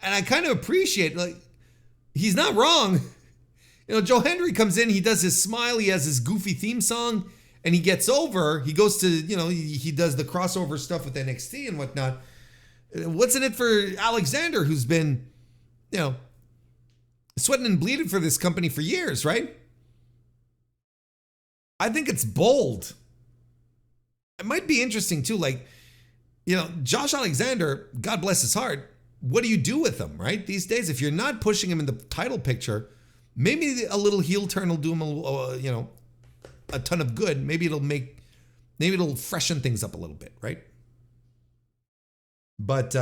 And I kind of appreciate, like, he's not wrong. You know, Joe Hendry comes in, he does his smile, he has his goofy theme song, and he gets over. He goes to, you know, he does the crossover stuff with NXT and whatnot. What's in it for Alexander, who's been, you know, sweating and bleeding for this company for years, right? I think it's bold. It might be interesting too. Like, you know, Josh Alexander, God bless his heart, what do you do with him, right? These days, if you're not pushing him in the title picture, maybe a little heel turn will do him, you know, a ton of good. Maybe it'll freshen things up a little bit, right? But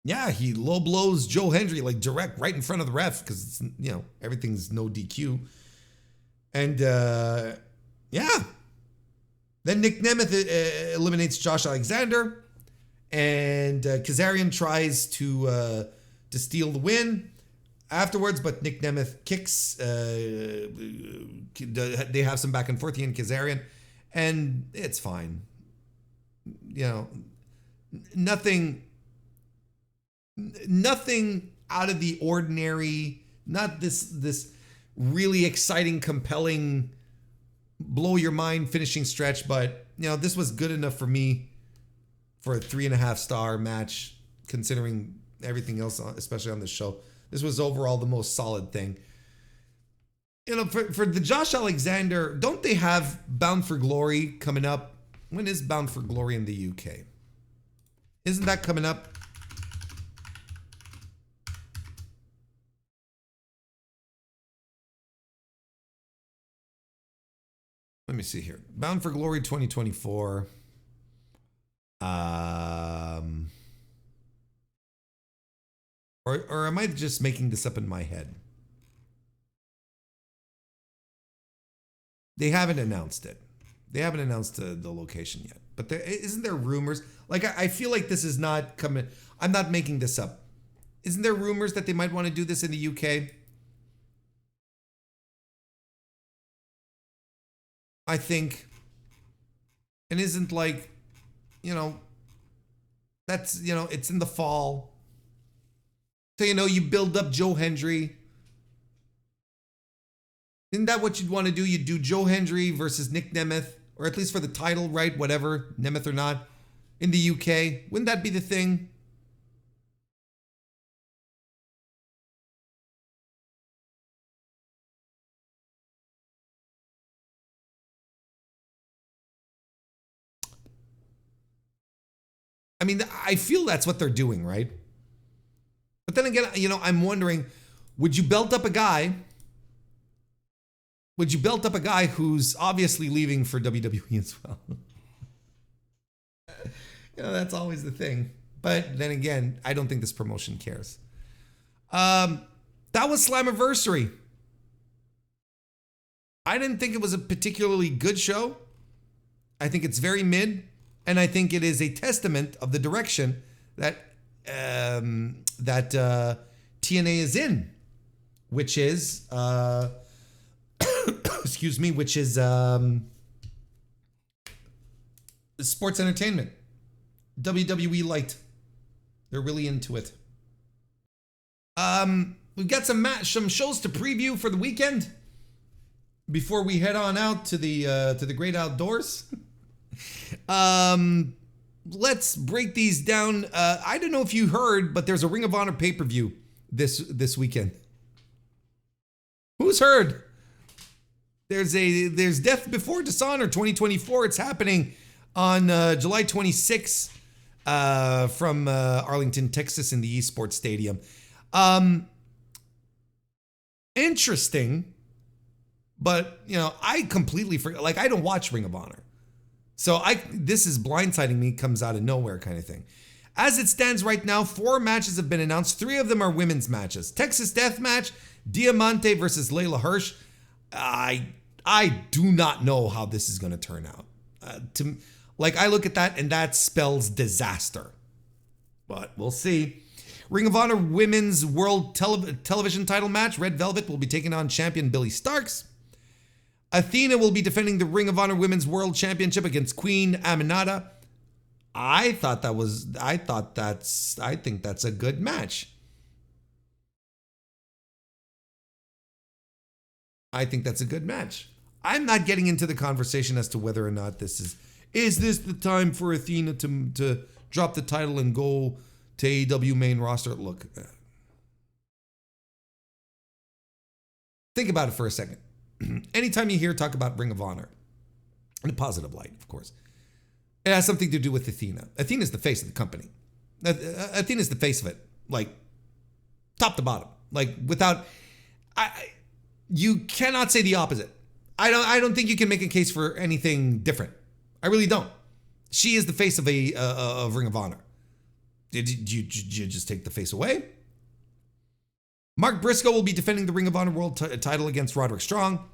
yeah, he low blows Joe Hendry like direct right in front of the ref because it's, you know, everything's no DQ. And yeah, then Nick Nemeth eliminates Josh Alexander, and Kazarian tries to steal the win afterwards, but Nick Nemeth kicks. They have some back and forth, he and Kazarian, and it's fine. You know, nothing out of the ordinary. Not this really exciting, compelling, blow your mind finishing stretch, but you know, this was good enough for me for a 3.5 star match, considering everything else, especially on the show. This was overall the most solid thing. You know, for the Josh Alexander, don't they have Bound for Glory coming up? When is Bound for Glory in the UK? Isn't that coming up? Let me see here. Bound for Glory 2024. Or am I just making this up in my head? They haven't announced it. They haven't announced the location yet. But isn't there rumors? Like, I feel like this is not coming. I'm not making this up. Isn't there rumors that they might want to do this in the UK? I think. And isn't like, you know, that's, you know, it's in the fall. So, you know, you build up Joe Hendry. Isn't that what you'd want to do? You'd do Joe Hendry versus Nick Nemeth, or at least for the title, right? Whatever, Nemeth or not, in the UK. Wouldn't that be the thing? I mean, I feel that's what they're doing, right? But then again, you know, I'm wondering, would you belt up a guy? Would you belt up a guy who's obviously leaving for WWE as well? You know, that's always the thing. But then again, I don't think this promotion cares. That was Slammiversary. I didn't think it was a particularly good show. I think it's very mid. And I think it is a testament of the direction that TNA is in, which is excuse me, which is sports entertainment, WWE light. They're really into it. We've got some shows to preview for the weekend before we head on out to the great outdoors. Let's break these down. I don't know if you heard, but there's a Ring of Honor pay-per-view this weekend. Who's heard? There's Death Before Dishonor 2024. It's happening on July 26th from Arlington, Texas, in the Esports Stadium. Interesting, but you know, I completely forgot. Like, I don't watch Ring of Honor. So this is blindsiding me, comes out of nowhere kind of thing. As it stands right now, 4 matches have been announced. 3 of them are women's matches. Texas Death Match, Diamante versus Layla Hirsch. I do not know how this is going to turn out. I look at that and that spells disaster. But we'll see. Ring of Honor Women's World Television Title Match. Red Velvet will be taking on champion Billy Starks. Athena will be defending the Ring of Honor Women's World Championship against Queen Aminata. I think that's a good match. I think that's a good match. I'm not getting into the conversation as to whether or not this is this the time for Athena to drop the title and go to AEW main roster? Look, think about it for a second. Anytime you hear talk about Ring of Honor, in a positive light, of course, it has something to do with Athena. Athena's the face of the company. Athena's the face of it, like top to bottom. Like you cannot say the opposite. I don't think you can make a case for anything different. I really don't. She is the face of of Ring of Honor. Did you just take the face away? Mark Briscoe will be defending the Ring of Honor World title against Roderick Strong.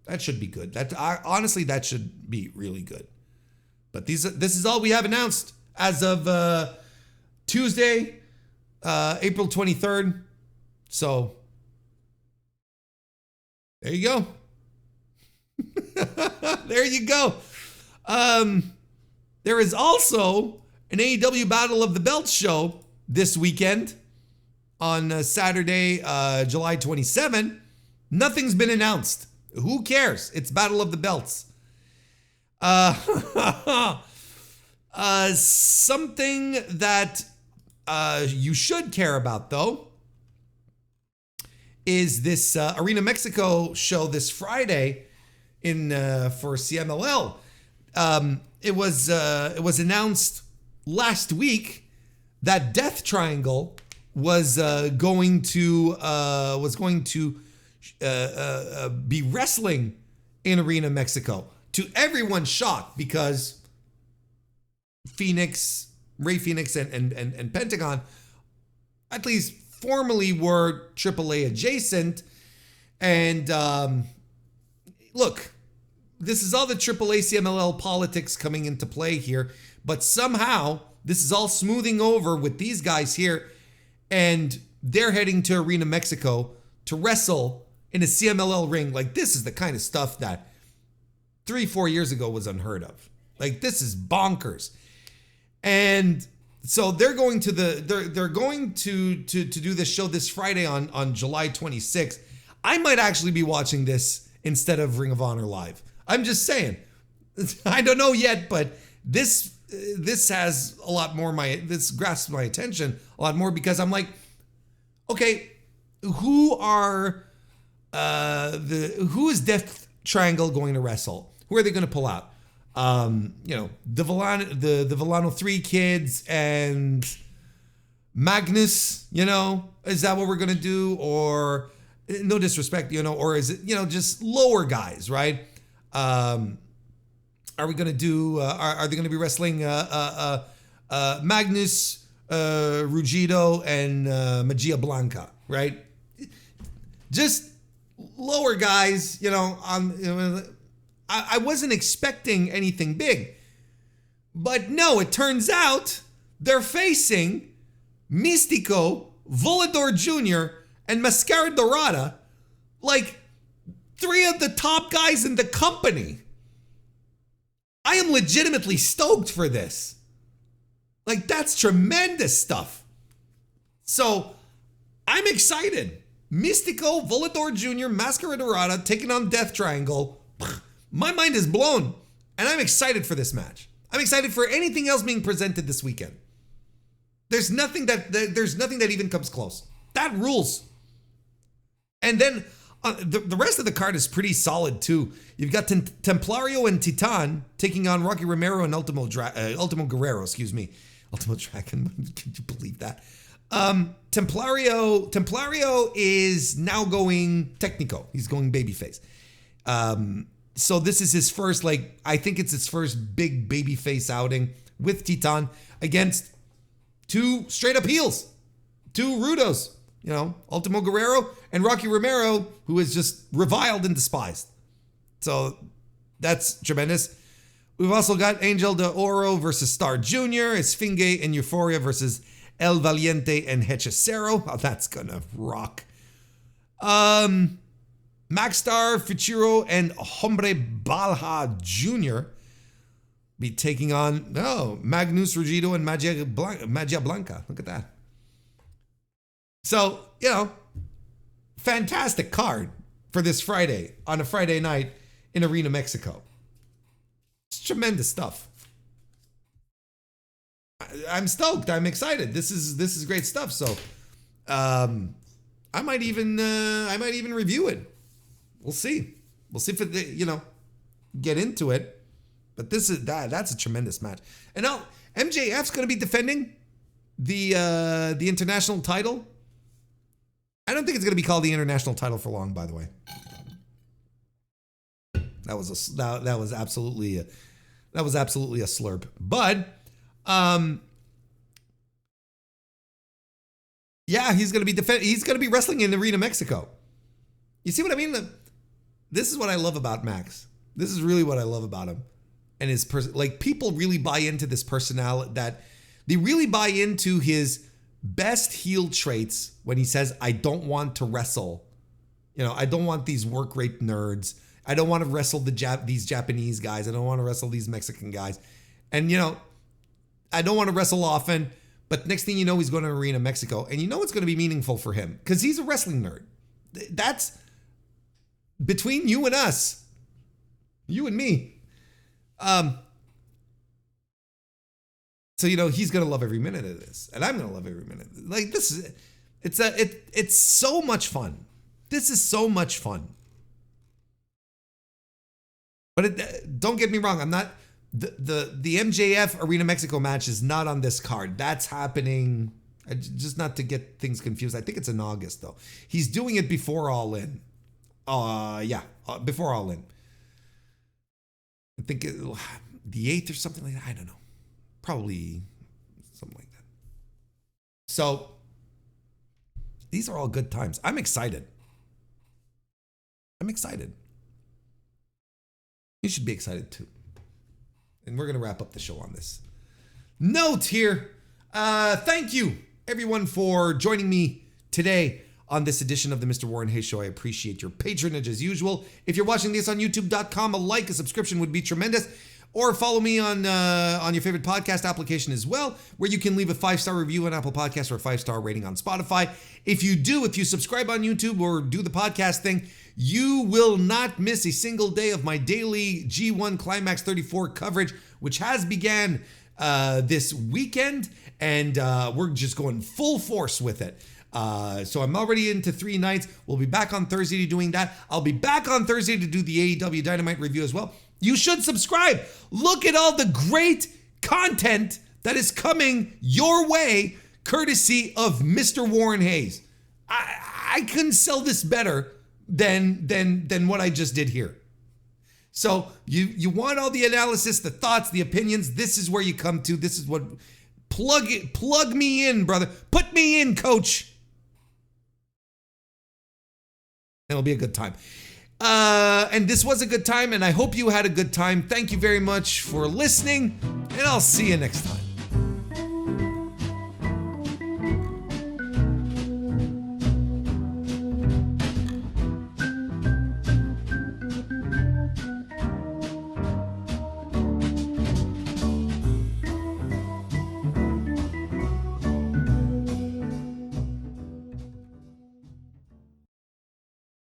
That should be good. Honestly, that should be really good. But this is all we have announced as of Tuesday, April 23rd. So there you go. There you go. There is also an AEW Battle of the Belts show this weekend on Saturday, July 27. Nothing's been announced. Who cares? It's Battle of the Belts. Something that you should care about, though, is this Arena Mexico show this Friday for CMLL. It was announced last week that Death Triangle was going to be wrestling in Arena Mexico. To everyone's shock, because Ray Phoenix and Pentagon, at least formally, were AAA adjacent. And look, this is all the AAA CMLL politics coming into play here, but somehow this is all smoothing over with these guys here, and they're heading to Arena Mexico to wrestle in a CMLL ring. Like, this is the kind of stuff that 3-4 years ago was unheard of. Like, this is bonkers. And so they're going to do this show this Friday on July 26th. I might actually be watching this instead of Ring of Honor Live. I'm just saying. I don't know yet, but this has a lot more this grasps my attention a lot more, because I'm like, okay, who is Death Triangle going to wrestle? Who are they going to pull out? The Villano 3 kids and Magnus, is that what we're going to do? Or, no disrespect, or is it, just lower guys, right? Are we going to do, are they going to be wrestling Magnus, Rugido, and Magia Blanca, right? Just lower guys, I wasn't expecting anything big. But no, it turns out they're facing Místico, Volador Jr., and Mascara Dorada, like 3 of the top guys in the company. I am legitimately stoked for this. Like, that's tremendous stuff. So, I'm excited. Místico, Volador Jr., Mascara Dorada taking on Death Triangle. My mind is blown, and I'm excited for this match. I'm excited for anything else being presented this weekend. There's nothing that even comes close. That rules. And then the rest of the card is pretty solid too. You've got Templario and Titan taking on Rocky Romero and Ultimo Guerrero. Ultimo Dragon. Can you believe that? Templario is now going Technico. He's going babyface. So this is his first, I think it's his first big babyface outing with Titan against 2 straight up heels, 2 rudos, Ultimo Guerrero and Rocky Romero, who is just reviled and despised. So that's tremendous. We've also got Angel de Oro versus Star Jr., Esfinge and Euphoria versus El Valiente and Hechicero. Oh, that's gonna rock. Maxstar, Fichiro, and Hombre Balha Jr. be taking on Magnus, Rugido, and Magia Blanca. Look at that. So, fantastic card. for this Friday, on a Friday night in Arena, Mexico. It's tremendous stuff. I'm stoked. I'm excited. This is great stuff. So, I might even review it. We'll see. We'll see if it, get into it. But that's a tremendous match. And now MJF's going to be defending the international title. I don't think it's going to be called the international title for long, by the way. That was absolutely a slurp. But yeah, he's going to be wrestling in Arena, Mexico. You see what I mean? This is what I love about Max. This is really what I love about him. And his people really buy into this personality, that they really buy into his best heel traits when he says, I don't want to wrestle. I don't want these work rape nerds. I don't want to wrestle these Japanese guys. I don't want to wrestle these Mexican guys. And, I don't want to wrestle often. But next thing you know, he's going to Arena, Mexico. And it's going to be meaningful for him because he's a wrestling nerd. That's between you and us. You and me. So he's gonna love every minute of this, and I'm gonna love every minute. Like it's so much fun. This is so much fun. But don't get me wrong, I'm not the MJF Arena Mexico match is not on this card. That's happening. Just not to get things confused. I think it's in August though. He's doing it before All In. Before All In. I think the 8th or something like that. I don't know. Probably something like that. So these are all good times. I'm excited. You should be excited too. And we're going to wrap up the show on this note here. Thank you everyone for joining me today on this edition of the Mr. Warren Hayes Show. I appreciate your patronage as usual. If you're watching this on youtube.com, a subscription would be tremendous. Or follow me on your favorite podcast application as well, where you can leave a 5-star review on Apple Podcasts or a 5-star rating on Spotify. If you subscribe on YouTube or do the podcast thing, you will not miss a single day of my daily G1 Climax 34 coverage, which has began this weekend, and we're just going full force with it. So I'm already into 3 nights. We'll be back on Thursday doing that. I'll be back on Thursday to do the AEW Dynamite review as well. You should subscribe. Look at all the great content that is coming your way, courtesy of Mr. Warren Hayes. I couldn't sell this better than what I just did here. So you want all the analysis, the thoughts, the opinions. This is where you come to. This is what plug me in, brother. Put me in, coach. It'll be a good time. And this was a good time, and I hope you had a good time. Thank you very much for listening, and I'll see you next time.